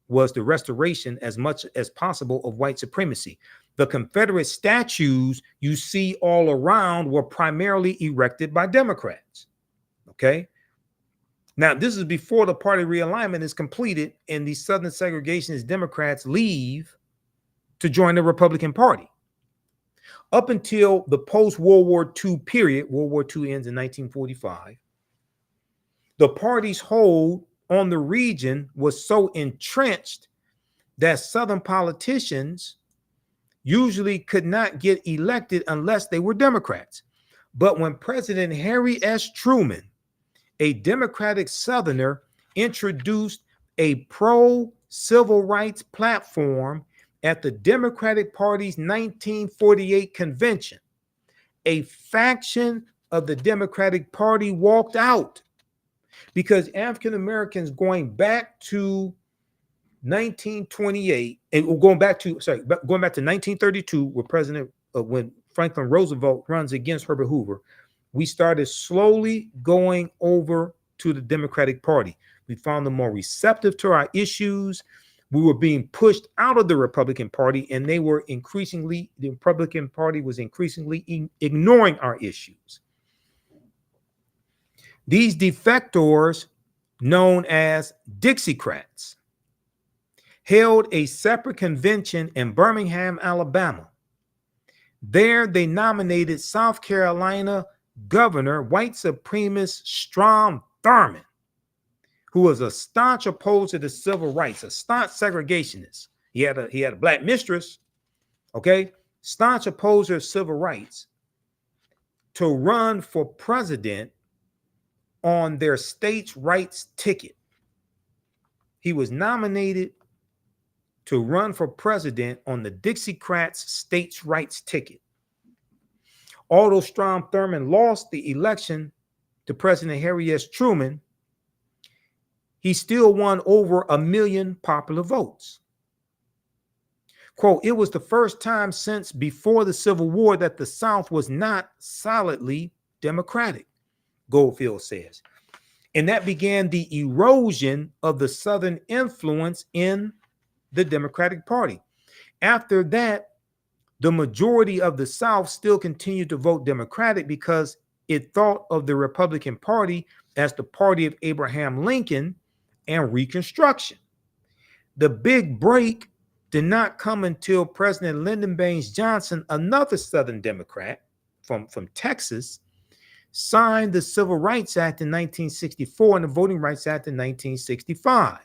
was the restoration as much as possible of white supremacy. The Confederate statues you see all around were primarily erected by Democrats. Okay. Now, this is before the party realignment is completed and the Southern segregationist Democrats leave to join the Republican Party. Up until the post-World War II period, World War II ends in 1945, the party's hold on the region was so entrenched that Southern politicians usually could not get elected unless they were Democrats. But when President Harry S. Truman, a Democratic Southerner, introduced a pro-civil rights platform at the Democratic Party's 1948 convention, a faction of the Democratic Party walked out because African Americans going back to 1928 and going back to 1932, when Franklin Roosevelt runs against Herbert Hoover, we started slowly going over to the Democratic Party. We found them more receptive to our issues. We were being pushed out of the Republican Party, and the Republican Party was increasingly ignoring our issues. These defectors, known as Dixiecrats, held a separate convention in Birmingham, Alabama. There, they nominated South Carolina Governor, white supremacist Strom Thurmond, who was a staunch opposer to civil rights, a staunch segregationist. He had a black mistress, okay, staunch opposer of civil rights, to run for president on their states' rights ticket. He was nominated to run for president on the Dixiecrats states' rights ticket. Although Strom Thurmond lost the election to President Harry S. Truman, he still won over 1 million popular votes. Quote, it was the first time since before the Civil War that the South was not solidly Democratic, Goldfield says. And that began the erosion of the Southern influence in the Democratic Party. After that, the majority of the South still continued to vote Democratic because it thought of the Republican Party as the party of Abraham Lincoln and Reconstruction. The big break did not come until President Lyndon Baines Johnson, another Southern Democrat from Texas, signed the Civil Rights Act in 1964 and the Voting Rights Act in 1965.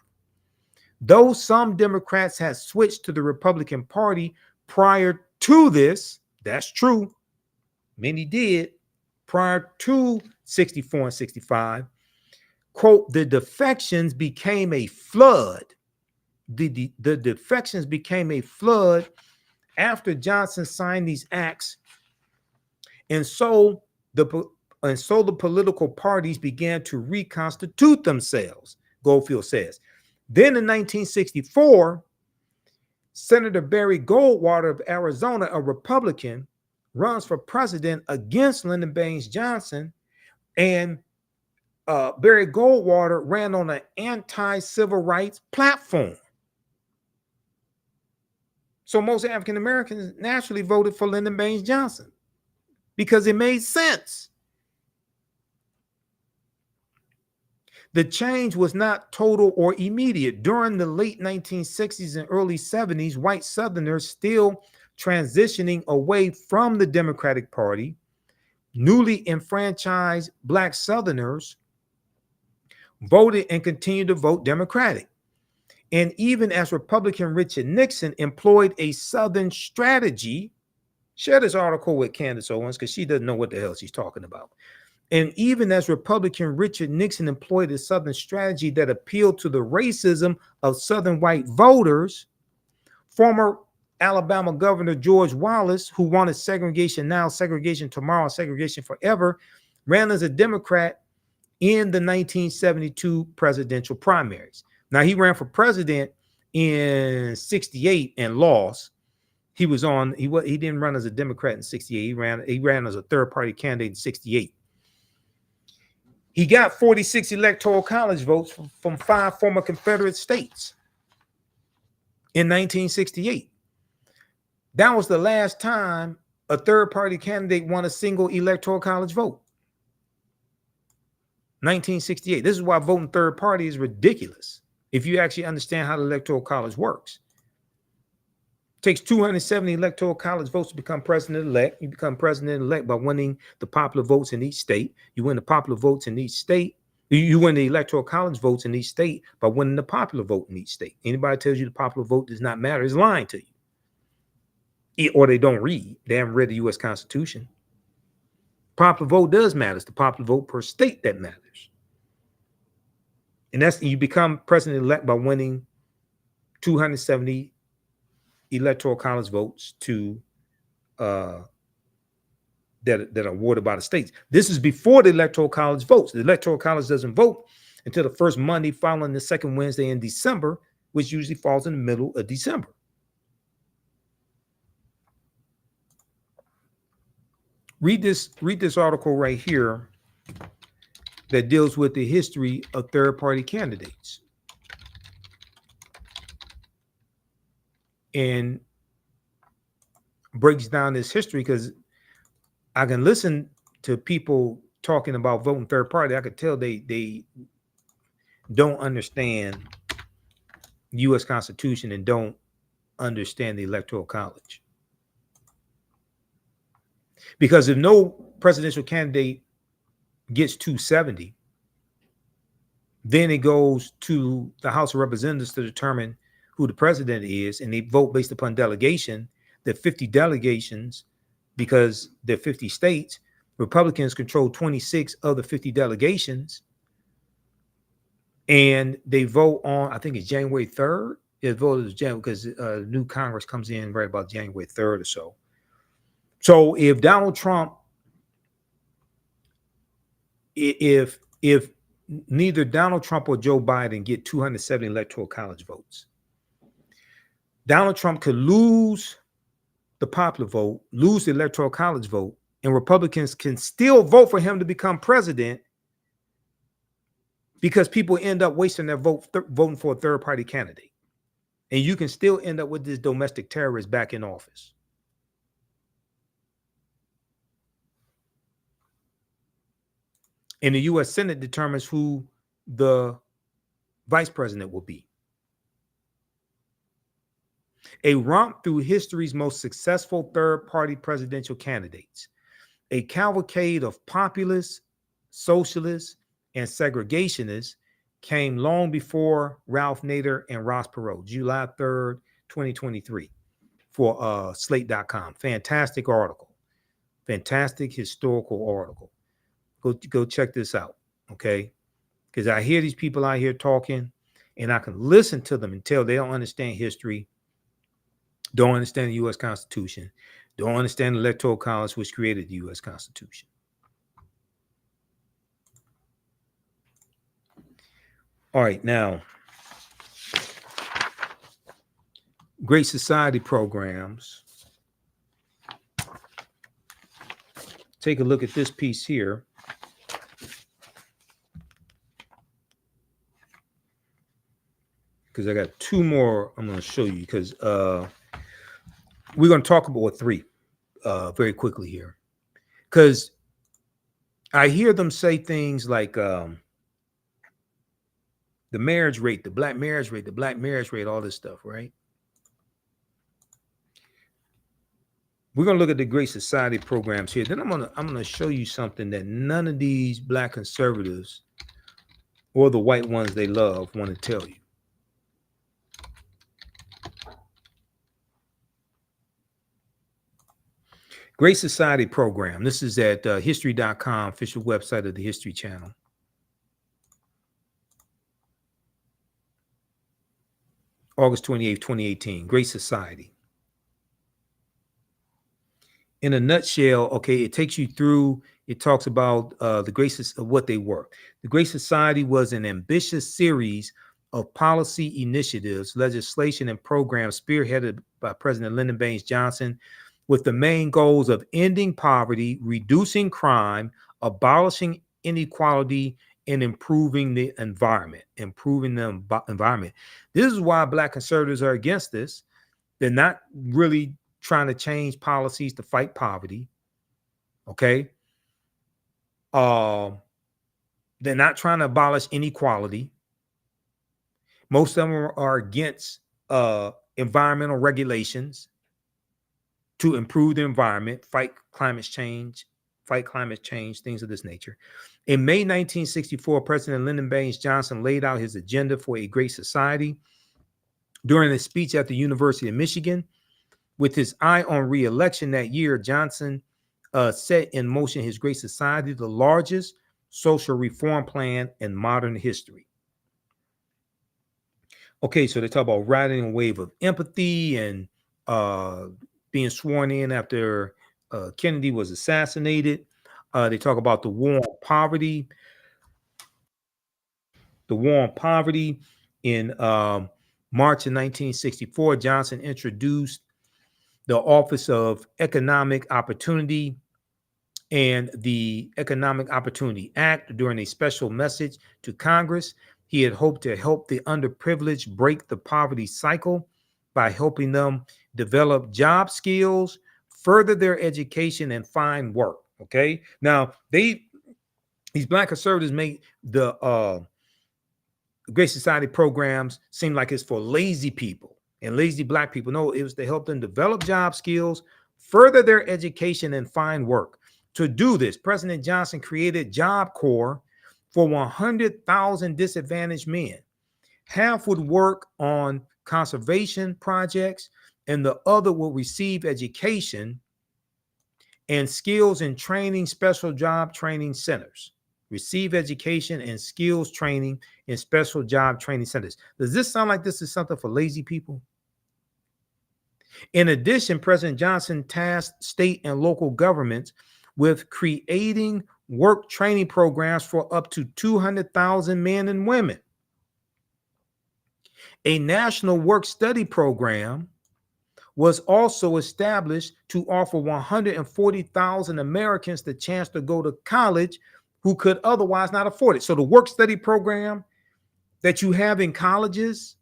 Though some Democrats had switched to the Republican Party prior to this, that's true, many did, prior to 64 and 65, quote, the defections became a flood. The defections became a flood after Johnson signed these acts. And so the political parties began to reconstitute themselves, Goldfield says. Then in 1964, Senator Barry Goldwater of Arizona, a Republican, runs for president against Lyndon Baines Johnson, and Barry Goldwater ran on an anti-civil rights platform. So most African Americans naturally voted for Lyndon Baines Johnson because it made sense. The change was not total or immediate. During the late 1960s and early 70s, white Southerners, still transitioning away from the Democratic Party, newly enfranchised Black Southerners voted and continued to vote Democratic. And even as Republican Richard Nixon employed a Southern strategy, share this article with Candace Owens because she doesn't know what the hell she's talking about. And even as Republican Richard Nixon employed a Southern strategy that appealed to the racism of Southern white voters, former Alabama Governor George Wallace, who wanted segregation now, segregation tomorrow, segregation forever, ran as a Democrat in the 1972 presidential primaries. Now, he ran for president in 68 and lost. He didn't run as a Democrat in 68. He ran as a third party candidate in 68. He got 46 electoral college votes from 5 former Confederate states in 1968. That was the last time a third party candidate won a single electoral college vote. 1968. This is why voting third party is ridiculous if you actually understand how the electoral college works. It takes 270 electoral college votes to become president-elect. You become president-elect by winning the popular votes in each state. You win the popular votes in each state. You win the electoral college votes in each state by winning the popular vote in each state. Anybody tells you the popular vote does not matter is lying to you. Or they don't read. They haven't read the U.S. Constitution. Popular vote does matter. It's the popular vote per state that matters. And that's, you become president-elect by winning 270 electoral college votes to that are awarded by the states. This is before the electoral college votes. The electoral college doesn't vote until the first Monday following the second Wednesday in December, which usually falls in the middle of December. Read this article right here that deals with the history of third-party candidates. And breaks down this history, because I can listen to people talking about voting third party. I could tell they don't understand the U.S. Constitution and don't understand the Electoral College. Because if no presidential candidate gets 270, then it goes to the House of Representatives to determine who the president is, and they vote based upon delegation. There are 50 delegations because there are 50 states. Republicans control 26 of the 50 delegations, and they vote on, I think it's January 3rd. It voted as January because new Congress comes in right about January 3rd or so. So if Donald Trump, if neither Donald Trump or Joe Biden get 270 electoral college votes, Donald Trump could lose the popular vote, lose the electoral college vote, and Republicans can still vote for him to become president because people end up wasting their vote voting for a third-party candidate. And you can still end up with this domestic terrorist back in office. And the U.S. Senate determines who the vice president will be. A romp through history's most successful third-party presidential candidates. A cavalcade of populists, socialists, and segregationists came long before Ralph Nader and Ross Perot, July 3rd, 2023, for Slate.com. Fantastic article. Fantastic historical article. Go check this out, okay? Because I hear these people out here talking, and I can listen to them and tell they don't understand history, don't understand the U.S. Constitution, don't understand the Electoral College, which created the U.S. Constitution. All right, now, Great Society programs. Take a look at this piece here. Because I got two more I'm going to show you, because we're going to talk about three very quickly here. Because I hear them say things like the marriage rate, the black marriage rate, all this stuff, right? We're gonna look at the Great Society programs here. Then I'm gonna show you something that none of these black conservatives or the white ones they love want to tell you. Great Society program. This is at history.com, official website of the History Channel. August 28th, 2018. Great Society. In a nutshell, okay, it takes you through, it talks about the Great of what they were. The Great Society was an ambitious series of policy initiatives, legislation, and programs spearheaded by President Lyndon Baines Johnson, with the main goals of ending poverty, reducing crime, abolishing inequality, and improving the environment. This is why black conservatives are against this. They're not really trying to change policies to fight poverty. Okay. They're not trying to abolish inequality. Most of them are against environmental regulations to improve the environment, fight climate change, things of this nature. In May 1964, President Lyndon Baines Johnson laid out his agenda for a great society during a speech at the University of Michigan. With his eye on re-election that year, Johnson set in motion his Great Society, the largest social reform plan in modern history. Okay, so they talk about riding a wave of empathy and being sworn in after Kennedy was assassinated. They talk about the war on poverty. The war on poverty in March of 1964, Johnson introduced the Office of Economic Opportunity and the Economic Opportunity Act during a special message to Congress. He had hoped to help the underprivileged break the poverty cycle by helping them develop job skills, further their education, and find work. Okay. Now, these black conservatives make the Great Society programs seem like it's for lazy people and lazy black people. No, it was to help them develop job skills, further their education, and find work. To do this, President Johnson created Job Corps for 100,000 disadvantaged men. Half would work on conservation projects, and the other will receive education and skills and training, special job training centers. Receive education and skills training in special job training centers. Does this sound like this is something for lazy people? In addition, President Johnson tasked state and local governments with creating work training programs for up to 200,000 men and women. A national work study program was also established to offer 140,000 Americans the chance to go to college who could otherwise not afford it. So the work study program that you have in colleges,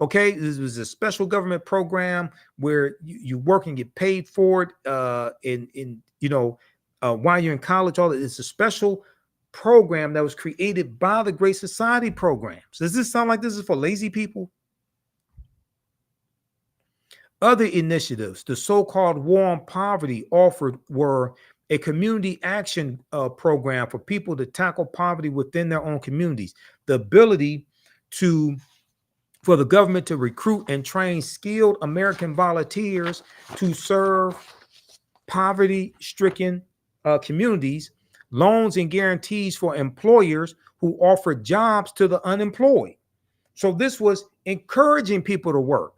okay, this was a special government program where you work and get paid for it while you're in college. All it's a special program that was created by the Great Society programs. Does this sound like this is for lazy people? Other initiatives, the so-called War on Poverty offered were a community action program for people to tackle poverty within their own communities, the ability for the government to recruit and train skilled American volunteers to serve poverty-stricken communities, loans and guarantees for employers who offered jobs to the unemployed. So this was encouraging people to work,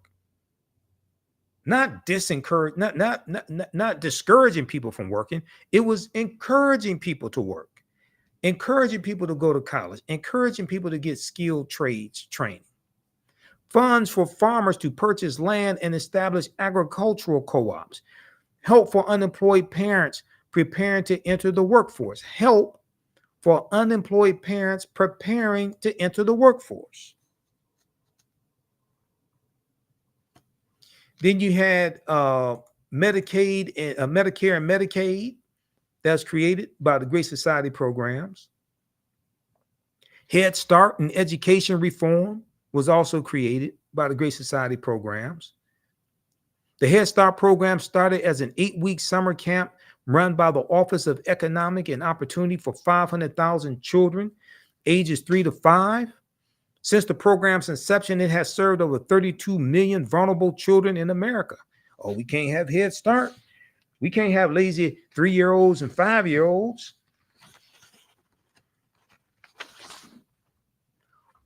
not discouraging people from working. It was encouraging people to work, encouraging people to go to college, encouraging people to get skilled trades training. Funds for farmers to purchase land and establish agricultural co-ops. Help for unemployed parents preparing to enter the workforce. Help for unemployed parents preparing to enter the workforce. Then you had Medicare and Medicaid that's created by the Great Society programs. Head Start and education reform was also created by the Great Society programs. The Head Start program started as an 8-week summer camp run by the Office of Economic and Opportunity for 500,000 children ages 3 to 5. Since the program's inception, it has served over 32 million vulnerable children in America. Oh, we can't have Head Start. We can't have lazy 3-year-olds and 5-year-olds.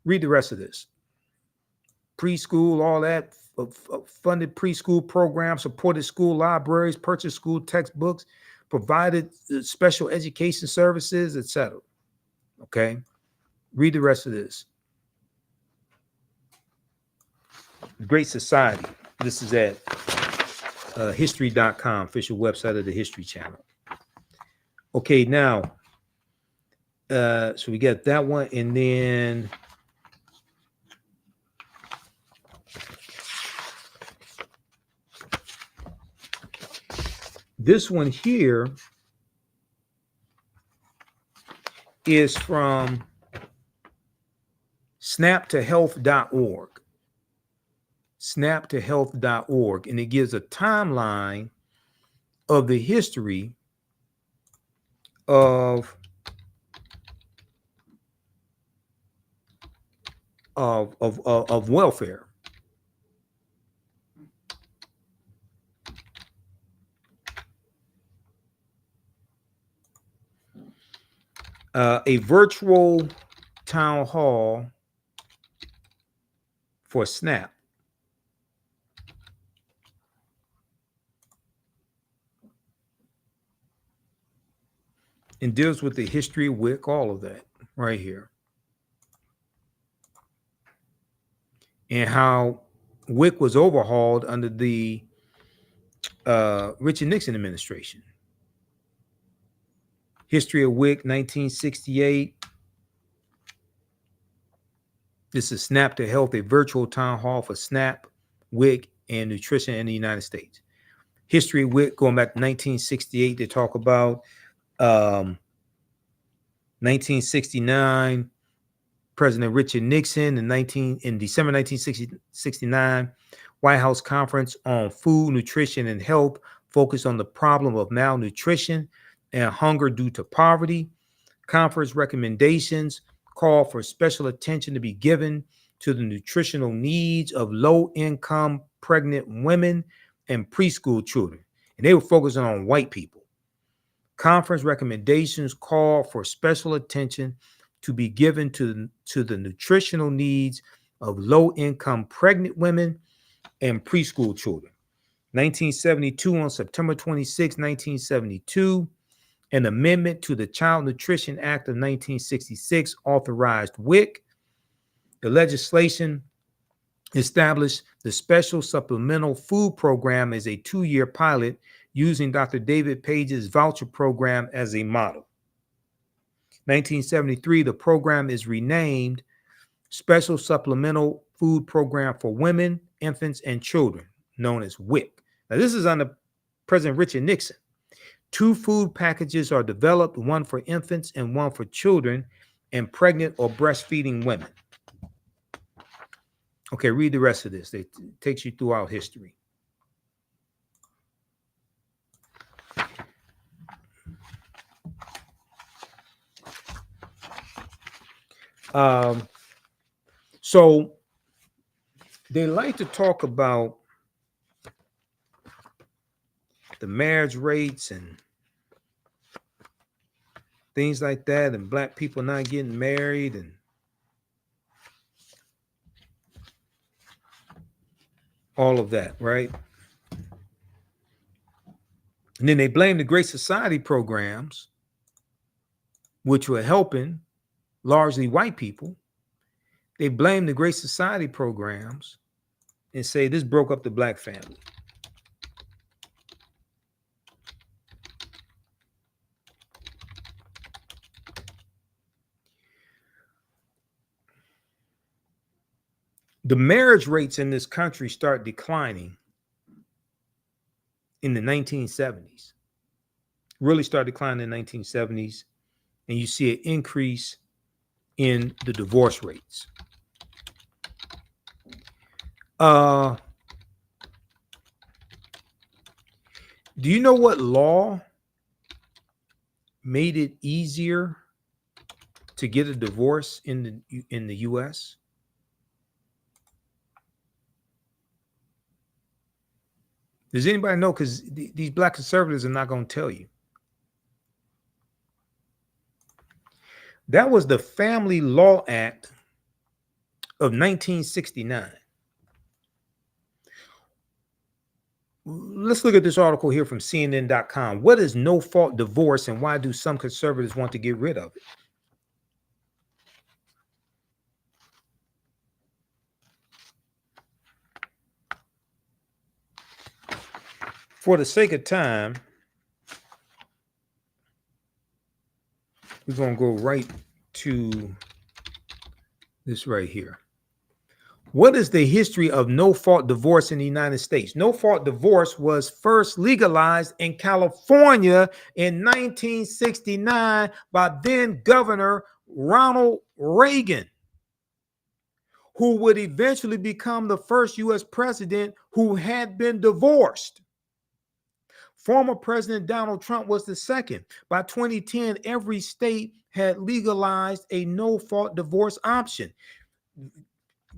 Read the rest of this. Preschool, all that, funded preschool programs, supported school libraries, purchased school textbooks, provided special education services, etc. Okay? Read the rest of this. Great Society. This is at history.com, official website of the History Channel. Okay, now, so we got that one, and then this one here is from snaptohealth.org. Snaptohealth.org, and it gives a timeline of the history of welfare. A virtual town hall for SNAP. And deals with the history of WIC, all of that right here. And how WIC was overhauled under the Richard Nixon administration. History of WIC, 1968. This is SNAP to Health, a virtual town hall for SNAP, WIC, and nutrition in the United States. History of WIC, going back to 1968, they talk about 1969, President Richard Nixon in December 1969, White House Conference on Food, Nutrition, and Health focused on the problem of malnutrition and hunger due to poverty. Conference recommendations call for special attention to be given to the nutritional needs of low-income pregnant women and preschool children. And they were focusing on white people. Conference recommendations call for special attention to be given to the nutritional needs of low-income pregnant women and preschool children. 1972, on September 26, 1972, an amendment to the Child Nutrition Act of 1966 authorized WIC. The legislation established the Special Supplemental Food Program as a 2-year pilot using Dr. David Page's voucher program as a model. 1973, the program is renamed Special Supplemental Food Program for Women, Infants, and Children, known as WIC. Now, this is under President Richard Nixon. 2 food packages are developed, one for infants and one for children and pregnant or breastfeeding women. Okay, read the rest of this. It takes you throughout history. So they like to talk about the marriage rates and things like that, and black people not getting married and all of that, right? And then they blame the Great Society programs, which were helping largely white people. They blame the Great Society programs and say this broke up the black family. The marriage rates in this country start declining in the 1970s. Really start declining in the 1970s, and you see an increase in the divorce rates. Do you know what law made it easier to get a divorce in the U.S.? Does anybody know? Because these black conservatives are not going to tell you. That was the Family Law Act of 1969. Let's look at this article here from CNN.com. What is no-fault divorce and why do some conservatives want to get rid of it? For the sake of time, we're going to go right to this right here. What is the history of no-fault divorce in the United States? No-fault divorce was first legalized in California in 1969 by then Governor Ronald Reagan, who would eventually become the first U.S. president who had been divorced. Former President Donald Trump was the second. By 2010, every state had legalized a no-fault divorce option.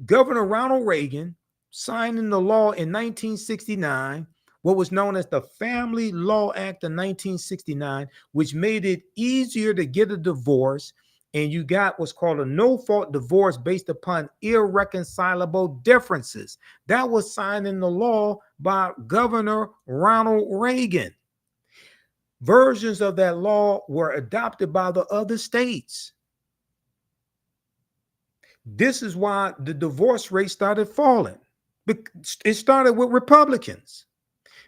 Governor Ronald Reagan signed into law in 1969 what was known as the Family Law Act of 1969, which made it easier to get a divorce, and you got what's called a no-fault divorce based upon irreconcilable differences. That was signed into law by Governor Ronald Reagan. Versions of that law were adopted by the other states. This is why the divorce rate started falling. It started with Republicans.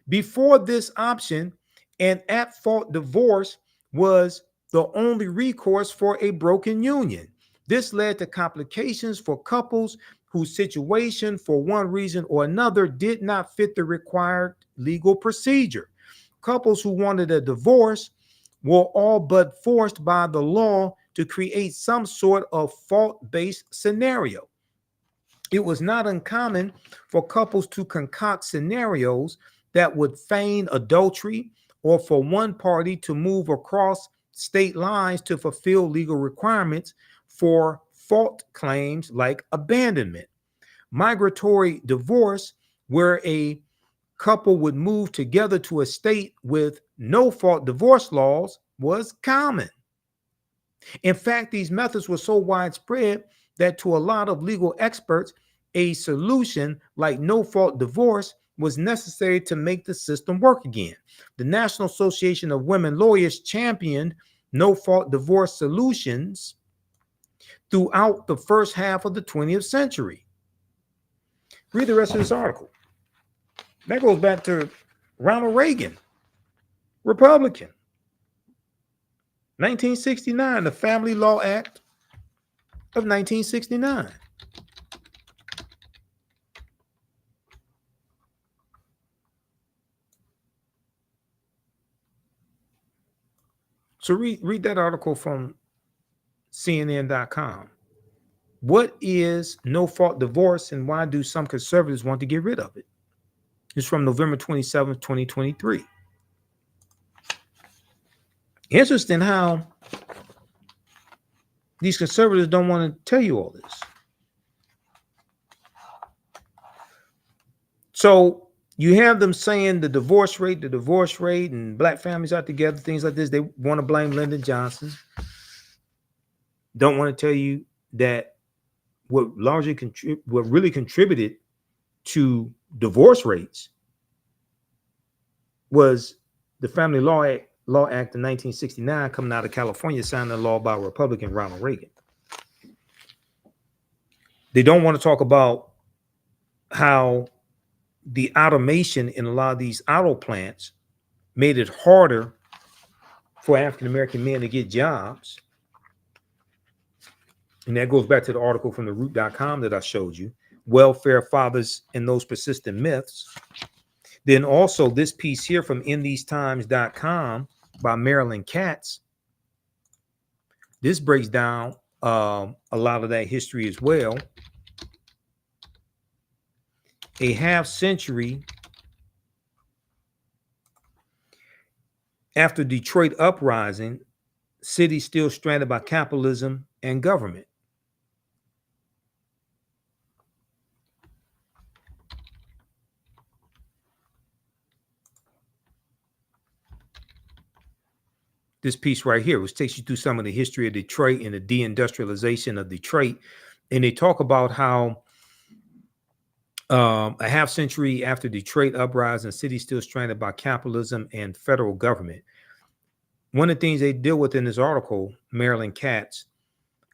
Before this option, an at-fault divorce was the only recourse for a broken union. This led to complications for couples whose situation, for one reason or another, did not fit the required legal procedure. Couples who wanted a divorce were all but forced by the law to create some sort of fault-based scenario. It was not uncommon for couples to concoct scenarios that would feign adultery or for one party to move across state lines to fulfill legal requirements for fault claims like abandonment. Migratory divorce, where a couple would move together to a state with no fault divorce laws, was common. In fact, these methods were so widespread that to a lot of legal experts, a solution like no-fault divorce was necessary to make the system work again. The National Association of Women Lawyers championed no-fault divorce solutions throughout the first half of the 20th century. Read the rest of this article. That goes back to Ronald Reagan, Republican. 1969, the Family Law Act of 1969. So read that article from CNN.com. What is no-fault divorce and why do some conservatives want to get rid of it? It's from November 27th, 2023. Interesting how these conservatives don't want to tell you all this. So you have them saying the divorce rate, and black families are together, things like this. They want to blame Lyndon Johnson. Don't want to tell you that what really contributed to divorce rates was the Family Law Act of 1969 coming out of California, signed a law by Republican Ronald Reagan. They don't want to talk about how the automation in a lot of these auto plants made it harder for African-American men to get jobs. And that goes back to the article from theroot.com that I showed you, welfare fathers and those persistent myths. Then also this piece here from inthes.com by Marilyn Katz. This breaks down a lot of that history as well. A half century After Detroit uprising, cities still stranded by capitalism and government. This piece right here, which takes you through some of the history of Detroit and the deindustrialization of Detroit. And they talk about how a half century after Detroit uprising, cities still stranded by capitalism and federal government. One of the things they deal with in this article, Marilyn Katz,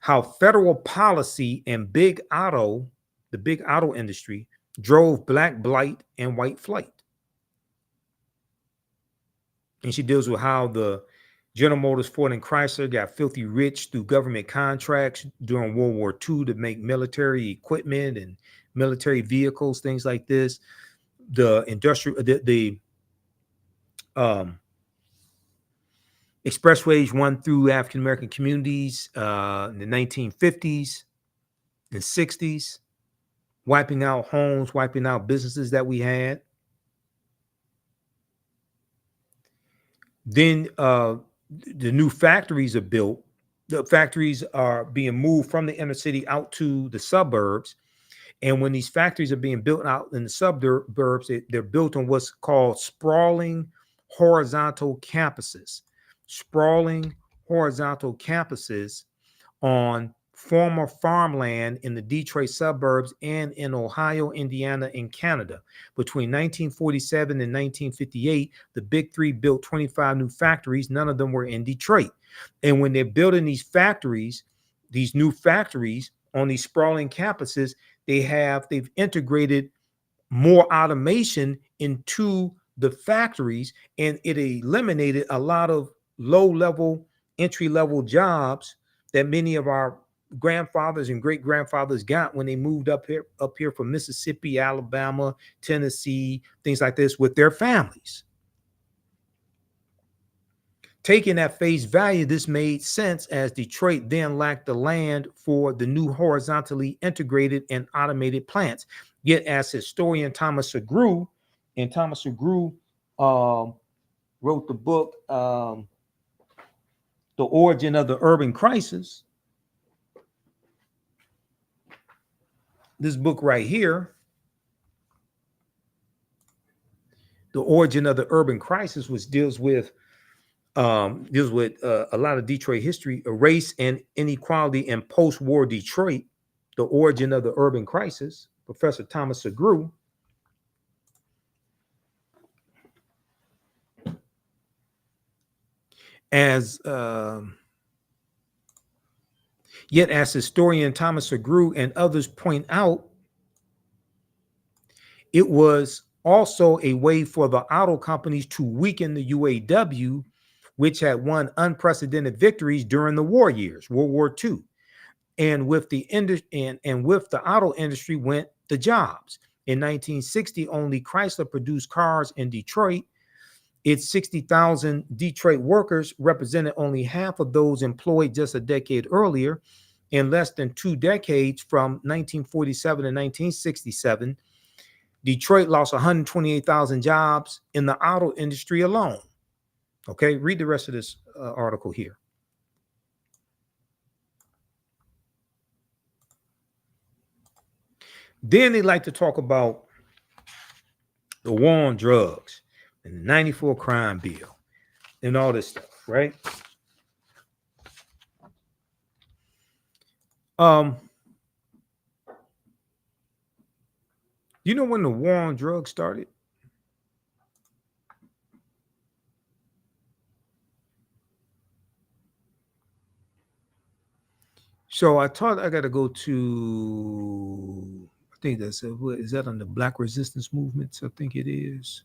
how federal policy and the big auto industry drove black blight and white flight. And she deals with how the General Motors, Ford, and Chrysler got filthy rich through government contracts during World War II to make military equipment and military vehicles, things like this. The expressways run through African American communities in the 1950s and 60s, wiping out homes, wiping out businesses that we had. Then the new factories are built. The factories are being moved from the inner city out to the suburbs. And when these factories are being built out in the suburbs, they're built on what's called sprawling horizontal campuses. Sprawling horizontal campuses on former farmland in the Detroit suburbs and in Ohio, Indiana, and Canada. Between 1947 and 1958, the Big Three built 25 new factories. None of them were in Detroit. And when they're building these factories, these new factories on these sprawling campuses, they've integrated more automation into the factories, and it eliminated a lot of low-level, entry-level jobs that many of our grandfathers and great-grandfathers got when they moved up here from Mississippi, Alabama, Tennessee, things like this with their families. Taking at face value, this made sense as Detroit then lacked the land for the new horizontally integrated and automated plants. Yet, as historian Thomas Segru, and Thomas Segru wrote the book, The Origin of the Urban Crisis. This book right here, The Origin of the Urban Crisis, which deals with a lot of Detroit history, race and inequality in post-war Detroit, The Origin of the Urban Crisis, Professor Thomas Segru. Yet, as historian Thomas Segru and others point out, it was also a way for the auto companies to weaken the UAW, which had won unprecedented victories during the war years, World War II. And with the auto industry went the jobs. In 1960, only Chrysler produced cars in Detroit. Its 60,000 Detroit workers represented only half of those employed just a decade earlier. In less than 2 decades, from 1947 to 1967, Detroit lost 128,000 jobs in the auto industry alone. Okay, read the rest of this article here. Then they like to talk about the war on drugs and the 94 crime bill and all this stuff, right? You know when the war on drugs started? So I thought I got to go to, I think that's, is that on the Black resistance movements? I think it is.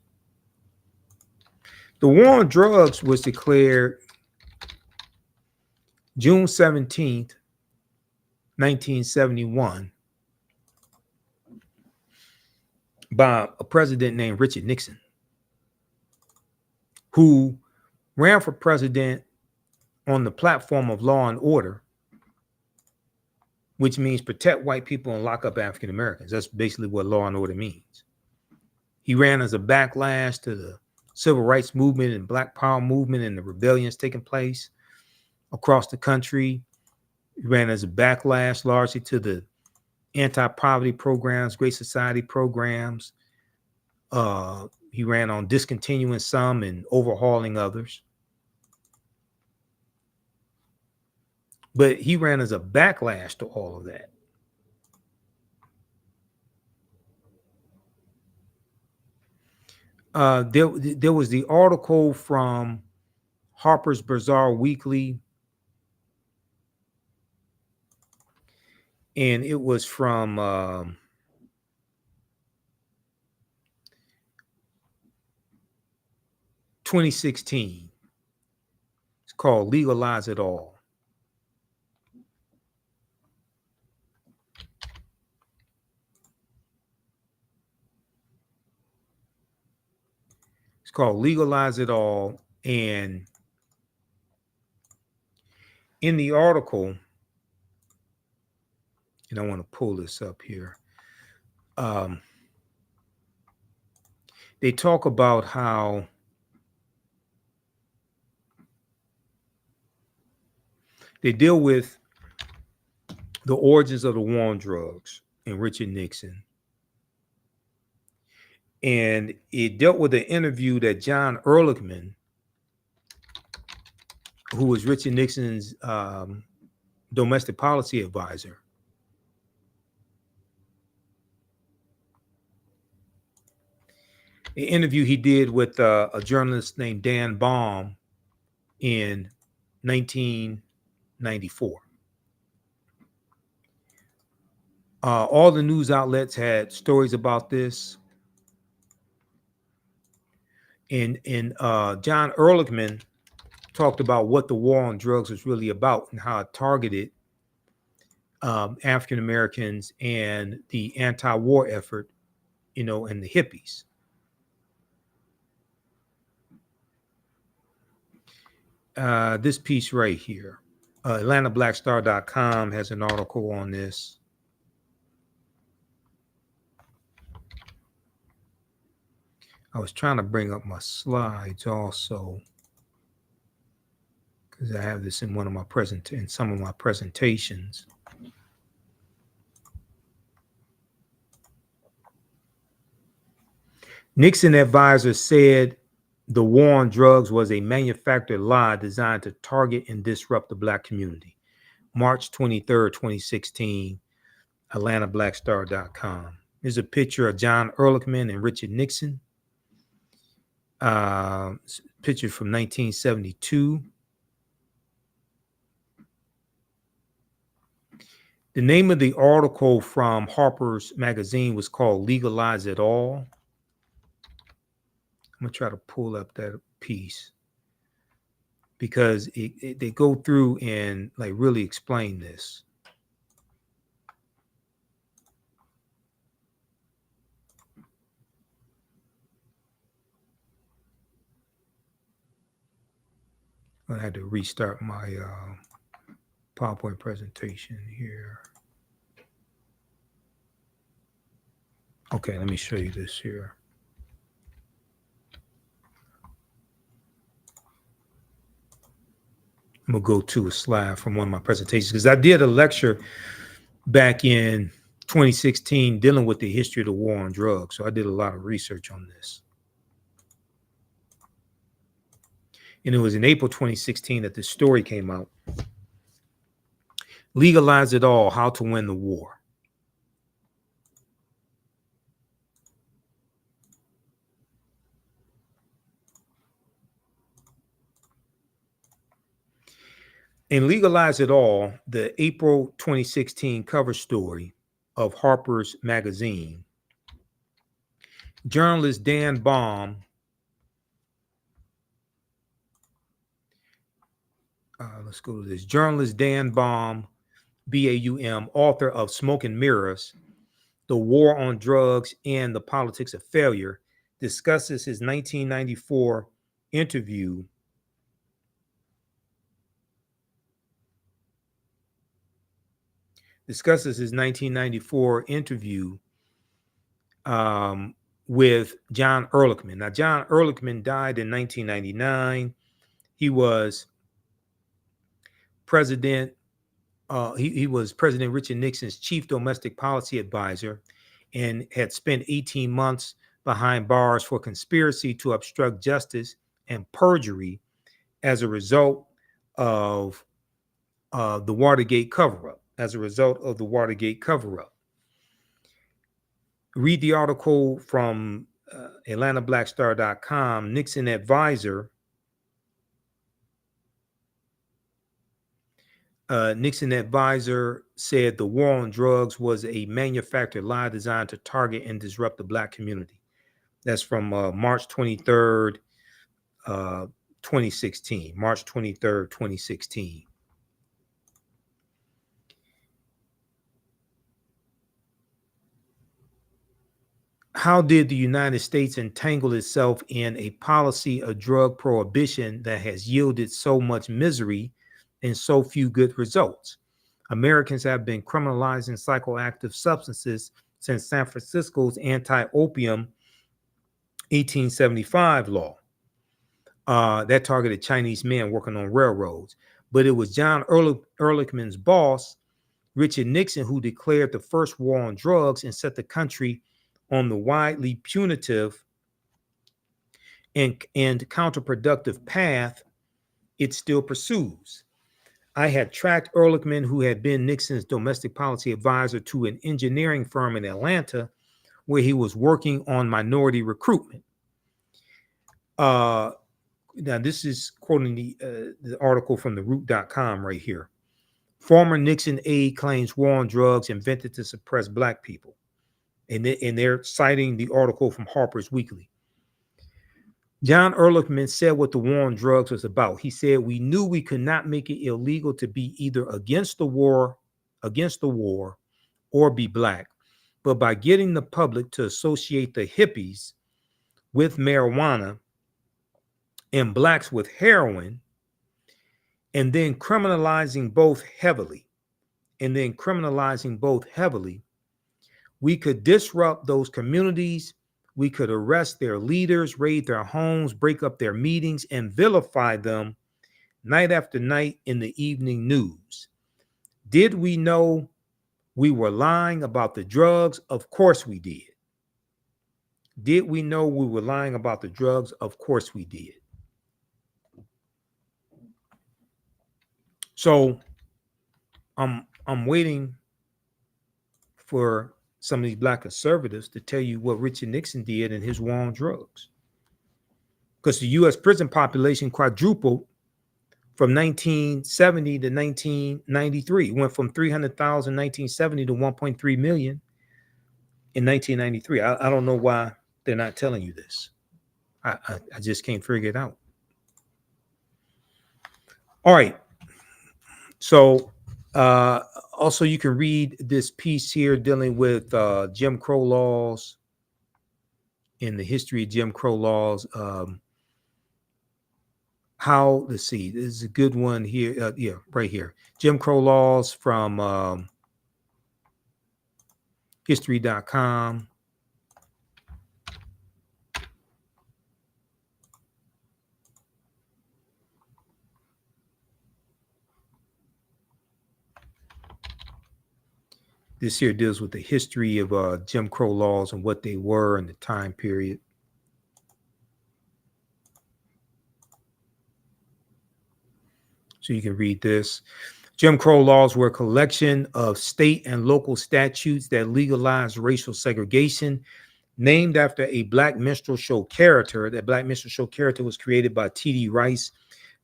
The war on drugs was declared June 17th, 1971 by a president named Richard Nixon, who ran for president on the platform of law and order, which means protect white people and lock up African Americans. That's basically what law and order means. He ran as a backlash to the civil rights movement and Black Power movement and the rebellions taking place across the country. He ran as a backlash largely to the anti-poverty programs, Great Society programs. He ran on discontinuing some and overhauling others. But he ran as a backlash to all of that. There was the article from Harper's Bazaar Weekly, and it was from 2016. It's called Legalize It All. It's called Legalize It All. And in the article, and I want to pull this up here, they talk about how they deal with the origins of the war on drugs and Richard Nixon. And it dealt with an interview that John Ehrlichman, who was Richard Nixon's domestic policy advisor, an interview he did with a journalist named Dan Baum in 1994. All the news outlets had stories about this. And John Ehrlichman talked about what the war on drugs was really about and how it targeted African Americans and the anti-war effort, and the hippies. This piece right here, AtlantaBlackStar.com has an article on this. I was trying to bring up my slides also, because I have this in some of my presentations. Nixon advisors said the war on drugs was a manufactured lie designed to target and disrupt the Black community. March 23rd, 2016, AtlantaBlackStar.com. Here's a picture of John Ehrlichman and Richard Nixon. Picture from 1972. The name of the article from Harper's Magazine was called Legalize It All. I'm gonna try to pull up that piece because they go through and really explain this. I had to restart my PowerPoint presentation here. Okay, let me show you this here. I'm gonna go to a slide from one of my presentations because I did a lecture back in 2016 dealing with the history of the war on drugs. So I did a lot of research on this. And it was in April 2016 that this story came out. Legalize It All, How to Win the War. In Legalize It All, the April 2016 cover story of Harper's Magazine, journalist Dan Baum let's go to this. Journalist Dan Baum, B-A-U-M, author of Smoke and Mirrors, The War on Drugs and the Politics of Failure, discusses his 1994 interview with John Ehrlichman. Now, John Ehrlichman died in 1999. He was President. He was President Richard Nixon's chief domestic policy advisor, and had spent 18 months behind bars for conspiracy to obstruct justice and perjury as a result of the Watergate cover-up. Read the article from AtlantaBlackStar.com. Nixon advisor said the war on drugs was a manufactured lie designed to target and disrupt the Black community. That's from March 23rd, 2016. March 23rd, 2016. How did the United States entangle itself in a policy of drug prohibition that has yielded so much misery and so few good results? Americans have been criminalizing psychoactive substances since San Francisco's anti-opium 1875 law that targeted Chinese men working on railroads. But it was John Ehrlichman's boss, Richard Nixon, who declared the first war on drugs and set the country on the widely punitive and counterproductive path it still pursues. I had tracked Ehrlichman, who had been Nixon's domestic policy advisor, to an engineering firm in Atlanta where he was working on minority recruitment. Now, this is quoting the article from theroot.com right here. Former Nixon aide claims war on drugs invented to suppress Black people. And they're citing the article from Harper's Weekly. John Ehrlichman said what the war on drugs was about. He said, "We knew we could not make it illegal to be either against the war, or be Black. But by getting the public to associate the hippies with marijuana and Blacks with heroin, and then criminalizing both heavily, we could disrupt those communities. We could arrest their leaders, raid their homes, break up their meetings, and vilify them night after night in the evening news. Did we know we were lying about the drugs? Of course we did. Did we know we were lying about the drugs? Of course we did." So I'm waiting for some of these Black conservatives to tell you what Richard Nixon did in his war on drugs. Because the U.S. prison population quadrupled from 1970 to 1993. It went from 300,000 in 1970 to 1.3 million in 1993. I don't know why they're not telling you this. I just can't figure it out. All right. So also, you can read this piece here dealing with Jim Crow laws and the history of Jim Crow laws. Let's see, this is a good one here. Yeah, right here. Jim Crow laws from history.com. This here deals with the history of Jim Crow laws and what they were in the time period. So you can read this. Jim Crow laws were a collection of state and local statutes that legalized racial segregation, named after a Black minstrel show character. That Black minstrel show character was created by T.D. Rice,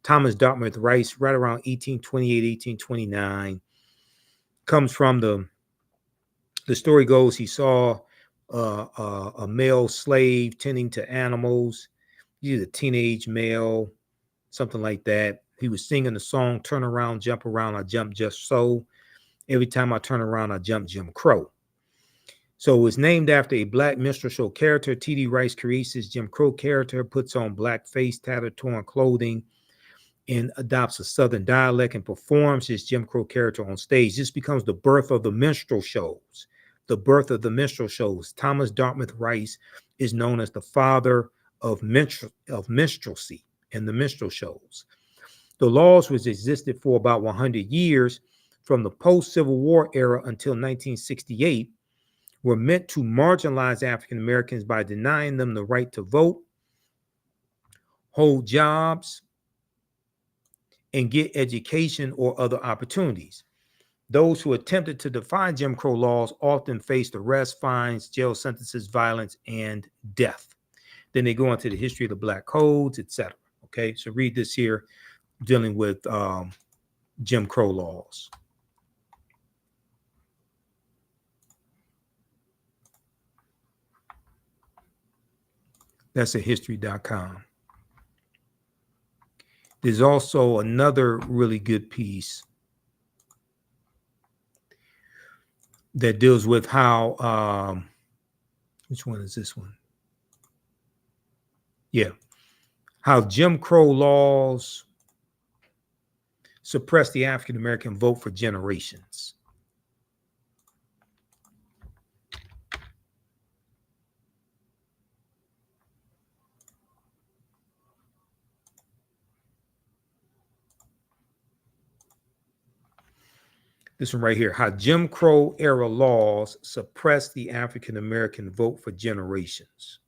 Thomas Dartmouth Rice, right around 1828, 1829. Comes from the story goes, he saw a male slave tending to animals. He's a teenage male, something like that. He was singing the song, "Turn around, jump around, I jump just so. Every time I turn around, I jump Jim Crow." So it was named after a Black minstrel show character. T.D. Rice creates his Jim Crow character, puts on black face, tattered, torn clothing, and adopts a Southern dialect and performs his Jim Crow character on stage. This becomes the birth of the minstrel shows. Thomas Dartmouth Rice is known as the father of minstrelsy and the minstrel shows. The laws, which existed for about 100 years from the post-Civil War era until 1968, were meant to marginalize African Americans by denying them the right to vote, hold jobs, and get education or other opportunities. Those who attempted to defy Jim Crow laws often faced arrest, fines, jail sentences, violence, and death. Then they go into the history of the Black codes, etc. Okay, so read this here, dealing with Jim Crow laws. That's at history.com. There's also another really good piece that deals with how, which one is this one? Yeah. How Jim Crow laws suppressed the African American vote for generations. This one right here, how Jim Crow era laws suppressed the African American vote for generations.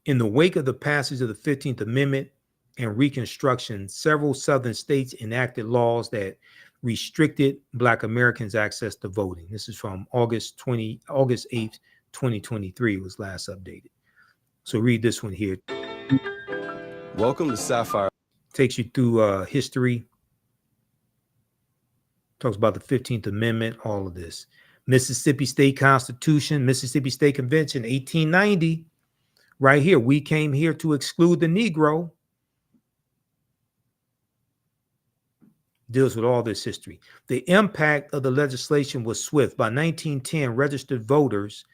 In the wake of the passage of the 15th Amendment and Reconstruction, several Southern states enacted laws that restricted Black Americans' access to voting. This is from August 8th, 2023. It was last updated. So read this one here. Welcome to Sapphire. Takes you through history. Talks about the 15th Amendment, all of this. Mississippi State Constitution, Mississippi State Convention, 1890. Right here, we came here to exclude the Negro. Deals with all this history. The impact of the legislation was swift. By 1910, registered voters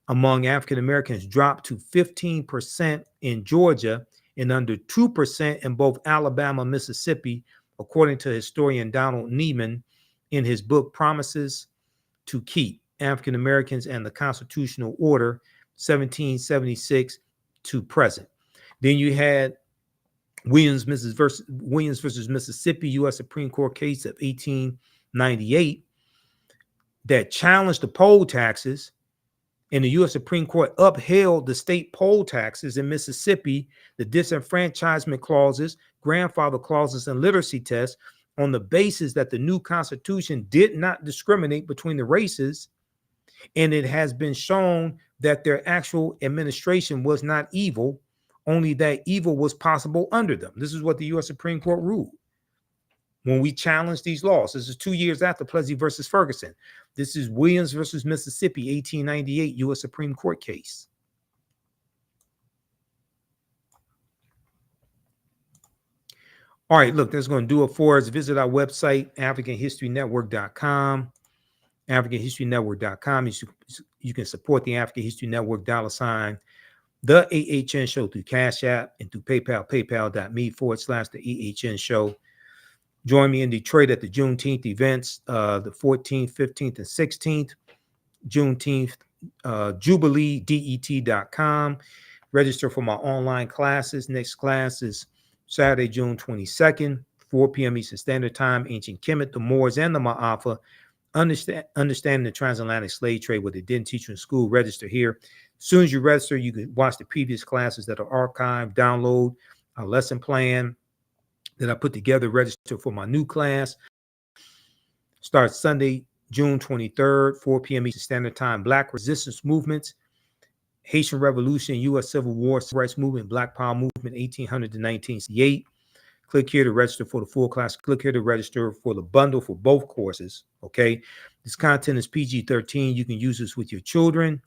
among African Americans dropped to 15% in Georgia and under 2% in both Alabama and Mississippi, according to historian Donald Neiman in his book Promises to Keep: African Americans and the Constitutional Order, 1776 to present. Then you had Williams versus Mississippi, U.S. Supreme Court case of 1898 that challenged the poll taxes, and the U.S. Supreme Court upheld the state poll taxes in Mississippi, the disenfranchisement clauses, grandfather clauses, and literacy tests on the basis that the new Constitution did not discriminate between the races, and it has been shown that their actual administration was not evil, only that evil was possible under them. This is what the U.S. Supreme Court ruled when we challenged these laws. This is 2 years after Plessy versus Ferguson. This is Williams versus Mississippi, 1898 U.S. Supreme Court case. All right, look, that's going to do it for us. Visit our website, AfricanHistoryNetwork.com. AfricanHistoryNetwork.com. You can support the African History Network $ the AHN Show through Cash App and through PayPal, paypal.me/the AHN Show. Join me in Detroit at the Juneteenth events, the 14th, 15th, and 16th. Juneteenth, JubileeDET.com. Register for my online classes. Next class is Saturday, June 22nd, 4 p.m. Eastern Standard Time. Ancient Kemet, the Moors, and the Ma'afa. Understanding the transatlantic slave trade, what they didn't teach you in school. Register here. As soon as you register, you can watch the previous classes that are archived, download a lesson plan that I put together. Register for my new class. Starts Sunday, June 23rd, 4 p.m. Eastern Standard Time. Black resistance movements, Haitian Revolution, U.S. Civil War, Civil Rights Movement, Black Power Movement, 1800 to 1968. Click here to register for the full class. Click here to register for the bundle for both courses. Okay. This content is PG-13. You can use this with your children.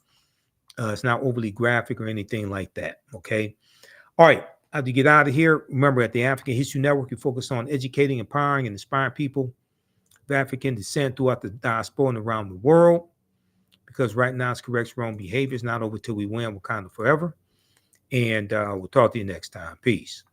It's not overly graphic or anything like that. Okay. All right. I have to get out of here. Remember, at the African History Network, we focus on educating, empowering, and inspiring people of African descent throughout the diaspora and around the world. Because right now, it's correct wrong behavior. It's not over till we win. We're kind of forever. And we'll talk to you next time. Peace.